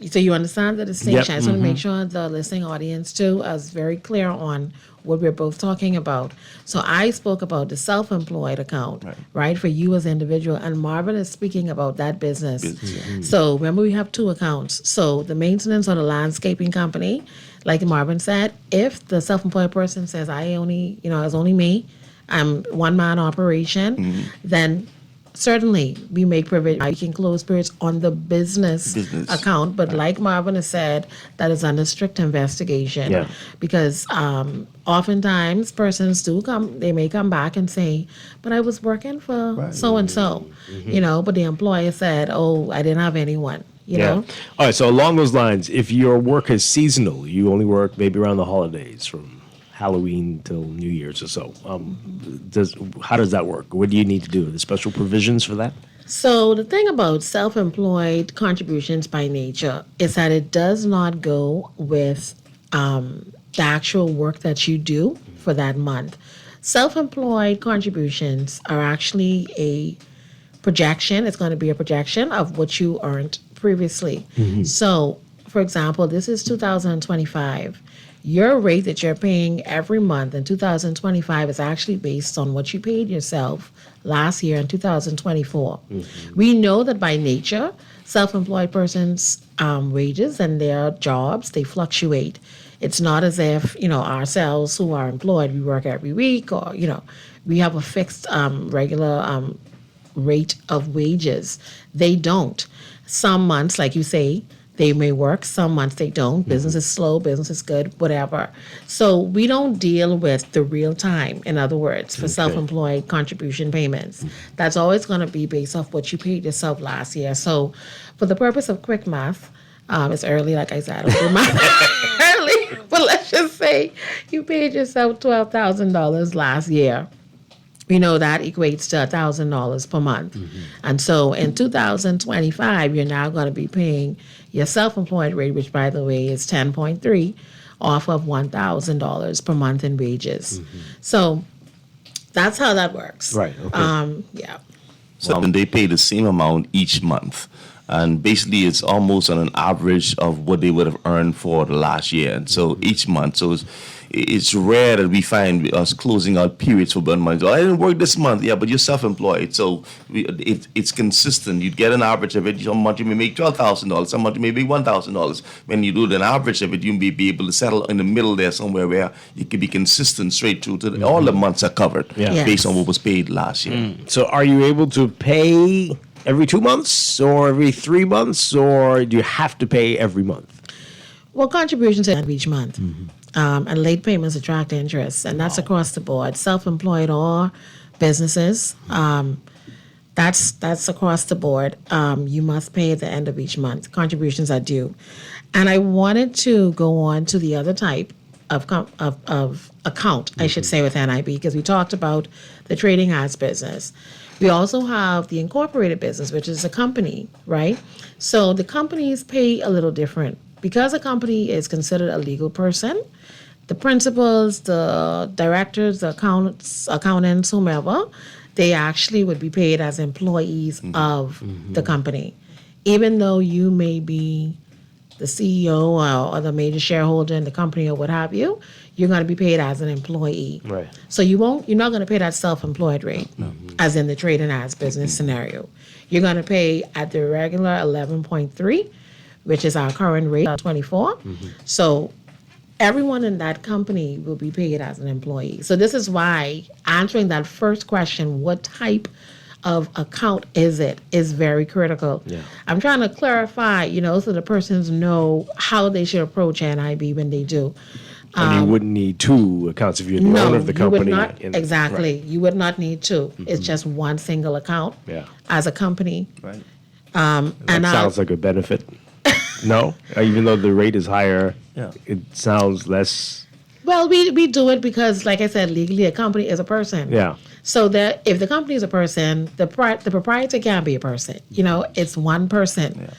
So you understand the distinction. Yep. I just want to make sure the listening audience too is very clear on what we're both talking about. So I spoke about the self-employed account, right, for you as an individual, and Marvin is speaking about that business. So remember, we have two accounts. So the maintenance or the landscaping company, like Marvin said, if the self-employed person says, it's only me, I'm one-man operation, then certainly we make provision. We can close periods on the business account, but like Marvin has said, that is under strict investigation because oftentimes persons they may come back and say, but I was working for so-and-so, but the employer said, oh, I didn't have anyone. You know? All right, so along those lines, if your work is seasonal, you only work maybe around the holidays from Halloween till New Year's or so. How does that work? What do you need to do? Are there special provisions for that? So the thing about self-employed contributions by nature is that it does not go with the actual work that you do for that month. Self-employed contributions are actually a projection. It's going to be a projection of what you earned previously. So, for example, this is 2025. Your rate that you're paying every month in 2025 is actually based on what you paid yourself last year in 2024. We know that by nature, self-employed persons' wages and their jobs, they fluctuate. It's not as if, ourselves who are employed, we work every week or, we have a fixed regular rate of wages. They don't. Some months, like you say, they may work, some months they don't. Business is slow, business is good, whatever. So we don't deal with the real time, in other words, for self-employed contribution payments. That's always going to be based off what you paid yourself last year. So for the purpose of quick math, it's early, like I said, early, but let's just say you paid yourself $12,000 last year. We know that equates to $1,000 per month. And so in 2025, you're now going to be paying your self-employed rate, which, by the way, is 10.3, off of $1,000 per month in wages. So that's how that works. Right. Okay. So they pay the same amount each month. And basically, it's almost on an average of what they would have earned for the last year. And so each month, so it's rare that we find us closing out periods for burn money. So I didn't work this month, but you're self-employed, so it's consistent. You get an average of it. Some month you may make $12,000, some month you may make $1,000. When you do an average of it, you may be able to settle in the middle there somewhere where you can be consistent straight through to all the months are covered based on what was paid last year. So are you able to pay every 2 months or every 3 months, or do you have to pay every month? Well, contributions are each month. And late payments attract interest, and that's across the board, self-employed or businesses. That's across the board. You must pay at the end of each month. Contributions are due. And I wanted to go on to the other type of account, I should say, with NIB, because we talked about the trading as business. We also have the incorporated business, which is a company, right? So the companies pay a little different. Because a company is considered a legal person, the principals, the directors, the accountants, whomever, they actually would be paid as employees of the company. Even though you may be the CEO or the major shareholder in the company or what have you, you're going to be paid as an employee. Right. So you're not going to pay that self-employed rate, as in the trading as business scenario. You're going to pay at the regular 11.3, which is our current rate, 24. So everyone in that company will be paid as an employee. So this is why answering that first question, what type of account is it, is very critical. Yeah. I'm trying to clarify, so the persons know how they should approach NIB when they do. And you wouldn't need two accounts if you're the owner of the company. You would not, exactly. Right. You would not need two. It's just one single account as a company. Right. And That sounds like a benefit. No? Even though the rate is higher, it sounds less. Well, we do it because, like I said, legally a company is a person. Yeah. So that if the company is a person, the proprietor can't be a person. It's one person.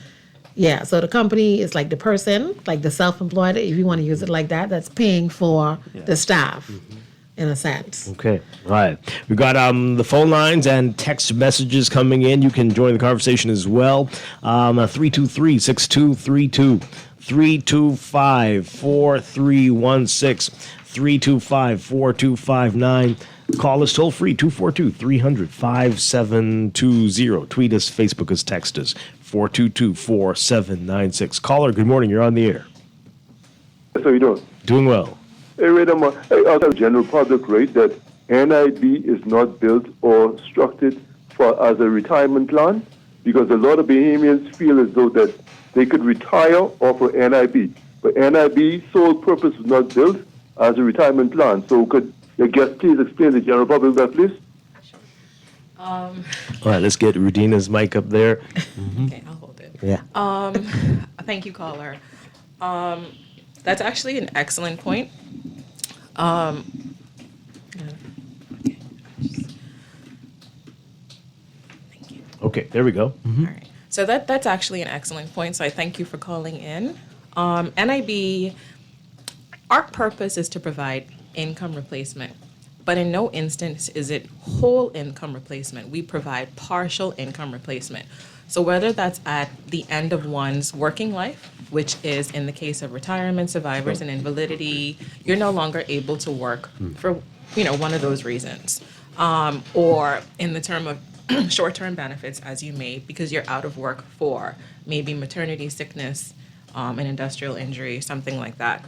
Yeah. So the company is like the person, like the self-employed, if you want to use it like that, that's paying for the staff, in a sense. Okay. All right. We've got the phone lines and text messages coming in. You can join the conversation as well. 323-6232. 325-4316. 325-4259. Call us toll free, 242-300-5720. Tweet us, Facebook us, text us, 422-4796. Caller, good morning. You're on the air. How are you doing? Doing well. Hey, Radama, out of general public rate that NIB is not built or structured as a retirement plan, because a lot of Bahamians feel as though that they could retire off of NIB. But NIB's sole purpose was not built as a retirement plan. So could your guest please explain to the general public that, please? All right, let's get Rudina's mic up there. Okay, I'll hold it. Yeah. Thank you, caller. That's actually an excellent point. Okay, there we go. All right. So that's actually an excellent point. So I thank you for calling in. NIB, our purpose is to provide income replacement, but in no instance is it whole income replacement. We provide partial income replacement. So whether that's at the end of one's working life, which is in the case of retirement, survivors, and invalidity, you're no longer able to work for one of those reasons, or in the term of short-term benefits, as you may, because you're out of work for maybe maternity, sickness, an industrial injury, something like that.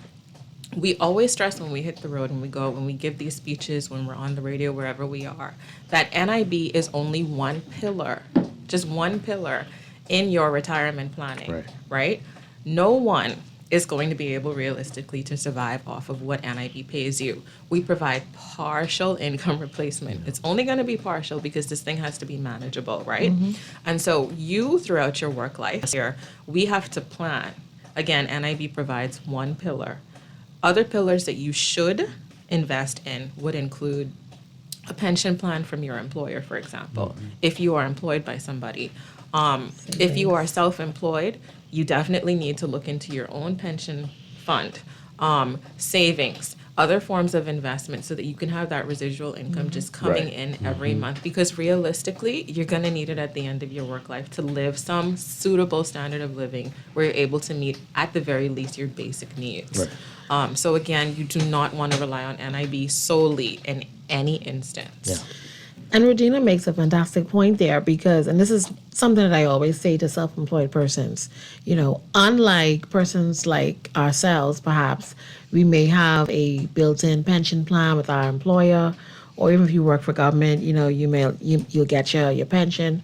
We always stress when we hit the road, when we give these speeches, when we're on the radio, wherever we are, that NIB is only one pillar, just one pillar in your retirement planning, right? No one is going to be able realistically to survive off of what NIB pays you. We provide partial income replacement. It's only going to be partial because this thing has to be manageable, right? And so you, throughout your work life here, we have to plan. Again, NIB provides one pillar. Other pillars that you should invest in would include a pension plan from your employer, for example, if you are employed by somebody. If you are self-employed, you definitely need to look into your own pension fund, savings, other forms of investment so that you can have that residual income just coming in every month. Because realistically, you're going to need it at the end of your work life to live some suitable standard of living where you're able to meet, at the very least, your basic needs. So again, you do not want to rely on NIB solely in any instance. And Regina makes a fantastic point there because, and this is something that I always say to self-employed persons, unlike persons like ourselves, perhaps, we may have a built-in pension plan with our employer, or even if you work for government, you'll get your pension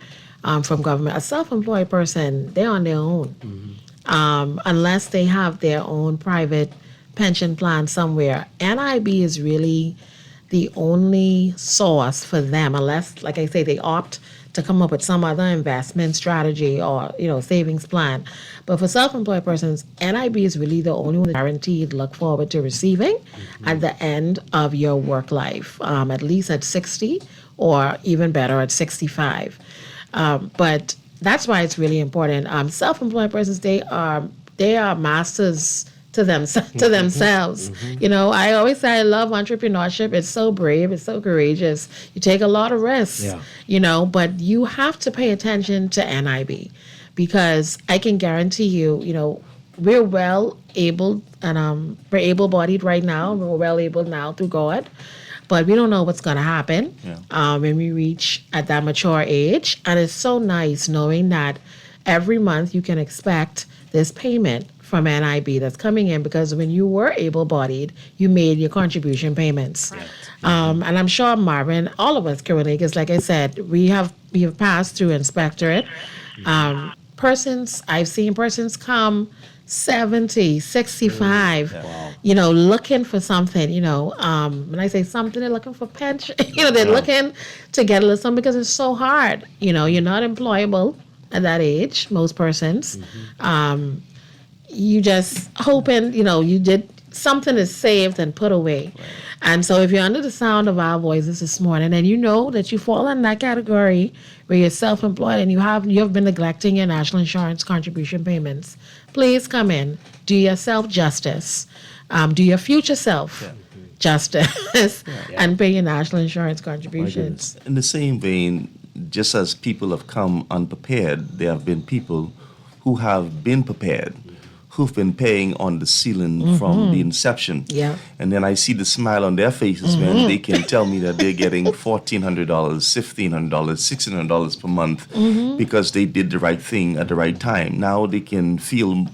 from government. A self-employed person, they're on their own. Unless they have their own private pension plan somewhere. NIB is really the only source for them, unless, like I say, they opt to come up with some other investment strategy or, savings plan. But for self-employed persons, NIB is really the only one guaranteed look forward to receiving at the end of your work life, at least at 60 or even better at 65. But that's why it's really important. Self-employed persons, they are masters to themselves. I always say I love entrepreneurship. It's so brave. It's so courageous. You take a lot of risks, but you have to pay attention to NIB because I can guarantee you, we're well able and we're able-bodied right now. We're well able now through God. But we don't know what's going to happen when we reach at that mature age. And it's so nice knowing that every month you can expect this payment from NIB that's coming in because when you were able-bodied, you made your contribution payments. And I'm sure Marvin, all of us currently, because like I said, we have passed through inspectorate. I've seen persons come 70, 65, looking for something, when I say something, they're looking for pension, they're looking to get a little something because it's so hard. You're not employable at that age, most persons. You just hoping, you did something is saved and put away. Right. And so if you're under the sound of our voices this morning and you know that you fall in that category where you're self-employed and you have been neglecting your national insurance contribution payments, please come in, do yourself justice, do your future self justice, and pay your national insurance contributions. In the same vein, just as people have come unprepared, there have been people who have been prepared, who've been paying on the ceiling from the inception. Yeah. And then I see the smile on their faces when they can tell me that they're getting $1,400, $1,500, $1,600 per month because they did the right thing at the right time. Now they can feel,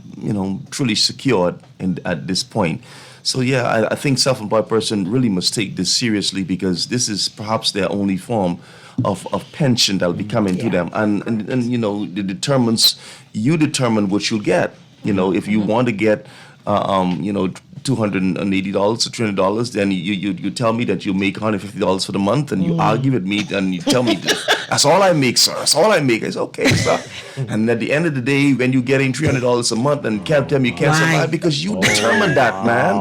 truly secured at this point. So yeah, I think self-employed person really must take this seriously because this is perhaps their only form of pension that will be coming to them. And it determines, you determine what you'll get. If you want to get, $280 or $300, then you tell me that you make $150 for the month, and you argue with me, and you tell me that's all I make, sir. That's all I make. I say, okay, sir. And at the end of the day, when you're getting $300 a month, and can't tell me you can't survive because you determined that, man.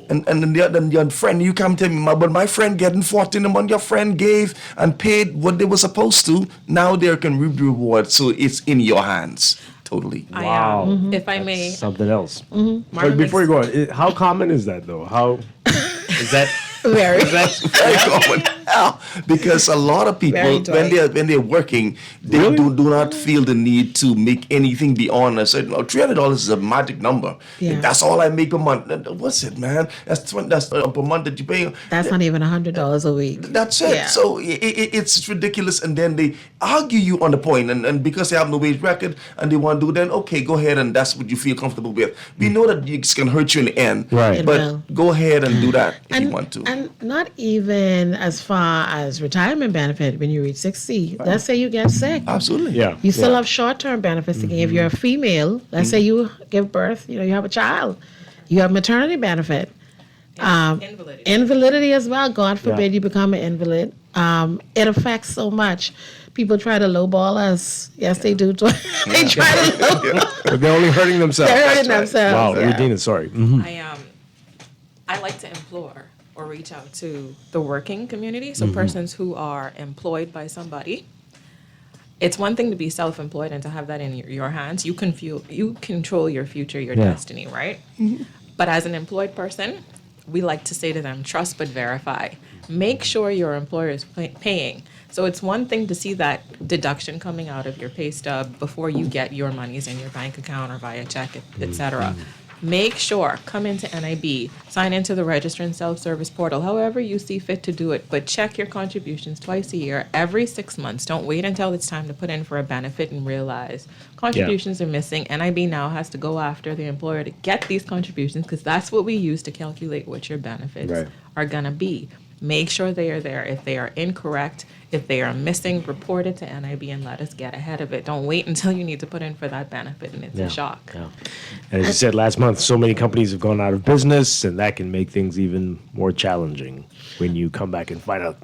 And then your friend, you come tell me, but my friend getting 14 a month, your friend gave and paid what they were supposed to. Now they can reap the reward, so it's in your hands. Totally. Wow. If I may. Something else. But before you go on, how common is that though? How is that? Very. Very common. Because a lot of people, when they're working, they do not feel the need to make anything beyond. I said, $300 is a magic number. Yeah. That's all I make per month. What's it, man? That's per month that you pay. That's not even $100 a week. That's it. Yeah. So it's ridiculous. And then they argue you on the point. And because they have no wage record and they want to do, then okay, go ahead and that's what you feel comfortable with. We know that it's going to hurt you in the end. Right. But go ahead and do that if you want to. And not even as far as retirement benefit when you reach 60. Let's say you get sick. Absolutely. Yeah. You still have short-term benefits. If you're a female, let's say you give birth, you have a child. You have maternity benefit. Invalidity as well. God forbid you become an invalid. It affects so much. People try to lowball us. Yes, they do. They try to lowball. But they're only hurting themselves. They're hurting themselves. Wow, Regina, sorry. I like to implore or reach out to the working community, so persons who are employed by somebody. It's one thing to be self-employed and to have that in your hands. You control your future, your destiny, right? But as an employed person, we like to say to them, trust but verify. Make sure your employer is paying. So it's one thing to see that deduction coming out of your pay stub before you get your monies in your bank account or via check, etc. Make sure, come into NIB, sign into the register and self-service portal, however you see fit to do it, but check your contributions twice a year, every 6 months. Don't wait until it's time to put in for a benefit and realize contributions are missing. NIB now has to go after the employer to get these contributions because that's what we use to calculate what your benefits are going to be. Make sure they are there. If they are incorrect, if they are missing, report it to NIB and let us get ahead of it. Don't wait until you need to put in for that benefit and it's a shock. Yeah. And as you said last month, so many companies have gone out of business, and that can make things even more challenging when you come back and find out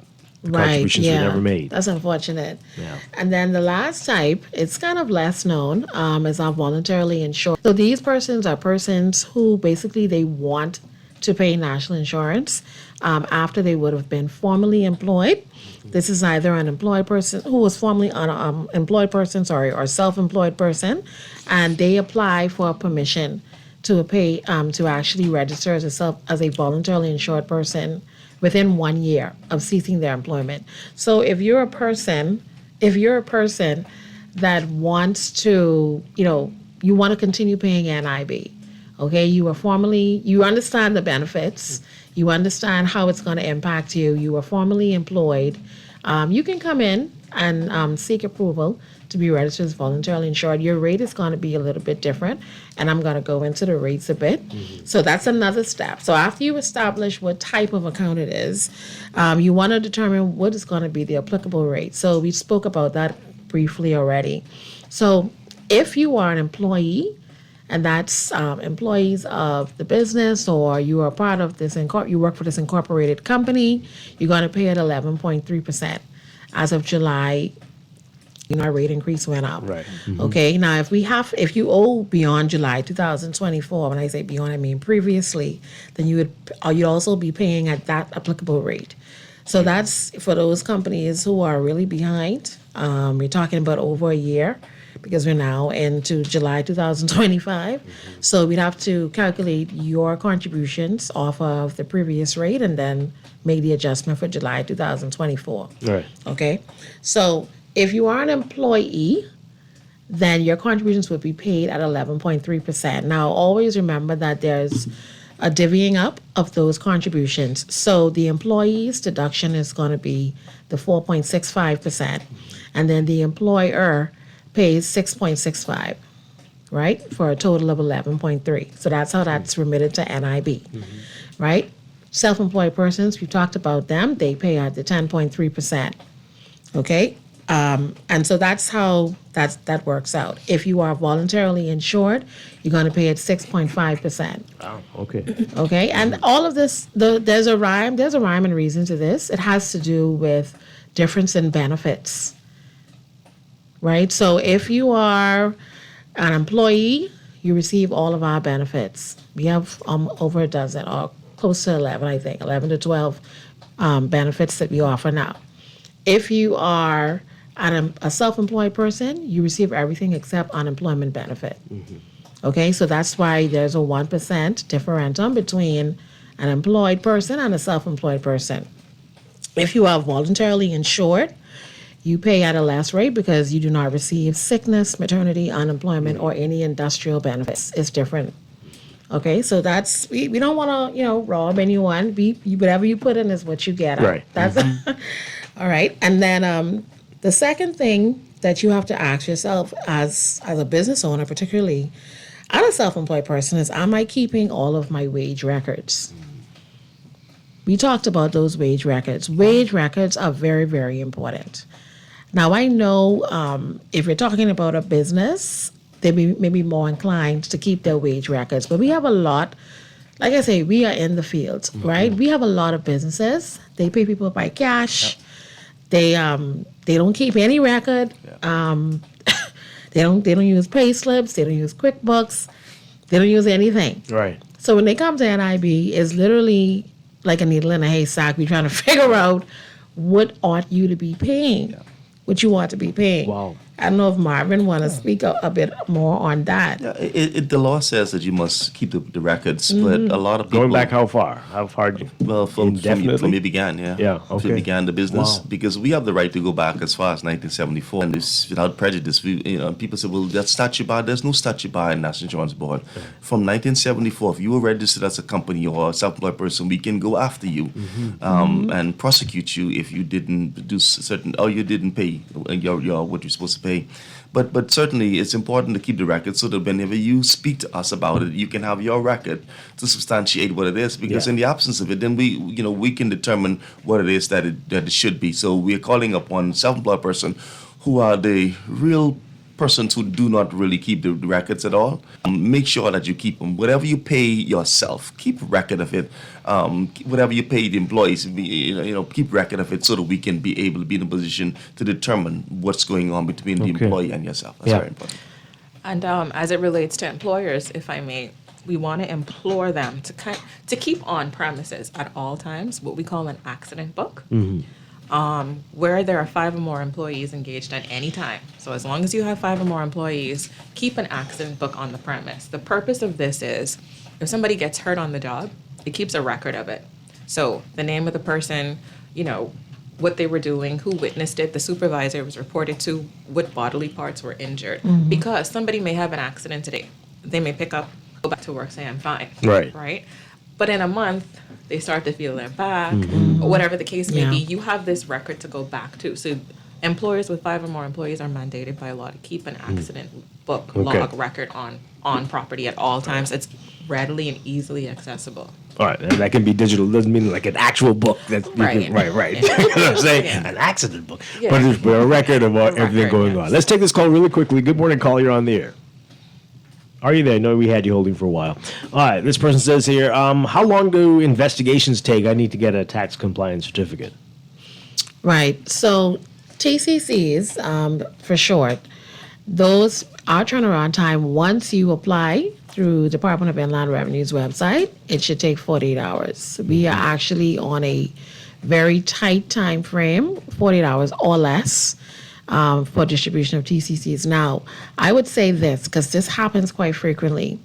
contributions were never made. That's unfortunate. Yeah. And then the last type, it's kind of less known, is our voluntarily insured. So these persons are persons who basically they want to pay national insurance after they would have been formally employed. This is either an employed person who was formerly an employed person, or self-employed person, and they apply for permission to pay to actually register as a voluntarily insured person within 1 year of ceasing their employment. So if you're a person that wants to, you want to continue paying NIB, okay, you understand the benefits, you understand how it's going to impact you, you were formerly employed, you can come in and seek approval to be registered as voluntarily insured. Your rate is going to be a little bit different, and I'm going to go into the rates a bit. So that's another step. So after you establish what type of account it is, you want to determine what is going to be the applicable rate. So we spoke about that briefly already. So if you are an employee, and that's employees of the business, or you are part of this, you work for this incorporated company, you're going to pay at 11.3%. As of July, our rate increase went up. Right. Okay. Now, if you owe beyond July 2024, when I say beyond, I mean previously, then you'd also be paying at that applicable rate. So that's for those companies who are really behind. We're talking about over a year, because we're now into July 2025. So we'd have to calculate your contributions off of the previous rate and then make the adjustment for July 2024. Right. Okay. So if you are an employee, then your contributions would be paid at 11.3%. Now, always remember that there's a divvying up of those contributions. So the employee's deduction is going to be the 4.65%, and then the employer pays 6.65, right, for a total of 11.3. So that's how that's remitted to NIB, right? Self-employed persons, we talked about them, they pay at the 10.3%, okay? And so that's how that works out. If you are voluntarily insured, you're going to pay at 6.5%. Wow. Okay. Okay, and all of this, there's a rhyme and reason to this. It has to do with difference in benefits, right? So if you are an employee, you receive all of our benefits. We have over a dozen, or close to 11, I think, 11 to 12 benefits that we offer now. If you are a self-employed person, you receive everything except unemployment benefit. Okay, so that's why there's a 1% differentium between an employed person and a self-employed person. If you are voluntarily insured, you pay at a less rate because you do not receive sickness, maternity, unemployment, or any industrial benefits. It's different. Okay, so that's, we don't want to, rob anyone. Whatever you put in is what you get. Right. That's all right. And then the second thing that you have to ask yourself as a business owner, particularly as a self-employed person, is, am I keeping all of my wage records? We talked about those wage records. Wage records are very, very important. Now, I know if you're talking about a business, they may be more inclined to keep their wage records. But we have a lot, like I say, we are in the field, right? We have a lot of businesses. They pay people by cash. They don't keep any record. They don't use pay slips. They don't use QuickBooks. They don't use anything. Right. So when they come to NIB, it's literally like a needle in a haystack. We're trying to figure out what ought you to be paying, what you ought to be paying. Wow. I don't know if Marvin want to speak a bit more on that. Yeah, the law says that you must keep the records, but a lot of people... Going back how far? How far? Well, from you began, yeah. Yeah, okay. From you began the business. Wow. Because we have the right to go back as far as 1974, and it's without prejudice. People say, well, that's statute bar. There's no statute bar in National Insurance Board. From 1974, if you were registered as a company or a self-employed person, we can go after you and prosecute you if you didn't do certain, or you didn't pay your what you're supposed to pay. But certainly it's important to keep the record so that whenever you speak to us about it, you can have your record to substantiate what it is. Because in the absence of it, then we can determine what it is that it should be. So we are calling upon self-employed person who are the real persons who do not really keep the records at all. Make sure that you keep them. Whatever you pay yourself, keep record of it. Whatever you pay the employees, keep record of it so that we can be able to be in a position to determine what's going on between the employee and yourself. That's very important. And as it relates to employers, if I may, we want to implore them to keep on premises at all times what we call an accident book. Where there are 5 or more employees engaged at any time. So as long as you have 5 or more employees, keep an accident book on the premise. The purpose of this is if somebody gets hurt on the job, it keeps a record of it. So the name of the person, what they were doing, who witnessed it, the supervisor was reported to, what bodily parts were injured. Because somebody may have an accident today. They may pick up, go back to work, say, I'm fine. Right? But in a month, they start to feel their back, or whatever the case may be. You have this record to go back to. So employers with 5 or more employees are mandated by law to keep an accident book log record on property at all times. It's readily and easily accessible. All right, and that can be digital. Doesn't mean like an actual book. That's right. You know what I'm saying? An accident book. But it's a record of everything going on. Let's take this call really quickly. Good morning, caller. You're on the air. Are you there? No, we had you holding for a while. All right, this person says here, how long do investigations take? I need to get a tax compliance certificate. Right. So TCCs, for short, those are turnaround time. Once you apply through Department of Inland Revenue's website, it should take 48 hours. We are actually on a very tight time frame, 48 hours or less. For distribution of TCCs. Now, I would say this, because this happens quite frequently.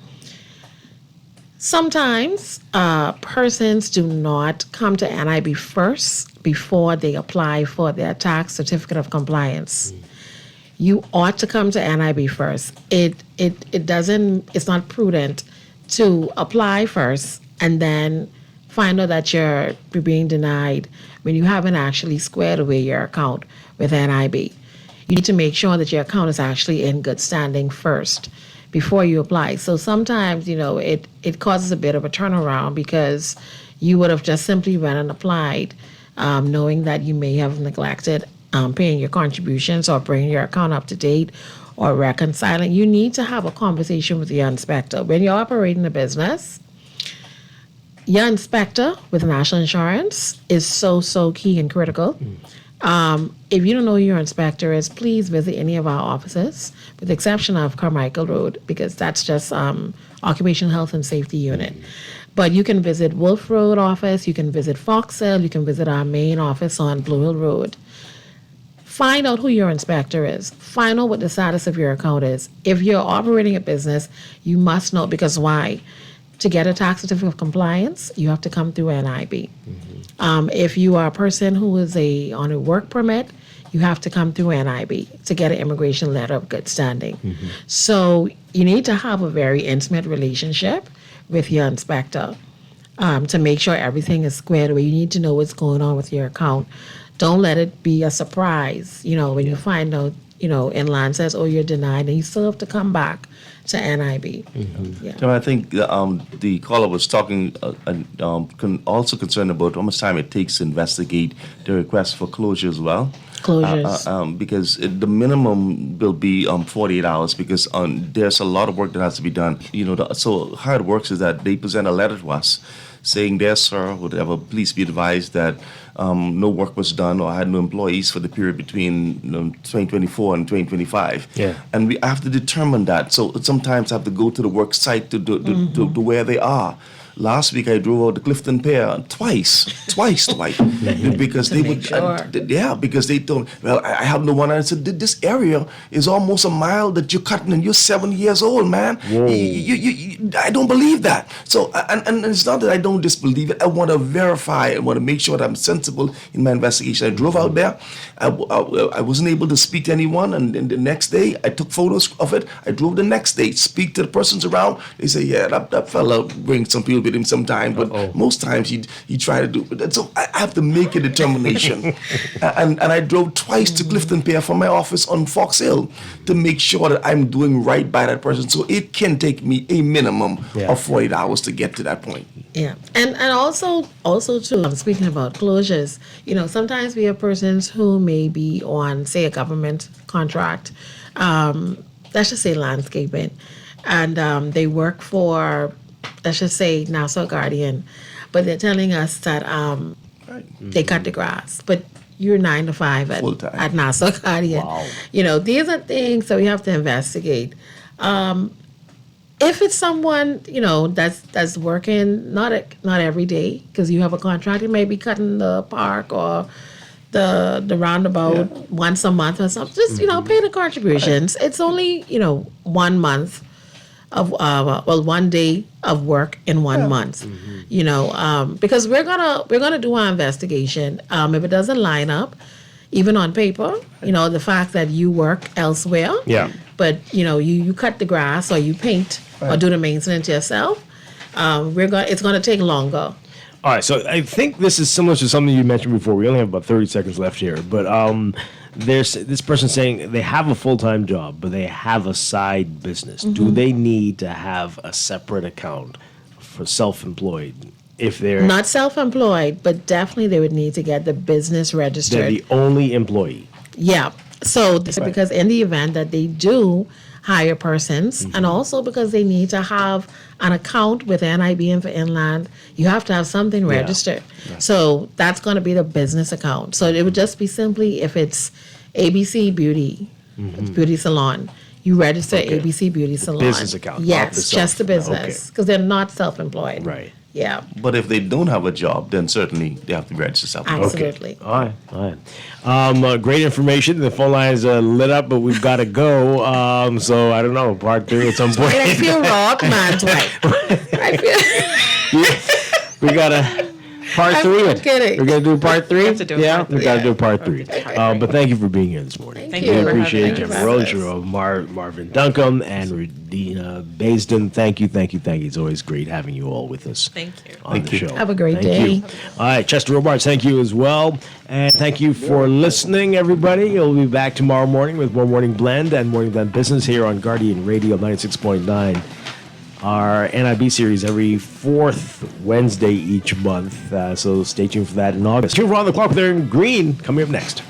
Sometimes persons do not come to NIB first before they apply for their tax certificate of compliance. You ought to come to NIB first. It's not prudent to apply first and then find out that you're being denied when you haven't actually squared away your account with NIB. You need to make sure that your account is actually in good standing first before you apply. So sometimes, it causes a bit of a turnaround because you would have just simply went and applied, knowing that you may have neglected paying your contributions or bringing your account up to date or reconciling. You need to have a conversation with your inspector. When you're operating a business, your inspector with national insurance is so key and critical. If you don't know who your inspector is, please visit any of our offices, with the exception of Carmichael Road, because that's just Occupational Health and Safety Unit. But you can visit Wolf Road office, you can visit Fox Hill, you can visit our main office on Blue Hill Road. Find out who your inspector is. Find out what the status of your account is. If you're operating a business, you must know, because why? To get a tax certificate of compliance, you have to come through NIB. If you are a person who is on a work permit, you have to come through NIB to get an immigration letter of good standing. So you need to have a very intimate relationship with your inspector to make sure everything is squared away. You need to know what's going on with your account. Don't let it be a surprise, when you find out, Inland says, oh, you're denied, and you still have to come back to NIB. So I think the caller was talking also concerned about how much time it takes to investigate the request for closure as well. Because the minimum will be 48 hours because there's a lot of work that has to be done. So how it works is that they present a letter to us saying, "Dear sir, whatever, please be advised that no work was done or I had no employees for the period between 2024 and 2025." And we have to determine that. So sometimes I have to go to the work site to where they are. Last week I drove out the Clifton Pier twice, Dwight, because they would, because they told me, well, I have no one. And I said, this area is almost a mile that you're cutting, and you're 7 years old, man. I don't believe that. So, and it's not that I don't disbelieve it. I want to verify. I want to make sure that I'm sensible in my investigation. I drove out there. I wasn't able to speak to anyone, and the next day I took photos of it. I drove the next day, speak to the persons around. They say, yeah, that fella brings some people with him sometimes, but most times he try to do it. So I have to make a determination. and I drove twice to Clifton Pier from my office on Fox Hill to make sure that I'm doing right by that person. So it can take me a minimum of 48 hours to get to that point. Yeah, and also too. I'm speaking about closures. Sometimes we have persons who may be on, say, a government contract. Let's just say landscaping, and they work for, let's just say, Nassau Guardian, but they're telling us that they cut the grass, but you're 9 to 5 at Nassau Guardian. Wow. These are things that we have to investigate. If it's someone, that's working, not every day, because you have a contract, it may be cutting the park or the roundabout once a month or something. Just, pay the contributions. Right. It's only, 1 month of, 1 day of work in 1 month, because we're gonna do our investigation. If it doesn't line up, even on paper, the fact that you work elsewhere, but you cut the grass or you paint or do the maintenance yourself, it's gonna take longer. All right, so I think this is similar to something you mentioned before. We only have about 30 seconds left here, but there's this person saying they have a full-time job, but they have a side business. Mm-hmm. Do they need to have a separate account for self-employed? If they're not self-employed, but definitely they would need to get the business registered. They're the only employee. Yeah. So because in the event that they do hire persons, and also because they need to have an account with NIB and for Inland, you have to have something registered. Yeah. So that's going to be the business account. So it would just be simply if it's ABC Beauty, it's beauty salon. You register ABC Beauty Salon. Business account. Yes, just the business, because they're not self-employed. Right. Yeah. But if they don't have a job, then certainly they have to register self-employed. Absolutely. Okay. All right. Great information. The phone lines are lit up, but we've got to go. So I don't know, part 3 at some point. I feel rock, man, We got to part 3. I'm kidding. We're going to do part 3? We have to do part 3. We got to do part 3. But thank you for being here this morning. Thank you. We appreciate Thank you. you. Roger, Marvin Duncombe and Regina Baisden. Thank you. It's always great having you all with us. Thank you. On the show. Have a great Thank day. You. All right, Chester Robards, thank you as well. And thank you for listening, everybody. We'll be back tomorrow morning with more Morning Blend and Morning Blend Business here on Guardian Radio 96.9. Our NIB series every 4th Wednesday each month. So stay tuned for that in August. Here, Ron the Clock there in green, coming up next.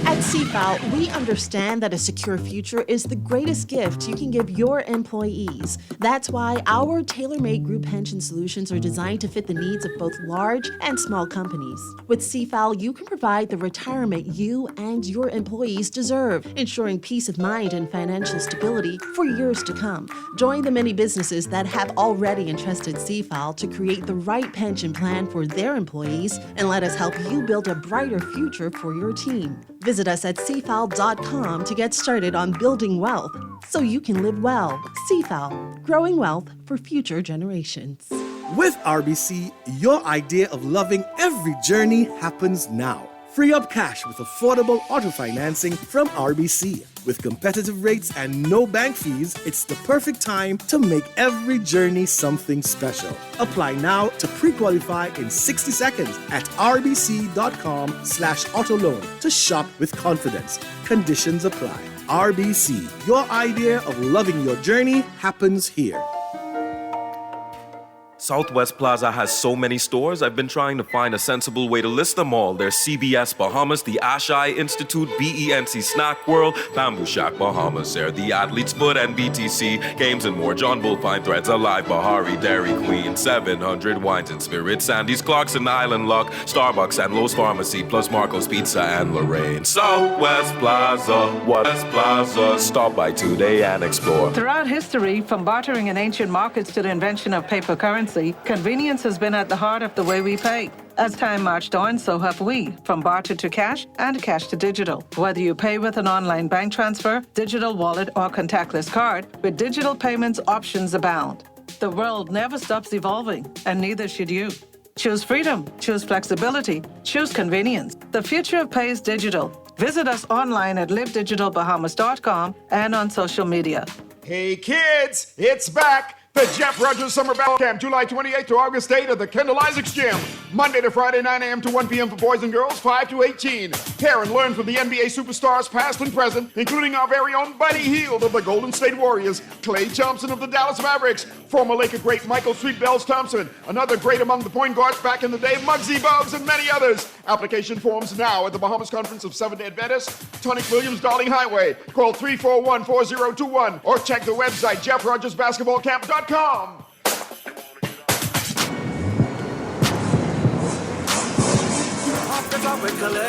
At CFAL, we understand that a secure future is the greatest gift you can give your employees. That's why our tailor-made group pension solutions are designed to fit the needs of both large and small companies. With CFAL, you can provide the retirement you and your employees deserve, ensuring peace of mind and financial stability for years to come. Join the many businesses that have already entrusted CFAL to create the right pension plan for their employees, and let us help you build a brighter future for your team. Visit us at cfal.com to get started on building wealth so you can live well. CFAL, growing wealth for future generations. With RBC, your idea of loving every journey happens now. Free up cash with affordable auto financing from RBC. With competitive rates and no bank fees, it's the perfect time to make every journey something special. Apply now to pre-qualify in 60 seconds at rbc.com/auto loan to shop with confidence. Conditions apply. RBC, your idea of loving your journey happens here. Southwest Plaza has so many stores, I've been trying to find a sensible way to list them all. There's CBS Bahamas, the Ashai Institute, BENC Snack World, Bamboo Shack Bahamas, Air, the Athlete's Foot, and BTC, Games and More, John Bull Fine Threads, Alive, Bahari, Dairy Queen, 700 Wines and Spirits, Sandy's Clocks and Island Lock, Starbucks and Lowe's Pharmacy, plus Marco's Pizza and Lorraine. Southwest Plaza, West Plaza, stop by today and explore. Throughout history, from bartering in ancient markets to the invention of paper currency, convenience has been at the heart of the way we pay. As time marched on, so have we, from barter to cash and cash to digital. Whether you pay with an online bank transfer, digital wallet, or contactless card, with digital payments, options abound. The world never stops evolving, and neither should you. Choose freedom, choose flexibility, choose convenience. The future of pay is digital. Visit us online at livedigitalbahamas.com and on social media. Hey kids, it's back! The Jeff Rogers Summer Battle Camp, July 28th to August 8th at the Kendall Isaacs Gym. Monday to Friday, 9 a.m. to 1 p.m. for boys and girls, 5 to 18. Pair and learn from the NBA superstars past and present, including our very own Buddy Hield of the Golden State Warriors, Klay Thompson of the Dallas Mavericks, former Laker great Michael Sweet Bells Thompson, another great among the point guards back in the day, Muggsy Bogues, and many others. Application forms now at the Bahamas Conference of Seventh-day Adventists, Tonic Williams, Darling Highway. Call 341-4021 or check the website, JeffRogersBasketballCamp.com.